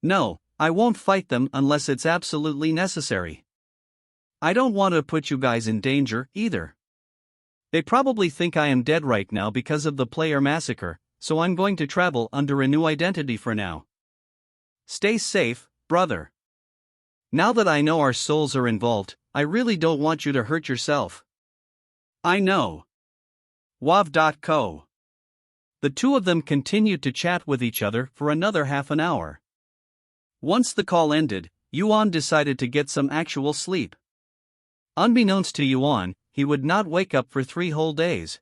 No, I won't fight them unless it's absolutely necessary. I don't want to put you guys in danger, either. They probably think I am dead right now because of the player massacre, so I'm going to travel under a new identity for now. Stay safe, brother. Now that I know our souls are involved, I really don't want you to hurt yourself. I know. Wav.co. The two of them continued to chat with each other for another half an hour. Once the call ended, Yuan decided to get some actual sleep. Unbeknownst to Yuan, he would not wake up for 3 whole days.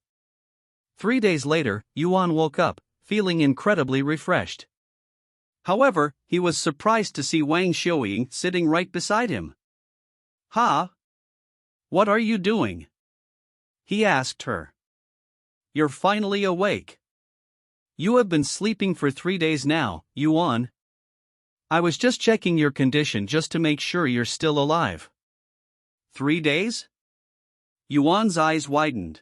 3 days later, Yuan woke up, feeling incredibly refreshed. However, he was surprised to see Wang Xiuying sitting right beside him. "Ha? What are you doing?" he asked her. "You're finally awake. You have been sleeping for 3 days now, Yuan. I was just checking your condition just to make sure you're still alive." 3 days? Yuan's eyes widened.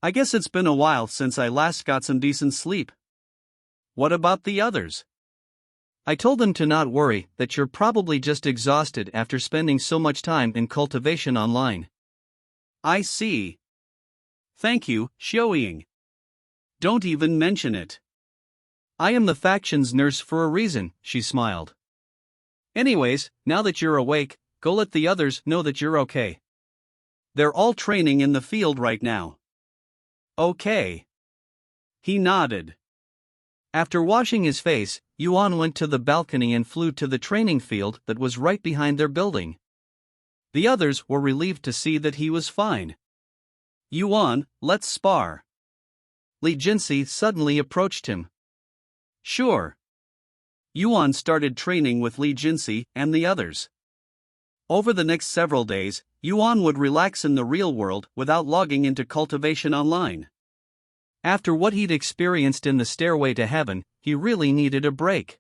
"I guess it's been a while since I last got some decent sleep. What about the others?" "I told them to not worry, that you're probably just exhausted after spending so much time in cultivation online." "I see. Thank you, Xiuying. Don't even mention it. I am the faction's nurse for a reason," she smiled. "Anyways, now that you're awake, go let the others know that you're okay. They're all training in the field right now." "Okay." He nodded. After washing his face, Yuan went to the balcony and flew to the training field that was right behind their building. The others were relieved to see that he was fine. "Yuan, let's spar." Li Jinsi suddenly approached him. "Sure." Yuan started training with Li Jinsi and the others. Over the next several days, Yuan would relax in the real world without logging into cultivation online. After what he'd experienced in the stairway to heaven, he really needed a break.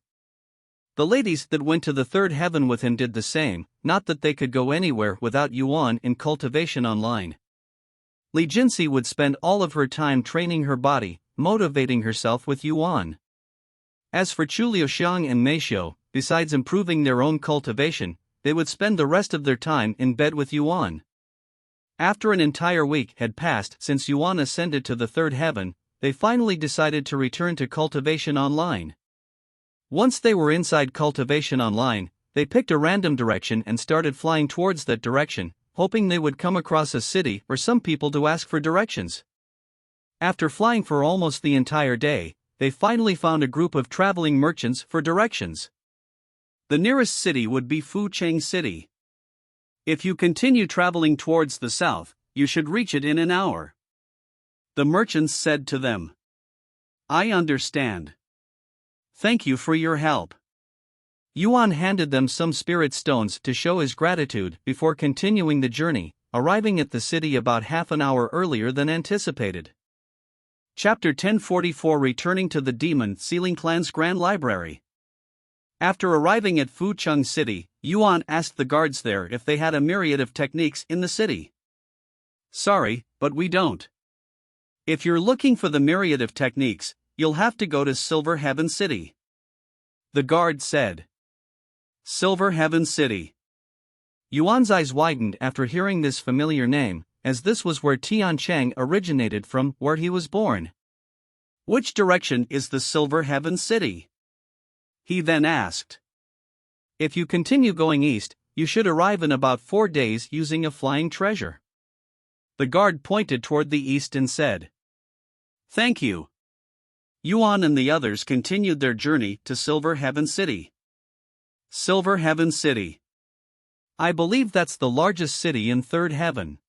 The ladies that went to the third heaven with him did the same, not that they could go anywhere without Yuan in cultivation online. Li Jinsi would spend all of her time training her body, motivating herself with Yuan. As for Chu Liuxiang and Meisho, besides improving their own cultivation, they would spend the rest of their time in bed with Yuan. After an entire week had passed since Yuan ascended to the third heaven, they finally decided to return to cultivation online. Once they were inside cultivation online, they picked a random direction and started flying towards that direction, hoping they would come across a city or some people to ask for directions. After flying for almost the entire day, they finally found a group of traveling merchants for directions. The nearest city would be Fucheng City. If you continue traveling towards the south, you should reach it in an hour. The merchants said to them. "I understand. Thank you for your help." Yuan handed them some spirit stones to show his gratitude before continuing the journey, arriving at the city about half an hour earlier than anticipated. Chapter 1044 Returning to the Demon Sealing Clan's Grand Library. After arriving at Fucheng City, Yuan asked the guards there if they had a myriad of techniques in the city. "Sorry, but we don't. If you're looking for the myriad of techniques, you'll have to go to Silver Heaven City," the guard said. Silver Heaven City. Yuan's eyes widened after hearing this familiar name, as this was where Tian Cheng originated from, where he was born. "Which direction is the Silver Heaven City?" he then asked. "If you continue going east, you should arrive in about 4 days using a flying treasure." The guard pointed toward the east and said, "Thank you." Yuan and the others continued their journey to Silver Heaven City. Silver Heaven City. "I believe that's the largest city in Third Heaven,"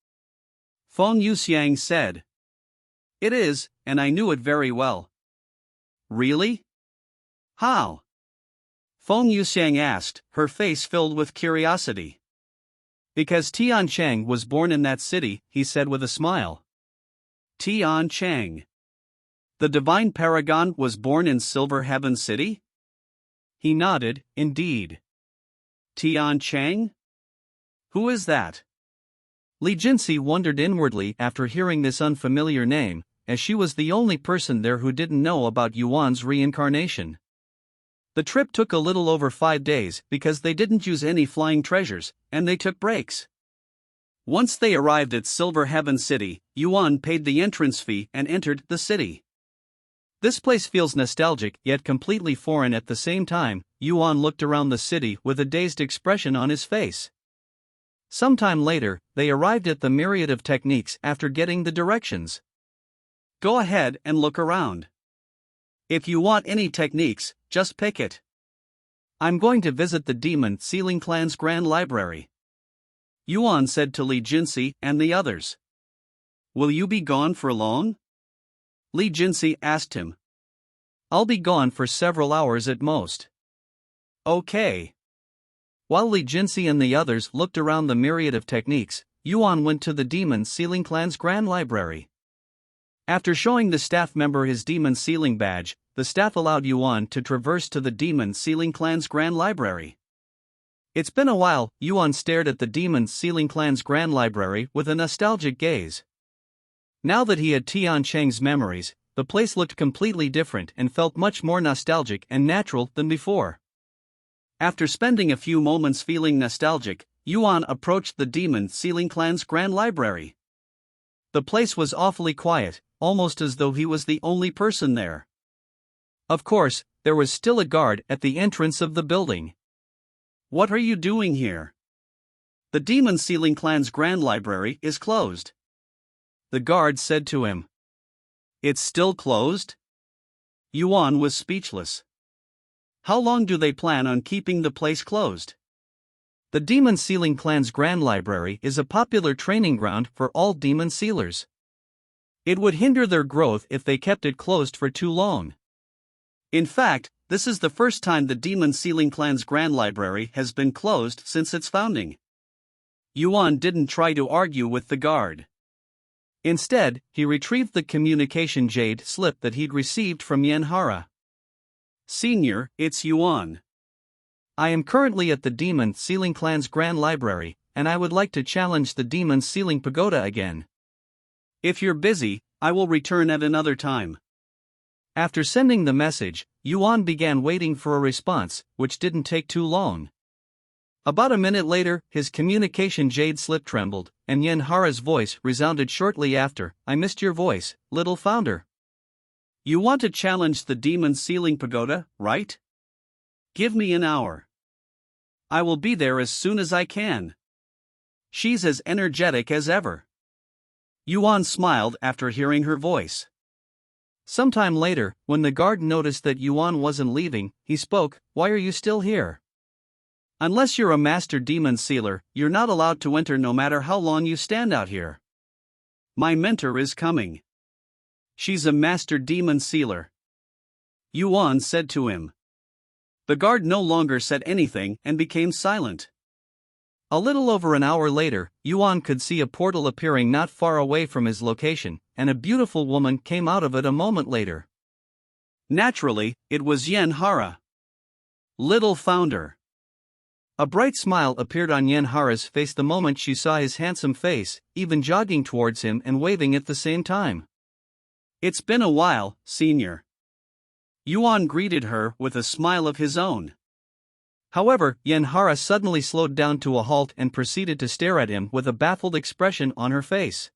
Feng Yuxiang said. "It is, and I knew it very well." "Really? How?" Feng Yuxiang asked, her face filled with curiosity. "Because Tian Cheng was born in that city," he said with a smile. "Tian Cheng? The divine paragon was born in Silver Heaven City?" He nodded, "Indeed." "Tian Cheng? Who is that?" Li Jinsi wondered inwardly after hearing this unfamiliar name, as she was the only person there who didn't know about Yuan's reincarnation. The trip took a little over 5 days because they didn't use any flying treasures, and they took breaks. Once they arrived at Silver Heaven City, Yuan paid the entrance fee and entered the city. This place feels nostalgic yet completely foreign at the same time. Yuan looked around the city with a dazed expression on his face. Sometime later, they arrived at the myriad of techniques after getting the directions. "Go ahead and look around. If you want any techniques, just pick it. I'm going to visit the Demon Sealing Clan's Grand Library," Yuan said to Li Jinsi and the others. "Will you be gone for long?" Li Jinsi asked him. I'll be gone for several hours at most. Okay. While Li Jinsi and the others looked around the myriad of techniques, Yuan went to the Demon Sealing Clan's Grand Library. After showing the staff member his Demon Sealing badge, the staff allowed Yuan to traverse to the Demon Sealing Clan's Grand Library. It's been a while. Yuan stared at the Demon Sealing Clan's Grand Library with a nostalgic gaze. Now that he had Tian Cheng's memories, the place looked completely different and felt much more nostalgic and natural than before. After spending a few moments feeling nostalgic, Yuan approached the Demon Sealing Clan's Grand Library. The place was awfully quiet, almost as though he was the only person there. Of course, there was still a guard at the entrance of the building. "What are you doing here?" "The Demon Sealing Clan's Grand Library is closed," the guard said to him. "It's still closed?" Yuan was speechless. How long do they plan on keeping the place closed? The Demon Sealing Clan's Grand Library is a popular training ground for all demon sealers. It would hinder their growth if they kept it closed for too long. In fact, this is the first time the Demon Sealing Clan's Grand Library has been closed since its founding. Yuan didn't try to argue with the guard. Instead, he retrieved the communication jade slip that he'd received from Yenhara. "Senior, it's Yuan. I am currently at the Demon Sealing Clan's Grand Library, and I would like to challenge the Demon Sealing Pagoda again. If you're busy, I will return at another time." After sending the message, Yuan began waiting for a response, which didn't take too long. About a minute later, his communication jade slip trembled, and Yenhara's voice resounded shortly after, "I missed your voice, little founder. You want to challenge the Demon Sealing Pagoda, right? Give me an hour. I will be there as soon as I can." She's as energetic as ever. Yuan smiled after hearing her voice. Sometime later, when the guard noticed that Yuan wasn't leaving, he spoke, "Why are you still here? Unless you're a master demon sealer, you're not allowed to enter no matter how long you stand out here. My mentor is coming. She's a master demon sealer," Yuan said to him. The guard no longer said anything and became silent. A little over an hour later, Yuan could see a portal appearing not far away from his location, and a beautiful woman came out of it a moment later. Naturally, it was Yenhara. "Little founder." A bright smile appeared on Yenhara's face the moment she saw his handsome face, even jogging towards him and waving at the same time. "It's been a while, senior." Yuan greeted her with a smile of his own. However, Yenhara suddenly slowed down to a halt and proceeded to stare at him with a baffled expression on her face.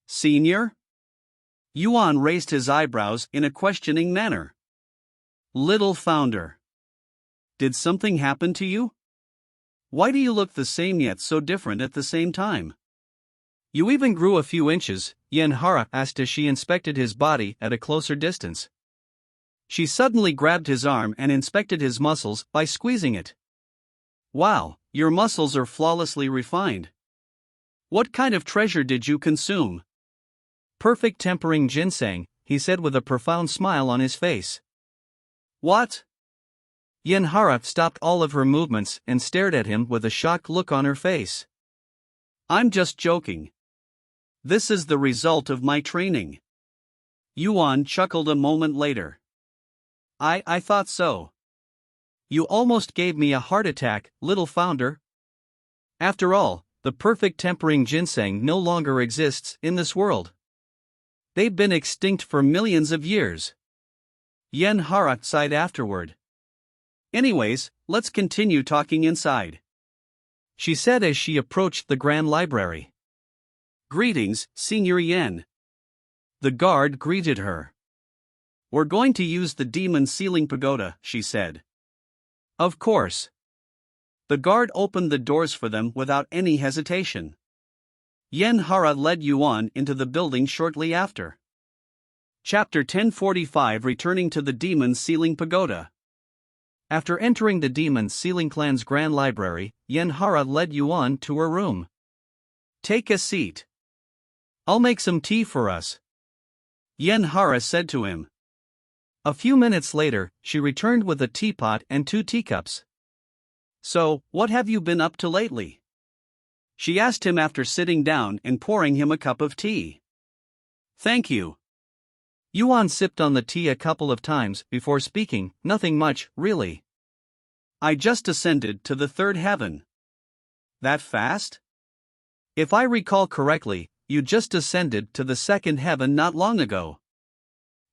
"Senior?" Yuan raised his eyebrows in a questioning manner. "Little founder. Did something happen to you? Why do you look the same yet so different at the same time? You even grew a few inches," Yenhara asked as she inspected his body at a closer distance. She suddenly grabbed his arm and inspected his muscles by squeezing it. "Wow, your muscles are flawlessly refined. What kind of treasure did you consume?" "Perfect tempering ginseng," he said with a profound smile on his face. "What?" Yenhara stopped all of her movements and stared at him with a shocked look on her face. "I'm just joking. This is the result of my training." Yuan chuckled a moment later. I thought so. You almost gave me a heart attack, little founder." After all, the perfect tempering ginseng no longer exists in this world. They've been extinct for millions of years. Yenhara sighed afterward. "Anyways, let's continue talking inside," she said as she approached the Grand Library. "Greetings, Senior Yen." The guard greeted her. "We're going to use the Demon Sealing Pagoda," she said. "Of course." The guard opened the doors for them without any hesitation. Yenhara led Yuan into the building shortly after. Chapter 1045 Returning to the Demon Sealing Pagoda. After entering the Demon Sealing Clan's Grand Library, Yenhara led Yuan to her room. "Take a seat. I'll make some tea for us," Yenhara said to him. A few minutes later, she returned with a teapot and 2 teacups. So, what have you been up to lately? She asked him after sitting down and pouring him a cup of tea. Thank you. Yuan sipped on the tea a couple of times before speaking. Nothing much, really. I just ascended to the 3rd heaven. That fast? If I recall correctly, you just ascended to the 2nd heaven not long ago.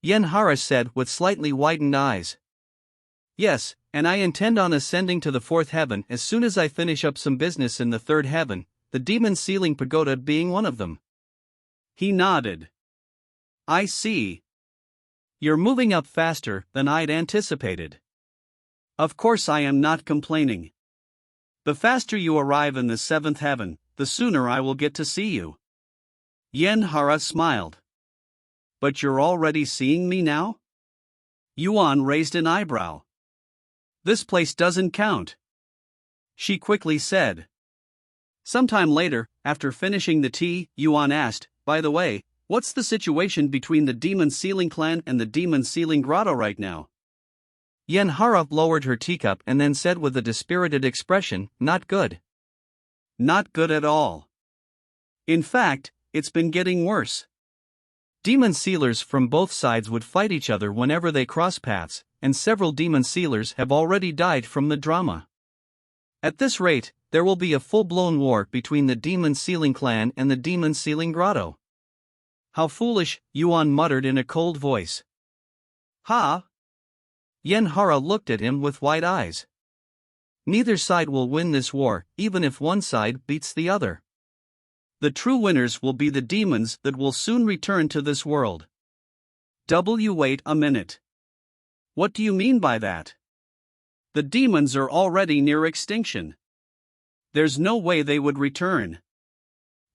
Yenhara said with slightly widened eyes. Yes, and I intend on ascending to the 4th heaven as soon as I finish up some business in the 3rd heaven, the demon ceiling pagoda being one of them. He nodded. I see. You're moving up faster than I'd anticipated. Of course I am not complaining. The faster you arrive in the 7th heaven, the sooner I will get to see you. Yenhara smiled. But you're already seeing me now? Yuan raised an eyebrow. This place doesn't count. She quickly said. Sometime later, after finishing the tea, Yuan asked, by the way, what's the situation between the Demon Ceiling Clan and the Demon Ceiling Grotto right now? Yenhara lowered her teacup and then said with a dispirited expression, not good. Not good at all. In fact, it's been getting worse. Demon sealers from both sides would fight each other whenever they cross paths, and several demon sealers have already died from the drama. At this rate, there will be a full-blown war between the Demon Ceiling Clan and the Demon Ceiling Grotto. How foolish, Yuan muttered in a cold voice. Ha! Yenhara looked at him with wide eyes. Neither side will win this war, even if one side beats the other. The true winners will be the demons that will soon return to this world. Wait a minute. What do you mean by that? The demons are already near extinction. There's no way they would return.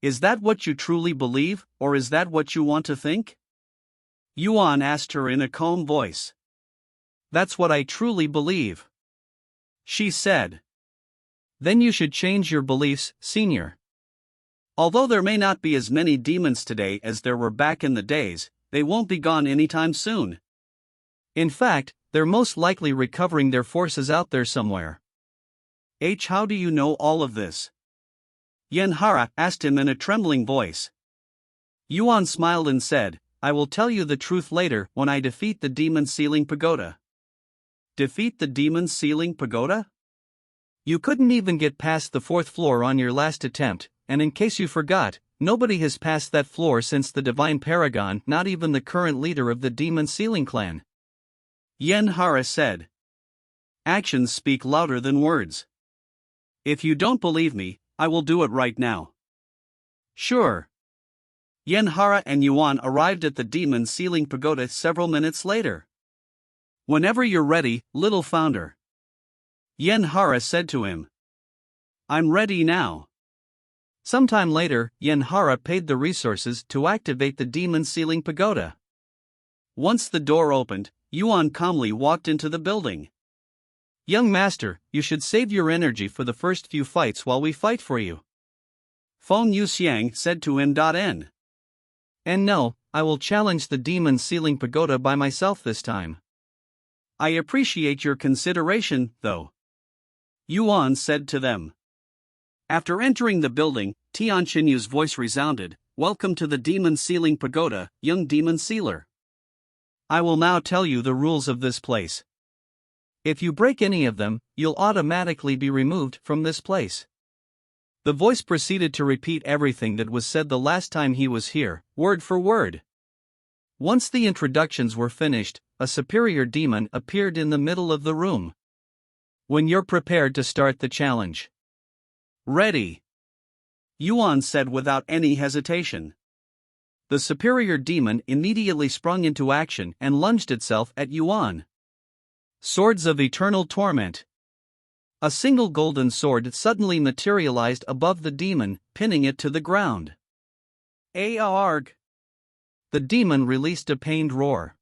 Is that what you truly believe, or is that what you want to think? Yuan asked her in a calm voice. That's what I truly believe. She said. Then you should change your beliefs, senior. Although there may not be as many demons today as there were back in the days, they won't be gone anytime soon. In fact, they're most likely recovering their forces out there somewhere. How do you know all of this? Yenhara asked him in a trembling voice. Yuan smiled and said, I will tell you the truth later when I defeat the Demon Ceiling Pagoda. Defeat the Demon Ceiling Pagoda? You couldn't even get past the 4th floor on your last attempt, and in case you forgot, nobody has passed that floor since the Divine Paragon, not even the current leader of the Demon Ceiling Clan. Yenhara said. Actions speak louder than words. If you don't believe me, I will do it right now. Sure. Yenhara and Yuan arrived at the Demon Ceiling Pagoda several minutes later. Whenever you're ready, little founder. Yenhara said to him. I'm ready now. Sometime later, Yenhara paid the resources to activate the Demon Ceiling Pagoda. Once the door opened, Yuan calmly walked into the building. Young master, you should save your energy for the first few fights while we fight for you. Feng Yuxiang said to him. And no, I will challenge the Demon Ceiling Pagoda by myself this time. I appreciate your consideration, though. Yuan said to them. After entering the building, Tianqinyu's voice resounded, Welcome to the Demon Ceiling Pagoda, young demon sealer. I will now tell you the rules of this place. If you break any of them, you'll automatically be removed from this place. The voice proceeded to repeat everything that was said the last time he was here, word for word. Once the introductions were finished, a superior demon appeared in the middle of the room. When you're prepared to start the challenge. Ready. Yuan said without any hesitation. The superior demon immediately sprung into action and lunged itself at Yuan. Swords of Eternal Torment. A single golden sword suddenly materialized above the demon, pinning it to the ground. Arg! The demon released a pained roar.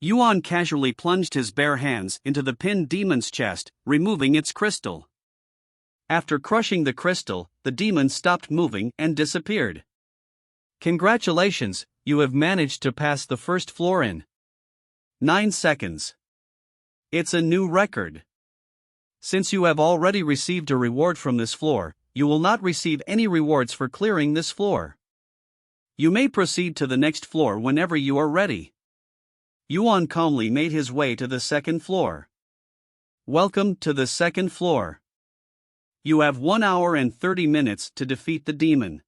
Yuan casually plunged his bare hands into the pinned demon's chest, removing its crystal. After crushing the crystal, the demon stopped moving and disappeared. Congratulations, you have managed to pass the first floor in. 9 seconds. It's a new record. Since you have already received a reward from this floor, you will not receive any rewards for clearing this floor. You may proceed to the next floor whenever you are ready. Yuan calmly made his way to the second floor. Welcome to the second floor. You have 1 hour and 30 minutes to defeat the demon.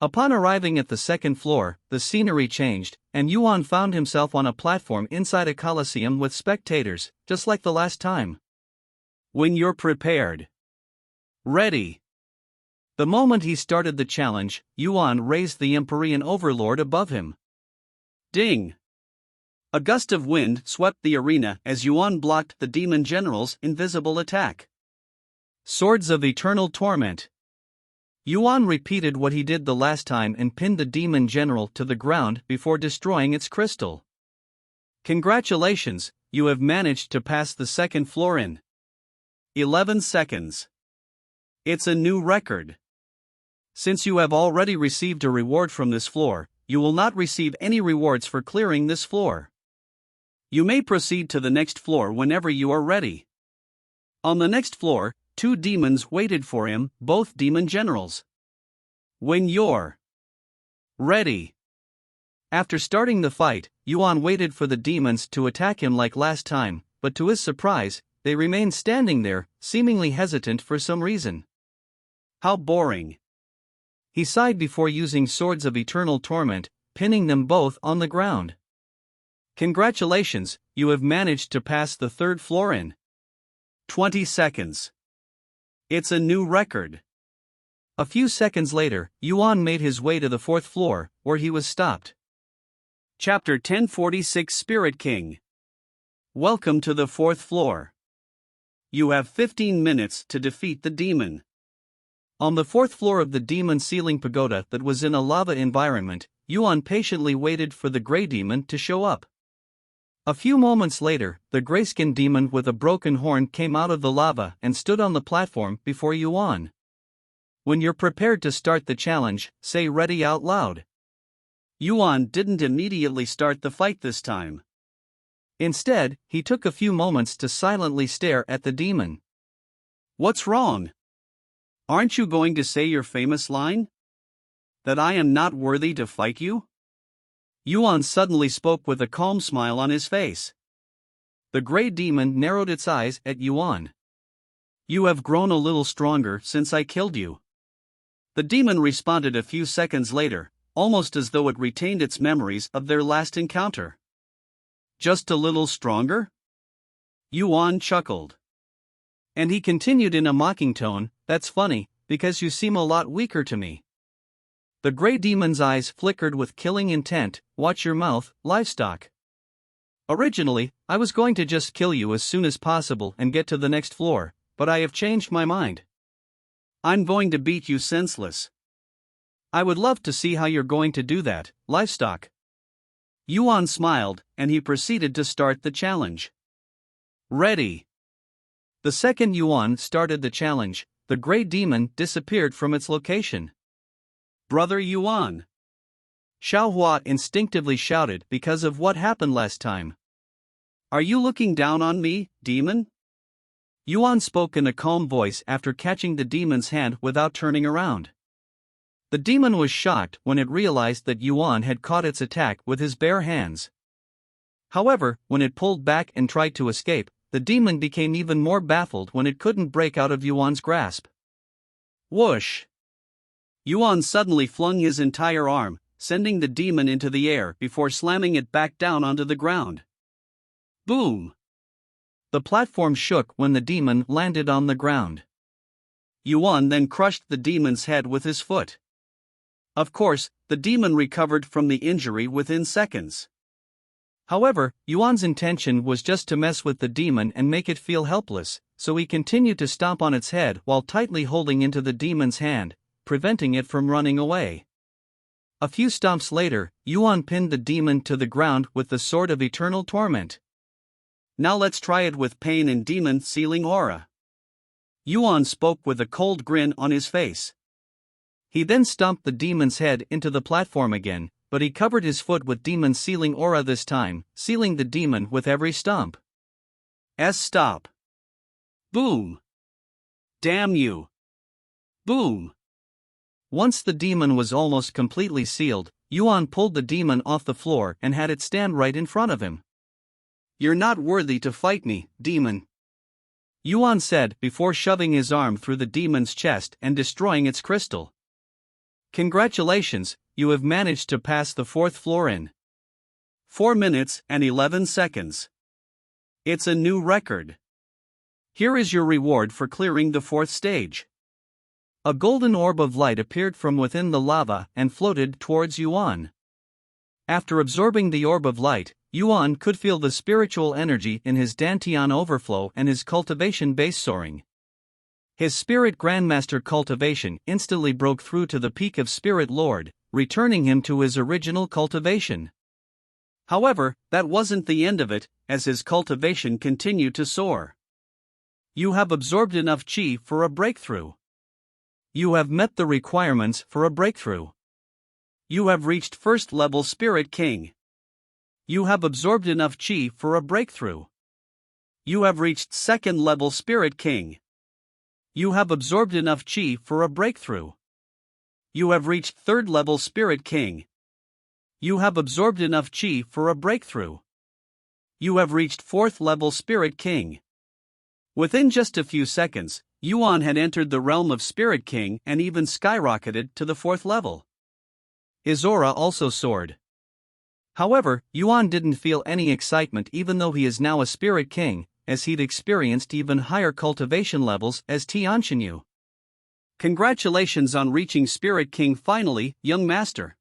Upon arriving at the second floor, the scenery changed, and Yuan found himself on a platform inside a coliseum with spectators, just like the last time. When you're prepared. Ready. The moment he started the challenge, Yuan raised the Empyrean Overlord above him. Ding! A gust of wind swept the arena as Yuan blocked the demon general's invisible attack. Swords of Eternal Torment. Yuan repeated what he did the last time and pinned the demon general to the ground before destroying its crystal. Congratulations, you have managed to pass the second floor in 11 seconds. It's a new record. Since you have already received a reward from this floor, you will not receive any rewards for clearing this floor. You may proceed to the next floor whenever you are ready. On the next floor, 2 demons waited for him, both demon generals. When you're ready. After starting the fight, Yuan waited for the demons to attack him like last time, but to his surprise, they remained standing there, seemingly hesitant for some reason. How boring. He sighed before using Swords of Eternal Torment, pinning them both on the ground. Congratulations, you have managed to pass the third floor in 20 seconds. It's a new record. A few seconds later, Yuan made his way to the fourth floor, where he was stopped. Chapter 1046 Spirit King. Welcome to the fourth floor. You have 15 minutes to defeat the demon. On the fourth floor of the demon ceiling pagoda that was in a lava environment, Yuan patiently waited for the gray demon to show up. A few moments later, the grayskin demon with a broken horn came out of the lava and stood on the platform before Yuan. When you're prepared to start the challenge, say ready out loud. Yuan didn't immediately start the fight this time. Instead, he took a few moments to silently stare at the demon. What's wrong? Aren't you going to say your famous line? That I am not worthy to fight you? Yuan suddenly spoke with a calm smile on his face. The gray demon narrowed its eyes at Yuan. You have grown a little stronger since I killed you. The demon responded a few seconds later, almost as though it retained its memories of their last encounter. Just a little stronger? Yuan chuckled. And he continued in a mocking tone, that's funny, because you seem a lot weaker to me. The gray demon's eyes flickered with killing intent, watch your mouth, livestock. Originally, I was going to just kill you as soon as possible and get to the next floor, but I have changed my mind. I'm going to beat you senseless. I would love to see how you're going to do that, livestock. Yuan smiled, and he proceeded to start the challenge. Ready. The second Yuan started the challenge, the gray demon disappeared from its location. Brother Yuan. Xiaohua instinctively shouted because of what happened last time. Are you looking down on me, demon? Yuan spoke in a calm voice after catching the demon's hand without turning around. The demon was shocked when it realized that Yuan had caught its attack with his bare hands. However, when it pulled back and tried to escape, the demon became even more baffled when it couldn't break out of Yuan's grasp. Whoosh! Yuan suddenly flung his entire arm, sending the demon into the air before slamming it back down onto the ground. Boom! The platform shook when the demon landed on the ground. Yuan then crushed the demon's head with his foot. Of course, the demon recovered from the injury within seconds. However, Yuan's intention was just to mess with the demon and make it feel helpless, so he continued to stomp on its head while tightly holding into the demon's hand, preventing it from running away. A few stomps later, Yuan pinned the demon to the ground with the Sword of Eternal Torment. Now let's try it with Pain and Demon Sealing Aura. Yuan spoke with a cold grin on his face. He then stomped the demon's head into the platform again, but he covered his foot with demon sealing aura this time, sealing the demon with every stomp. Stop. Boom. Damn you. Boom. Once the demon was almost completely sealed, Yuan pulled the demon off the floor and had it stand right in front of him. You're not worthy to fight me, demon, Yuan said before shoving his arm through the demon's chest and destroying its crystal. Congratulations, you have managed to pass the 4th floor in 4 minutes and 11 seconds. It's a new record. Here is your reward for clearing the 4th stage. A golden orb of light appeared from within the lava and floated towards Yuan. After absorbing the orb of light, Yuan could feel the spiritual energy in his Dantian overflow and his cultivation base soaring. His spirit grandmaster cultivation instantly broke through to the peak of Spirit Lord, returning him to his original cultivation. However, that wasn't the end of it, as his cultivation continued to soar. You have absorbed enough chi for a breakthrough. You have met the requirements for a breakthrough. You have reached 1st level Spirit King. You have absorbed enough chi for a breakthrough. You have reached 2nd level Spirit King. You have absorbed enough chi for a breakthrough. You have reached 3rd level Spirit King. You have absorbed enough chi for a breakthrough. You have reached 4th level Spirit King. Within just a few seconds, Yuan had entered the realm of Spirit King and even skyrocketed to the 4th level. His aura also soared. However, Yuan didn't feel any excitement even though he is now a Spirit King, as he'd experienced even higher cultivation levels as Tianxinyu. Congratulations on reaching Spirit King finally, young master.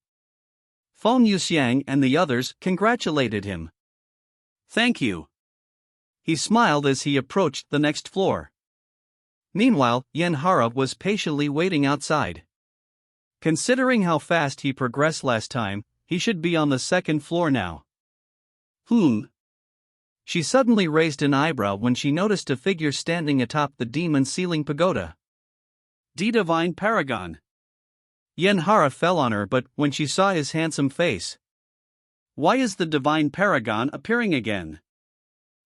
Feng Yuxiang and the others congratulated him. Thank you. He smiled as he approached the next floor. Meanwhile, Yanhara was patiently waiting outside. Considering how fast he progressed last time, he should be on the 2nd floor now. She suddenly raised an eyebrow when she noticed a figure standing atop the demon ceiling pagoda. Divine Paragon. Yanhara fell on her but when she saw his handsome face. Why is the Divine Paragon appearing again?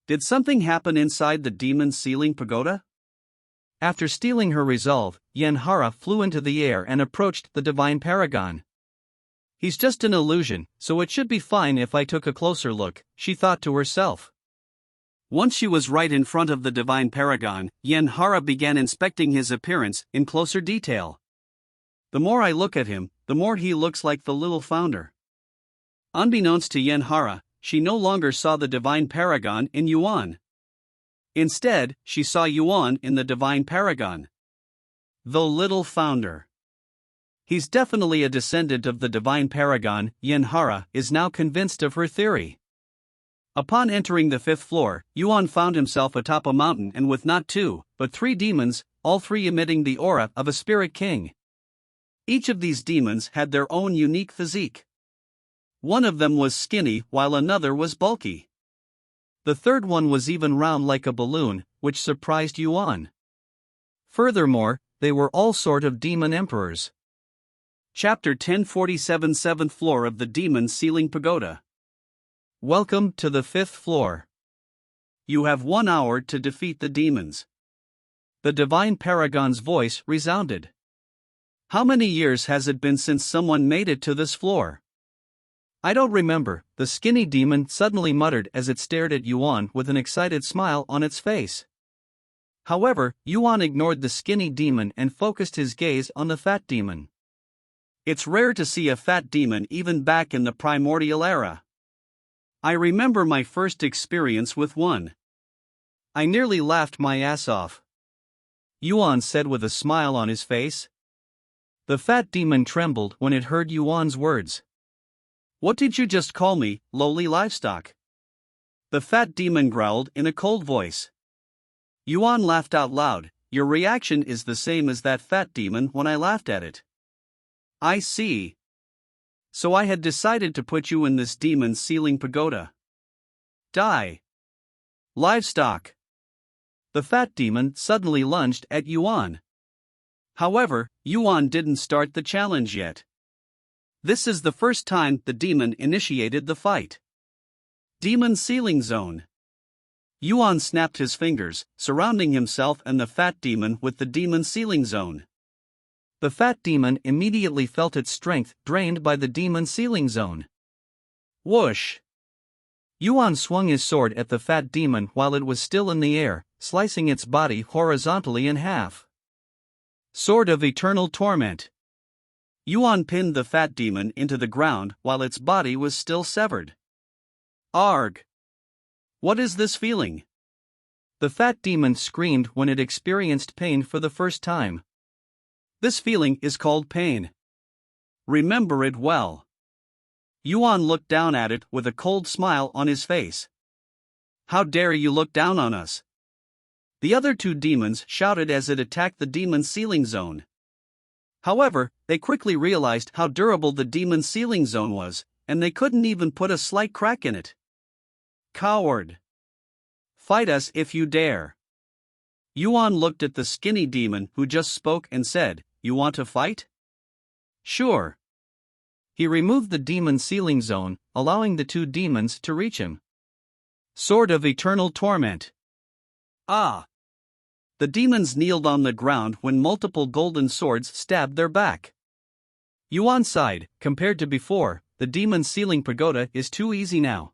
Did something happen inside the demon ceiling pagoda? After stealing her resolve, Yanhara flew into the air and approached the Divine Paragon. He's just an illusion, so it should be fine if I took a closer look, she thought to herself. Once she was right in front of the Divine Paragon, Yanhara began inspecting his appearance in closer detail. The more I look at him, the more he looks like the little founder. Unbeknownst to Yanhara, she no longer saw the Divine Paragon in Yuan. Instead, she saw Yuan in the Divine Paragon. The little founder. He's definitely a descendant of the Divine Paragon. Yanhara is now convinced of her theory. Upon entering the 5th floor, Yuan found himself atop a mountain and with not 2, but 3 demons, all 3 emitting the aura of a Spirit King. Each of these demons had their own unique physique. One of them was skinny while another was bulky. The third one was even round like a balloon, which surprised Yuan. Furthermore, they were all sort of demon emperors. Chapter 1047 7th floor of the demon ceiling pagoda. Welcome to the 5th floor. You have 1 hour to defeat the demons. The Divine Paragon's voice resounded. How many years has it been since someone made it to this floor? I don't remember, the skinny demon suddenly muttered as it stared at Yuan with an excited smile on its face. However, Yuan ignored the skinny demon and focused his gaze on the fat demon. It's rare to see a fat demon even back in the primordial era. I remember my first experience with one. I nearly laughed my ass off. Yuan said with a smile on his face. The fat demon trembled when it heard Yuan's words. What did you just call me, lowly livestock? The fat demon growled in a cold voice. Yuan laughed out loud. Your reaction is the same as that fat demon when I laughed at it. I see. So I had decided to put you in this demon ceiling pagoda. Die. Livestock. The fat demon suddenly lunged at Yuan. However, Yuan didn't start the challenge yet. This is the first time the demon initiated the fight. Demon Sealing Zone. Yuan snapped his fingers, surrounding himself and the fat demon with the demon sealing zone. The fat demon immediately felt its strength drained by the demon sealing zone. Whoosh! Yuan swung his sword at the fat demon while it was still in the air, slicing its body horizontally in half. Sword of Eternal Torment. Yuan pinned the fat demon into the ground while its body was still severed. Arg! What is this feeling? The fat demon screamed when it experienced pain for the first time. This feeling is called pain. Remember it well. Yuan looked down at it with a cold smile on his face. How dare you look down on us? The other two demons shouted as it attacked the demon sealing zone. However, they quickly realized how durable the demon sealing zone was, and they couldn't even put a slight crack in it. Coward! Fight us if you dare. Yuan looked at the skinny demon who just spoke and said, "You want to fight?" Sure. He removed the demon sealing zone, allowing the two demons to reach him. Sword of Eternal Torment. Ah! The demons kneeled on the ground when multiple golden swords stabbed their back. Yuan sighed. Compared to before, the demon sealing pagoda is too easy now.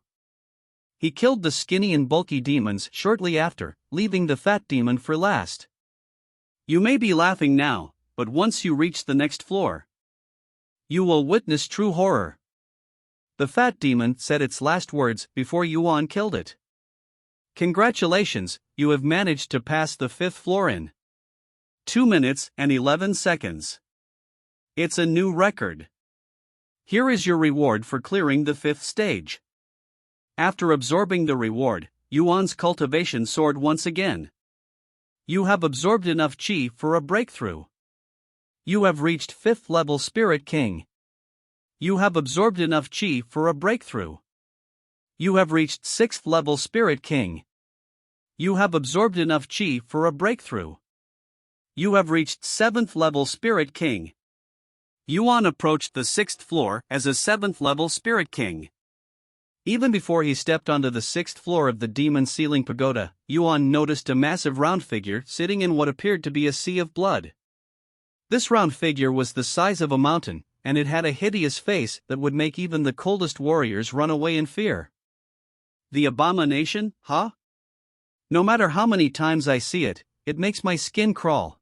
He killed the skinny and bulky demons shortly after, leaving the fat demon for last. You may be laughing now, but once you reach the next floor, you will witness true horror. The fat demon said its last words before Yuan killed it. Congratulations, you have managed to pass the 5th floor in 2 minutes and 11 seconds. It's a new record. Here is your reward for clearing the 5th stage. After absorbing the reward, Yuan's cultivation soared once again. You have absorbed enough qi for a breakthrough. You have reached 5th level Spirit King. You have absorbed enough qi for a breakthrough. You have reached 6th level Spirit King. You have absorbed enough qi for a breakthrough. You have reached 7th level Spirit King. Yuan approached the 6th floor as a 7th level Spirit King. Even before he stepped onto the 6th floor of the demon sealing pagoda, Yuan noticed a massive round figure sitting in what appeared to be a sea of blood. This round figure was the size of a mountain, and it had a hideous face that would make even the coldest warriors run away in fear. The abomination, huh? No matter how many times I see it, it makes my skin crawl.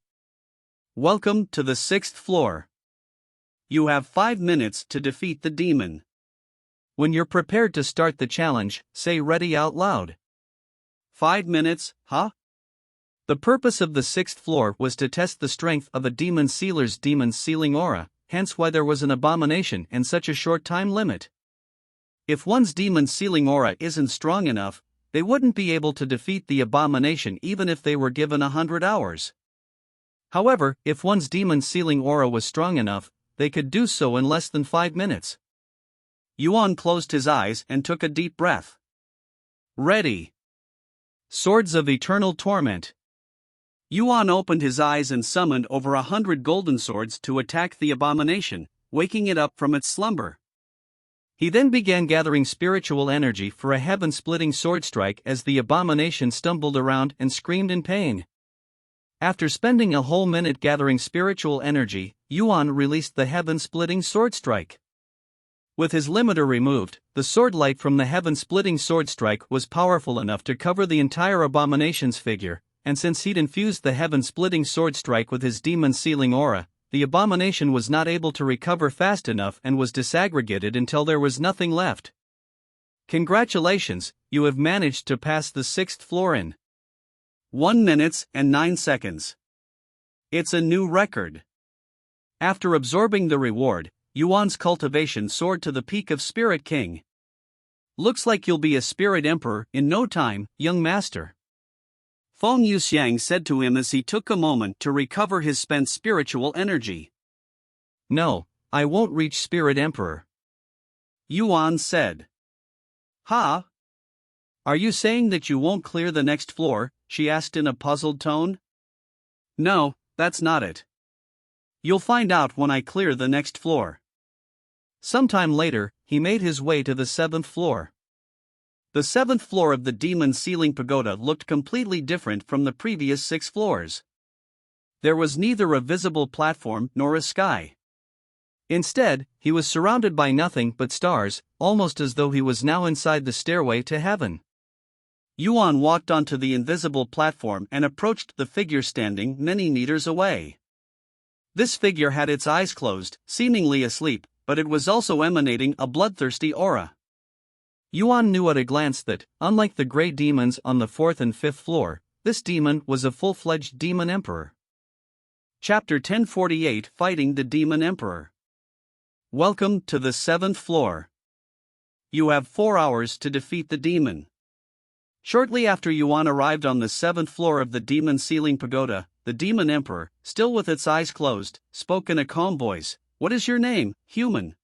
Welcome to the 6th floor. You have 5 minutes to defeat the demon. When you're prepared to start the challenge, say ready out loud. 5 minutes, huh? The purpose of the 6th floor was to test the strength of a demon sealer's demon sealing aura, hence why there was an abomination and such a short time limit. If one's demon sealing aura isn't strong enough, they wouldn't be able to defeat the abomination even if they were given 100 hours. However, if one's demon sealing aura was strong enough, they could do so in less than 5 minutes. Yuan closed his eyes and took a deep breath. Ready. Swords of Eternal Torment. Yuan opened his eyes and summoned over 100 golden swords to attack the abomination, waking it up from its slumber. He then began gathering spiritual energy for a heaven-splitting sword strike as the abomination stumbled around and screamed in pain. After spending a whole minute gathering spiritual energy, Yuan released the heaven-splitting sword strike. With his limiter removed, the sword light from the heaven-splitting sword strike was powerful enough to cover the entire abomination's figure, and since he'd infused the heaven-splitting sword strike with his demon sealing aura, the abomination was not able to recover fast enough and was disaggregated until there was nothing left. Congratulations, you have managed to pass the 6th floor in 1 minute and 9 seconds. It's a new record. After absorbing the reward, Yuan's cultivation soared to the peak of Spirit King. Looks like you'll be a Spirit Emperor in no time, young master. Feng Yuxiang said to him as he took a moment to recover his spent spiritual energy. No, I won't reach Spirit Emperor. Yuan said. Ha? Are you saying that you won't clear the next floor? She asked in a puzzled tone. No, that's not it. You'll find out when I clear the next floor. Sometime later, he made his way to the 7th floor. The 7th floor of the demon ceiling pagoda looked completely different from the previous 6 floors. There was neither a visible platform nor a sky. Instead, he was surrounded by nothing but stars, almost as though he was now inside the stairway to heaven. Yuan walked onto the invisible platform and approached the figure standing many meters away. This figure had its eyes closed, seemingly asleep, but it was also emanating a bloodthirsty aura. Yuan knew at a glance that, unlike the gray demons on the 4th and 5th floor, this demon was a full-fledged demon emperor. Chapter 1048 Fighting the Demon Emperor. Welcome to the 7th floor. You have 4 hours to defeat the demon. Shortly after Yuan arrived on the 7th floor of the demon ceiling pagoda, the demon emperor, still with its eyes closed, spoke in a calm voice. What is your name, human?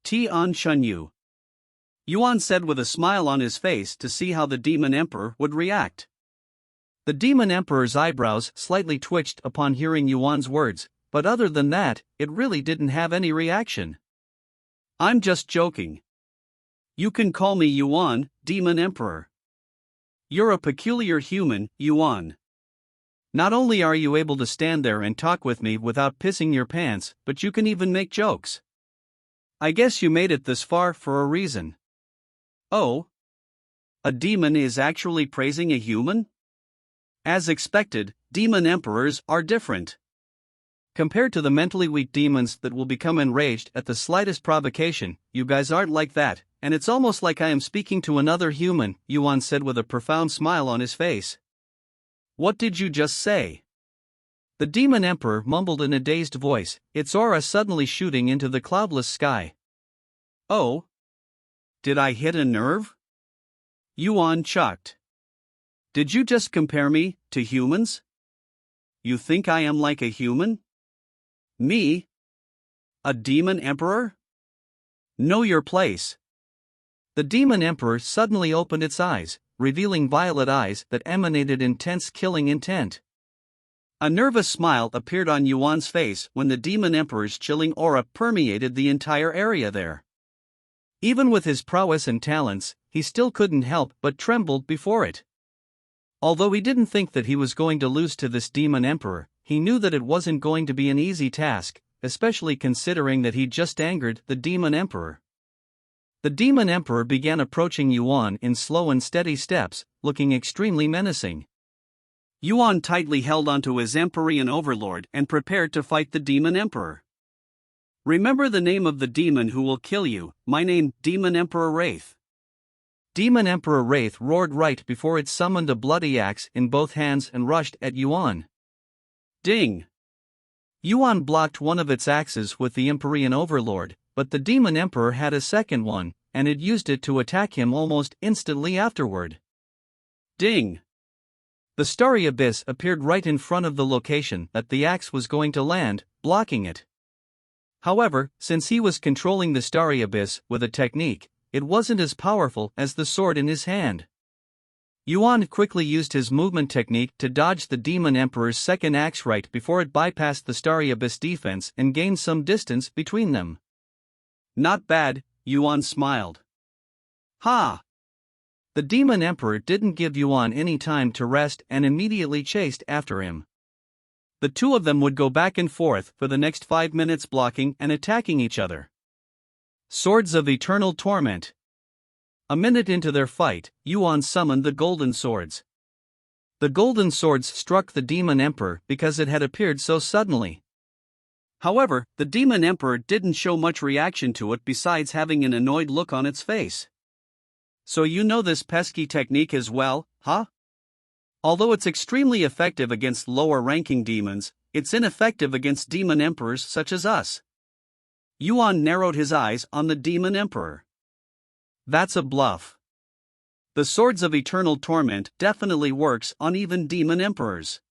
Tian Shunyu. Yuan said with a smile on his face to see how the demon emperor would react. The demon emperor's eyebrows slightly twitched upon hearing Yuan's words, but other than that, it really didn't have any reaction. I'm just joking. You can call me Yuan, demon emperor. You're a peculiar human, Yuan. Not only are you able to stand there and talk with me without pissing your pants, but you can even make jokes. I guess you made it this far for a reason. Oh? A demon is actually praising a human? As expected, demon emperors are different. Compared to the mentally weak demons that will become enraged at the slightest provocation, you guys aren't like that, and it's almost like I am speaking to another human, Yuan said with a profound smile on his face. What did you just say? The demon emperor mumbled in a dazed voice, its aura suddenly shooting into the cloudless sky. Oh? Did I hit a nerve? Yuan chucked. Did you just compare me to humans? You think I am like a human? Me? A demon emperor? Know your place. The demon emperor suddenly opened its eyes, revealing violet eyes that emanated intense killing intent. A nervous smile appeared on Yuan's face when the demon emperor's chilling aura permeated the entire area there. Even with his prowess and talents, he still couldn't help but trembled before it. Although he didn't think that he was going to lose to this demon emperor, he knew that it wasn't going to be an easy task, especially considering that he'd just angered the demon emperor. The demon emperor began approaching Yuan in slow and steady steps, looking extremely menacing. Yuan tightly held onto his Empyrean overlord and prepared to fight the demon emperor. Remember the name of the demon who will kill you, my name, Demon Emperor Wraith. Demon Emperor Wraith roared right before it summoned a bloody axe in both hands and rushed at Yuan. Ding! Yuan blocked one of its axes with the Empyrean overlord, but the demon emperor had a second one, and it used it to attack him almost instantly afterward. Ding! The starry abyss appeared right in front of the location that the axe was going to land, blocking it. However, since he was controlling the starry abyss with a technique, it wasn't as powerful as the sword in his hand. Yuan quickly used his movement technique to dodge the demon emperor's second axe right before it bypassed the starry abyss defense and gained some distance between them. Not bad, Yuan smiled. Ha! The demon emperor didn't give Yuan any time to rest and immediately chased after him. The two of them would go back and forth for the next 5 minutes blocking and attacking each other. Swords of Eternal Torment. A minute into their fight, Yuan summoned the golden swords. The golden swords struck the demon emperor because it had appeared so suddenly. However, the demon emperor didn't show much reaction to it besides having an annoyed look on its face. So you know this pesky technique as well, huh? Although it's extremely effective against lower-ranking demons, it's ineffective against demon emperors such as us. Yuan narrowed his eyes on the demon emperor. That's a bluff. The Swords of Eternal Torment definitely works on even demon emperors.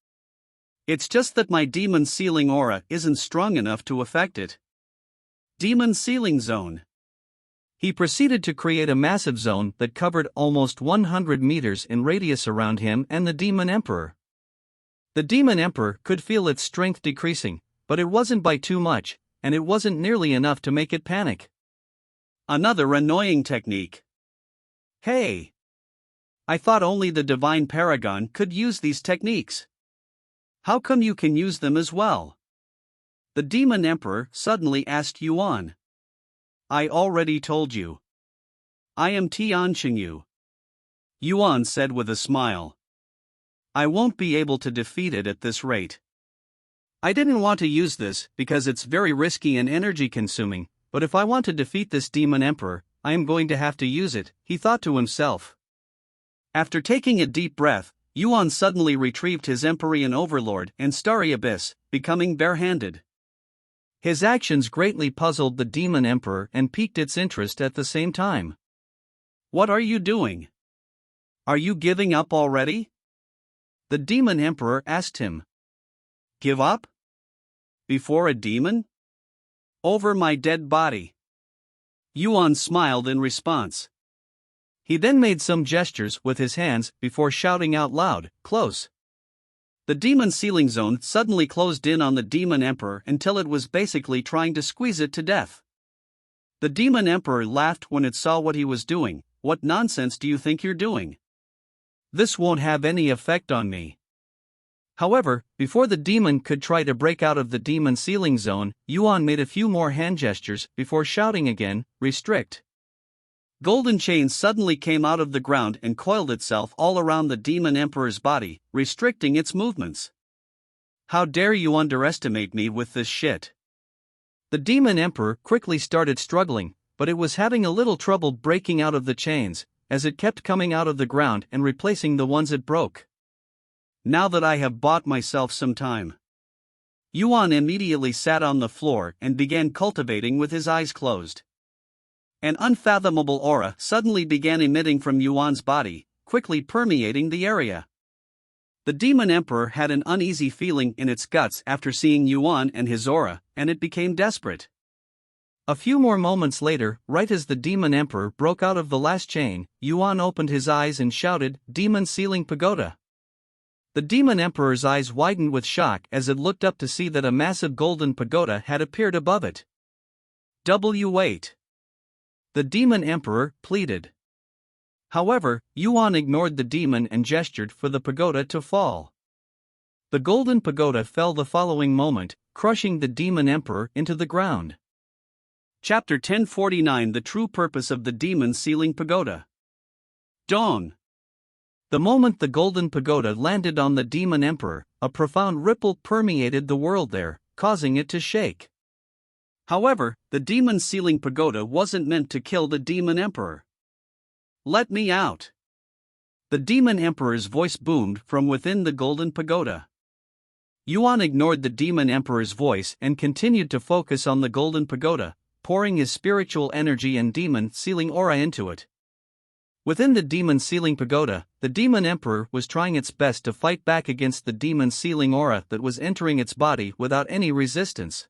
It's just that my demon sealing aura isn't strong enough to affect it. Demon Sealing Zone. He proceeded to create a massive zone that covered almost 100 meters in radius around him and the demon emperor. The demon emperor could feel its strength decreasing, but it wasn't by too much, and it wasn't nearly enough to make it panic. Another annoying technique. Hey! I thought only the divine paragon could use these techniques. How come you can use them as well? The demon emperor suddenly asked Yuan. I already told you. I am Tianqing Yu. Yuan said with a smile. I won't be able to defeat it at this rate. I didn't want to use this because it's very risky and energy consuming, but if I want to defeat this demon emperor, I am going to have to use it, he thought to himself. After taking a deep breath, Yuan suddenly retrieved his Empyrean Overlord and Starry Abyss, becoming barehanded. His actions greatly puzzled the demon emperor and piqued its interest at the same time. What are you doing? Are you giving up already? The demon emperor asked him. Give up? Before a demon? Over my dead body. Yuan smiled in response. He then made some gestures with his hands before shouting out loud, close. The demon sealing zone suddenly closed in on the demon emperor until it was basically trying to squeeze it to death. The demon emperor laughed when it saw what he was doing. What nonsense do you think you're doing? This won't have any effect on me. However, before the demon could try to break out of the demon sealing zone, Yuan made a few more hand gestures before shouting again, restrict. Golden chains suddenly came out of the ground and coiled itself all around the demon emperor's body, restricting its movements. How dare you underestimate me with this shit? The demon emperor quickly started struggling, but it was having a little trouble breaking out of the chains, as it kept coming out of the ground and replacing the ones it broke. Now that I have bought myself some time. Yuan immediately sat on the floor and began cultivating with his eyes closed. An unfathomable aura suddenly began emitting from Yuan's body, quickly permeating the area. The demon emperor had an uneasy feeling in its guts after seeing Yuan and his aura, and it became desperate. A few more moments later, right as the demon emperor broke out of the last chain, Yuan opened his eyes and shouted, Demon Sealing Pagoda. The demon emperor's eyes widened with shock as it looked up to see that a massive golden pagoda had appeared above it. Wait. The demon emperor pleaded. However, Yuan ignored the demon and gestured for the pagoda to fall. The golden pagoda fell the following moment, crushing the demon emperor into the ground. Chapter 1049 The True Purpose of the Demon Sealing Pagoda. Dawn. The moment the golden pagoda landed on the demon emperor, a profound ripple permeated the world there, causing it to shake. However, the demon sealing pagoda wasn't meant to kill the demon emperor. Let me out! The demon emperor's voice boomed from within the golden pagoda. Yuan ignored the demon emperor's voice and continued to focus on the golden pagoda, pouring his spiritual energy and demon sealing aura into it. Within the demon sealing pagoda, the demon emperor was trying its best to fight back against the demon sealing aura that was entering its body without any resistance.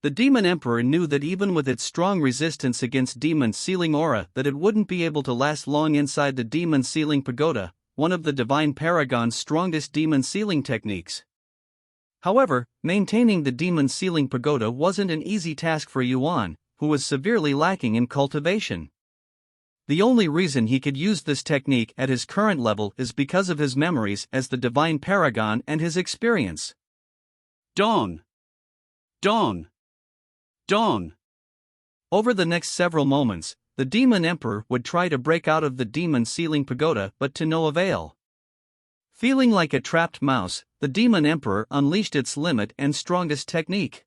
The demon emperor knew that even with its strong resistance against demon sealing aura that it wouldn't be able to last long inside the demon sealing pagoda, one of the divine paragon's strongest demon sealing techniques. However, maintaining the demon sealing pagoda wasn't an easy task for Yuan, who was severely lacking in cultivation. The only reason he could use this technique at his current level is because of his memories as the divine paragon and his experience. Dawn. Dawn. Dawn. Over the next several moments, the demon emperor would try to break out of the demon sealing pagoda but to no avail. Feeling like a trapped mouse, the demon emperor unleashed its limit and strongest technique.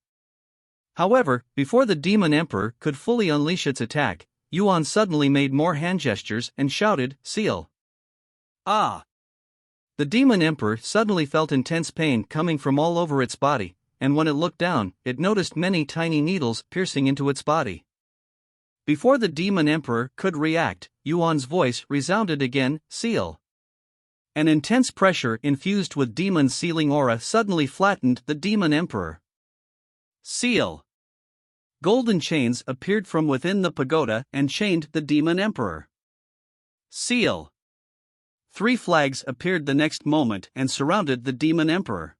However, before the demon emperor could fully unleash its attack, Yuan suddenly made more hand gestures and shouted, Seal. Ah! The demon emperor suddenly felt intense pain coming from all over its body, and when it looked down, it noticed many tiny needles piercing into its body. Before the demon emperor could react, Yuan's voice resounded again, Seal. An intense pressure infused with demon sealing aura suddenly flattened the demon emperor. Seal. Golden chains appeared from within the pagoda and chained the demon emperor. Seal. 3 flags appeared the next moment and surrounded the demon emperor.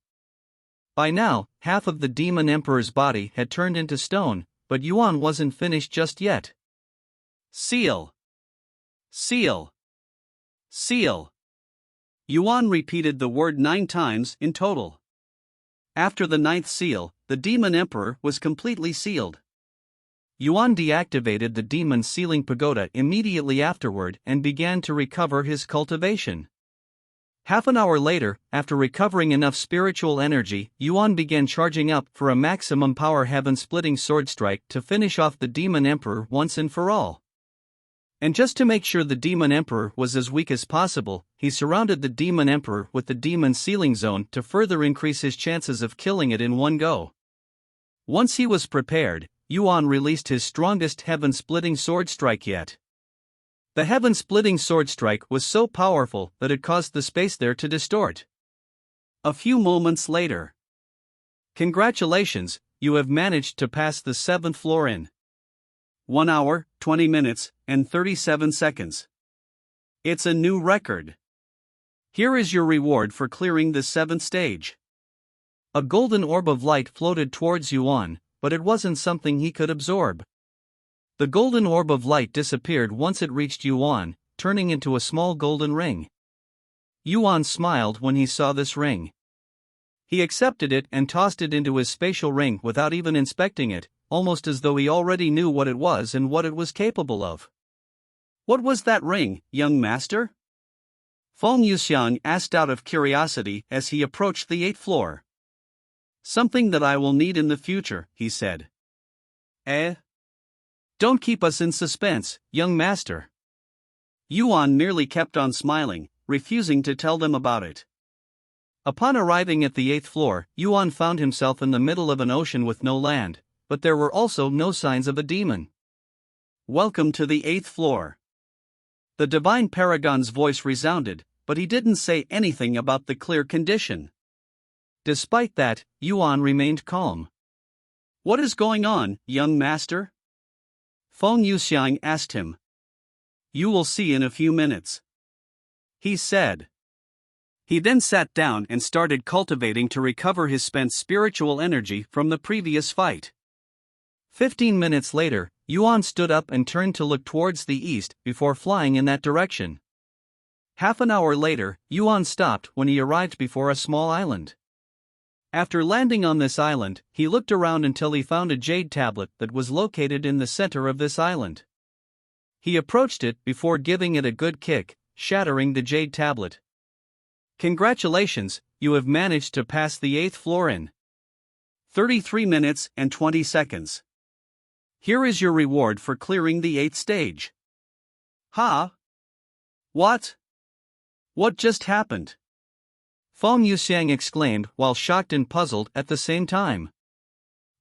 By now, half of the demon emperor's body had turned into stone, but Yuan wasn't finished just yet. Seal! Seal! Seal! Yuan repeated the word 9 times in total. After the 9th seal, the demon emperor was completely sealed. Yuan deactivated the demon sealing pagoda immediately afterward and began to recover his cultivation. Half an hour later, after recovering enough spiritual energy, Yuan began charging up for a maximum power heaven-splitting sword strike to finish off the demon emperor once and for all. And just to make sure the demon emperor was as weak as possible, he surrounded the demon emperor with the demon sealing zone to further increase his chances of killing it in one go. Once he was prepared, Yuan released his strongest heaven-splitting sword strike yet. The heaven-splitting sword strike was so powerful that it caused the space there to distort. A few moments later. Congratulations, you have managed to pass the 7th floor in 1 hour, 20 minutes, and 37 seconds. It's a new record. Here is your reward for clearing the 7th stage. A golden orb of light floated towards Yuan, but it wasn't something he could absorb. The golden orb of light disappeared once it reached Yuan, turning into a small golden ring. Yuan smiled when he saw this ring. He accepted it and tossed it into his spatial ring without even inspecting it, almost as though he already knew what it was and what it was capable of. What was that ring, young master? Feng Yuxiang asked out of curiosity as he approached the 8th floor. Something that I will need in the future, he said. Don't keep us in suspense, young master. Yuan merely kept on smiling, refusing to tell them about it. Upon arriving at the 8th floor, Yuan found himself in the middle of an ocean with no land, but there were also no signs of a demon. Welcome to the 8th floor. The divine paragon's voice resounded, but he didn't say anything about the clear condition. Despite that, Yuan remained calm. What is going on, young master? Feng Yuxiang asked him. You will see in a few minutes, he said. He then sat down and started cultivating to recover his spent spiritual energy from the previous fight. 15 minutes later, Yuan stood up and turned to look towards the east before flying in that direction. Half an hour later, Yuan stopped when he arrived before a small island. After landing on this island, he looked around until he found a jade tablet that was located in the center of this island. He approached it before giving it a good kick, shattering the jade tablet. Congratulations, you have managed to pass the 8th floor in 33 minutes and 20 seconds. Here is your reward for clearing the 8th stage. Ha! What? What just happened? Feng Yuxiang exclaimed while shocked and puzzled at the same time.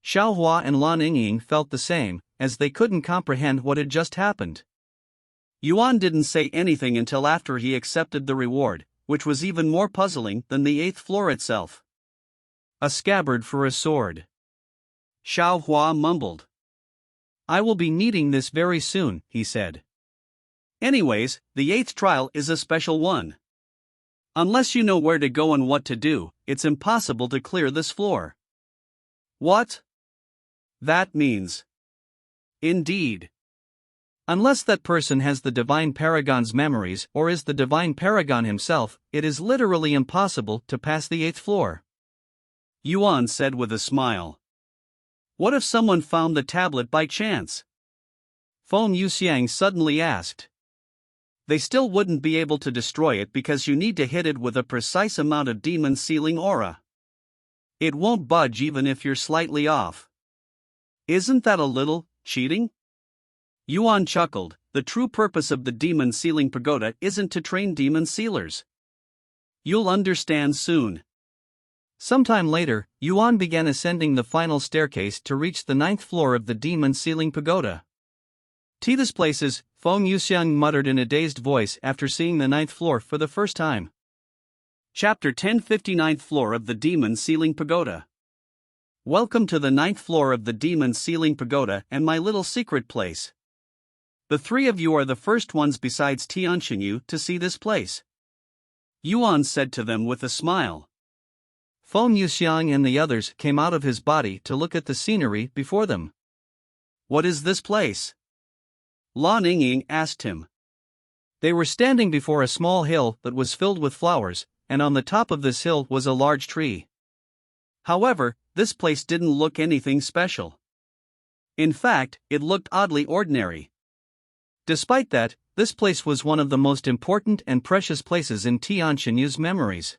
Xiao Hua and Lan Yingying felt the same, as they couldn't comprehend what had just happened. Yuan didn't say anything until after he accepted the reward, which was even more puzzling than the 8th floor itself. A scabbard for a sword. Xiao Hua mumbled. I will be needing this very soon, he said. Anyways, the 8th trial is a special one. Unless you know where to go and what to do, it's impossible to clear this floor. What? That means. Indeed. Unless that person has the divine paragon's memories or is the divine paragon himself, it is literally impossible to pass the 8th floor. Yuan said with a smile. What if someone found the tablet by chance? Feng Yuxiang suddenly asked. They still wouldn't be able to destroy it because you need to hit it with a precise amount of demon sealing aura. It won't budge even if you're slightly off. Isn't that a little cheating? Yuan chuckled. The true purpose of the demon sealing pagoda isn't to train demon sealers. You'll understand soon. Sometime later, Yuan began ascending the final staircase to reach the 9th floor of the demon sealing pagoda. This places, Feng Yuxiang muttered in a dazed voice after seeing the 9th floor for the first time. Chapter 10, 59th floor of the demon sealing pagoda. Welcome to the 9th floor of the demon sealing pagoda and my little secret place. The 3 of you are the first ones besides Tianxinyu to see this place, Yuan said to them with a smile. Feng Yuxiang and the others came out of his body to look at the scenery before them. What is this place? Lan Yingying asked him. They were standing before a small hill that was filled with flowers, and on the top of this hill was a large tree. However, this place didn't look anything special. In fact, it looked oddly ordinary. Despite that, this place was one of the most important and precious places in Tianqinyu's memories.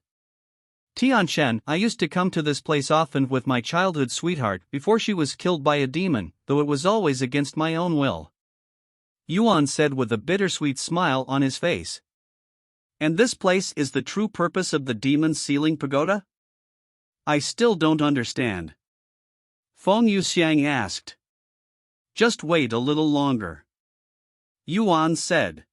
Tianshan, I used to come to this place often with my childhood sweetheart before she was killed by a demon, though it was always against my own will. Yuan said with a bittersweet smile on his face. And this place is the true purpose of the demon sealing pagoda? I still don't understand. Feng Yuxiang asked. Just wait a little longer, Yuan said.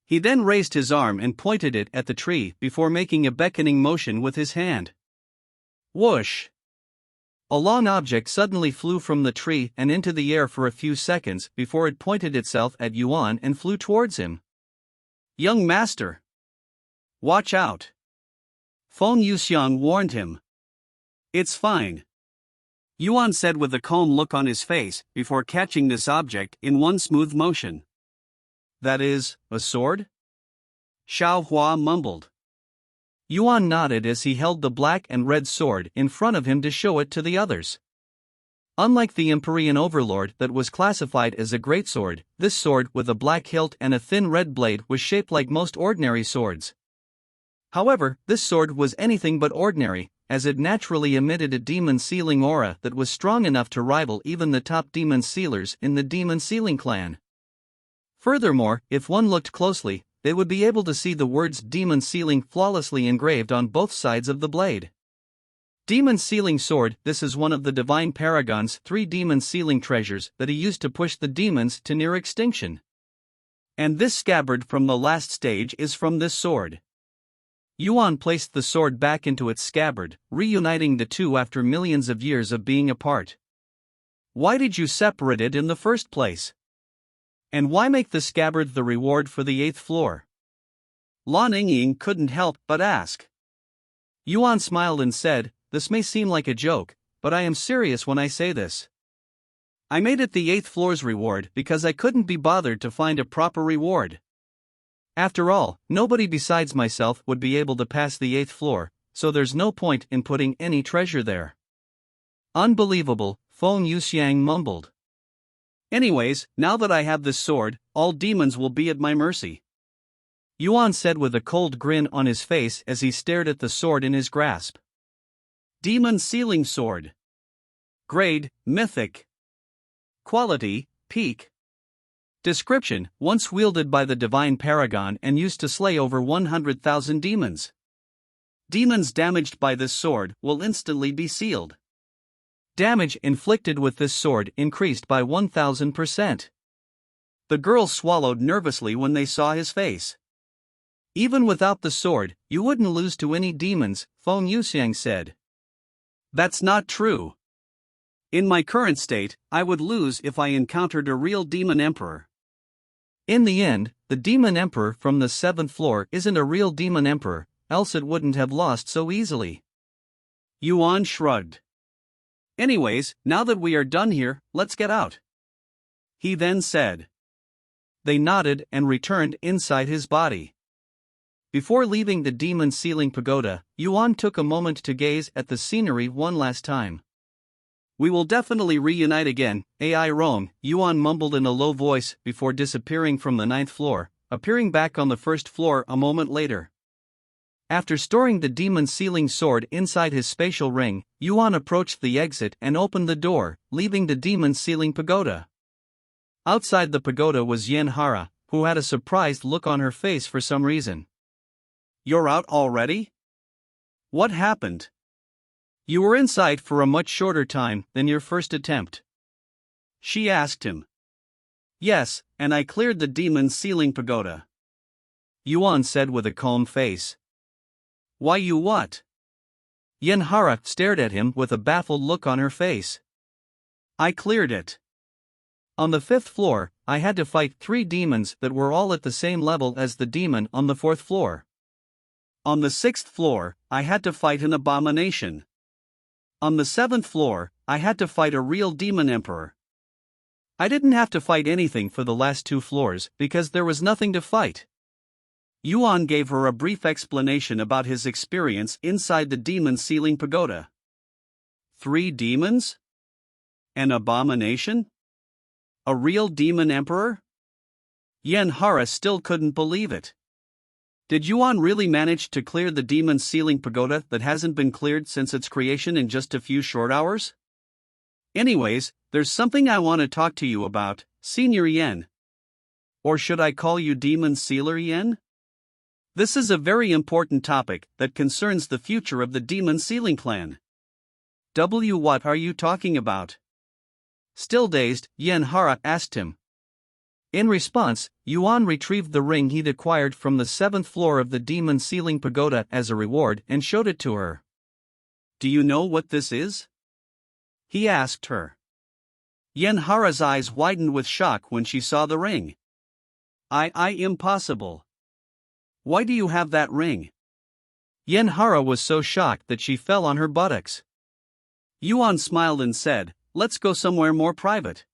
He then raised his arm and pointed it at the tree before making a beckoning motion with his hand. Whoosh! A long object suddenly flew from the tree and into the air for a few seconds before it pointed itself at Yuan and flew towards him. Young master! Watch out! Feng Yuxiang warned him. It's fine, Yuan said with a calm look on his face before catching this object in one smooth motion. That is, a sword? Xiao Hua mumbled. Yuan nodded as he held the black and red sword in front of him to show it to the others. Unlike the Empyrean Overlord that was classified as a greatsword, this sword with a black hilt and a thin red blade was shaped like most ordinary swords. However, this sword was anything but ordinary, as it naturally emitted a demon sealing aura that was strong enough to rival even the top demon sealers in the demon sealing clan. Furthermore, if one looked closely, they would be able to see the words demon sealing flawlessly engraved on both sides of the blade. Demon sealing sword. This is one of the divine paragon's 3 demon sealing treasures that he used to push the demons to near extinction. And this scabbard from the last stage is from this sword. Yuan placed the sword back into its scabbard, reuniting the two after millions of years of being apart. Why did you separate it in the first place? And why make the scabbard the reward for the 8th floor? Lan Yingying couldn't help but ask. Yuan smiled and said, This may seem like a joke, but I am serious when I say this. I made it the 8th floor's reward because I couldn't be bothered to find a proper reward. After all, nobody besides myself would be able to pass the 8th floor, so there's no point in putting any treasure there. Unbelievable, Feng Yuxiang mumbled. Anyways, now that I have this sword, all demons will be at my mercy, Yuan said with a cold grin on his face as he stared at the sword in his grasp. Demon Sealing Sword. Grade, Mythic. Quality, Peak. Description, once wielded by the Divine Paragon and used to slay over 100,000 demons. Demons damaged by this sword will instantly be sealed. Damage inflicted with this sword increased by 1,000%. The girls swallowed nervously when they saw his face. Even without the sword, you wouldn't lose to any demons, Feng Yuxiang said. That's not true. In my current state, I would lose if I encountered a real demon emperor. In the end, the demon emperor from the 7th floor isn't a real demon emperor, else it wouldn't have lost so easily. Yuan shrugged. Anyways, now that we are done here, let's get out, he then said. They nodded and returned inside his body. Before leaving the demon sealing pagoda, Yuan took a moment to gaze at the scenery one last time. We will definitely reunite again, AI wrong, Yuan mumbled in a low voice before disappearing from the 9th floor, appearing back on the 1st floor a moment later. After storing the demon sealing sword inside his spatial ring, Yuan approached the exit and opened the door, leaving the demon sealing pagoda. Outside the pagoda was Yen Hara, who had a surprised look on her face for some reason. You're out already? What happened? You were inside for a much shorter time than your first attempt, she asked him. Yes, and I cleared the demon sealing pagoda, Yuan said with a calm face. Why you what? Yen Hara stared at him with a baffled look on her face. I cleared it. On the 5th floor, I had to fight 3 demons that were all at the same level as the demon on the 4th floor. On the 6th floor, I had to fight an abomination. On the 7th floor, I had to fight a real demon emperor. I didn't have to fight anything for the last 2 floors because there was nothing to fight. Yuan gave her a brief explanation about his experience inside the demon ceiling pagoda. 3 demons? An abomination? A real demon emperor? Yen Hara still couldn't believe it. Did Yuan really manage to clear the demon ceiling pagoda that hasn't been cleared since its creation in just a few short hours? Anyways, there's something I want to talk to you about, Senior Yen. Or should I call you Demon Sealer Yen? This is a very important topic that concerns the future of the demon sealing plan. What are you talking about? Still dazed, Yen Hara asked him. In response, Yuan retrieved the ring he'd acquired from the 7th floor of the demon ceiling pagoda as a reward and showed it to her. Do you know what this is? He asked her. Yen Hara's eyes widened with shock when she saw the ring. Impossible. Why do you have that ring? Yen Hara was so shocked that she fell on her buttocks. Yuan smiled and said, Let's go somewhere more private.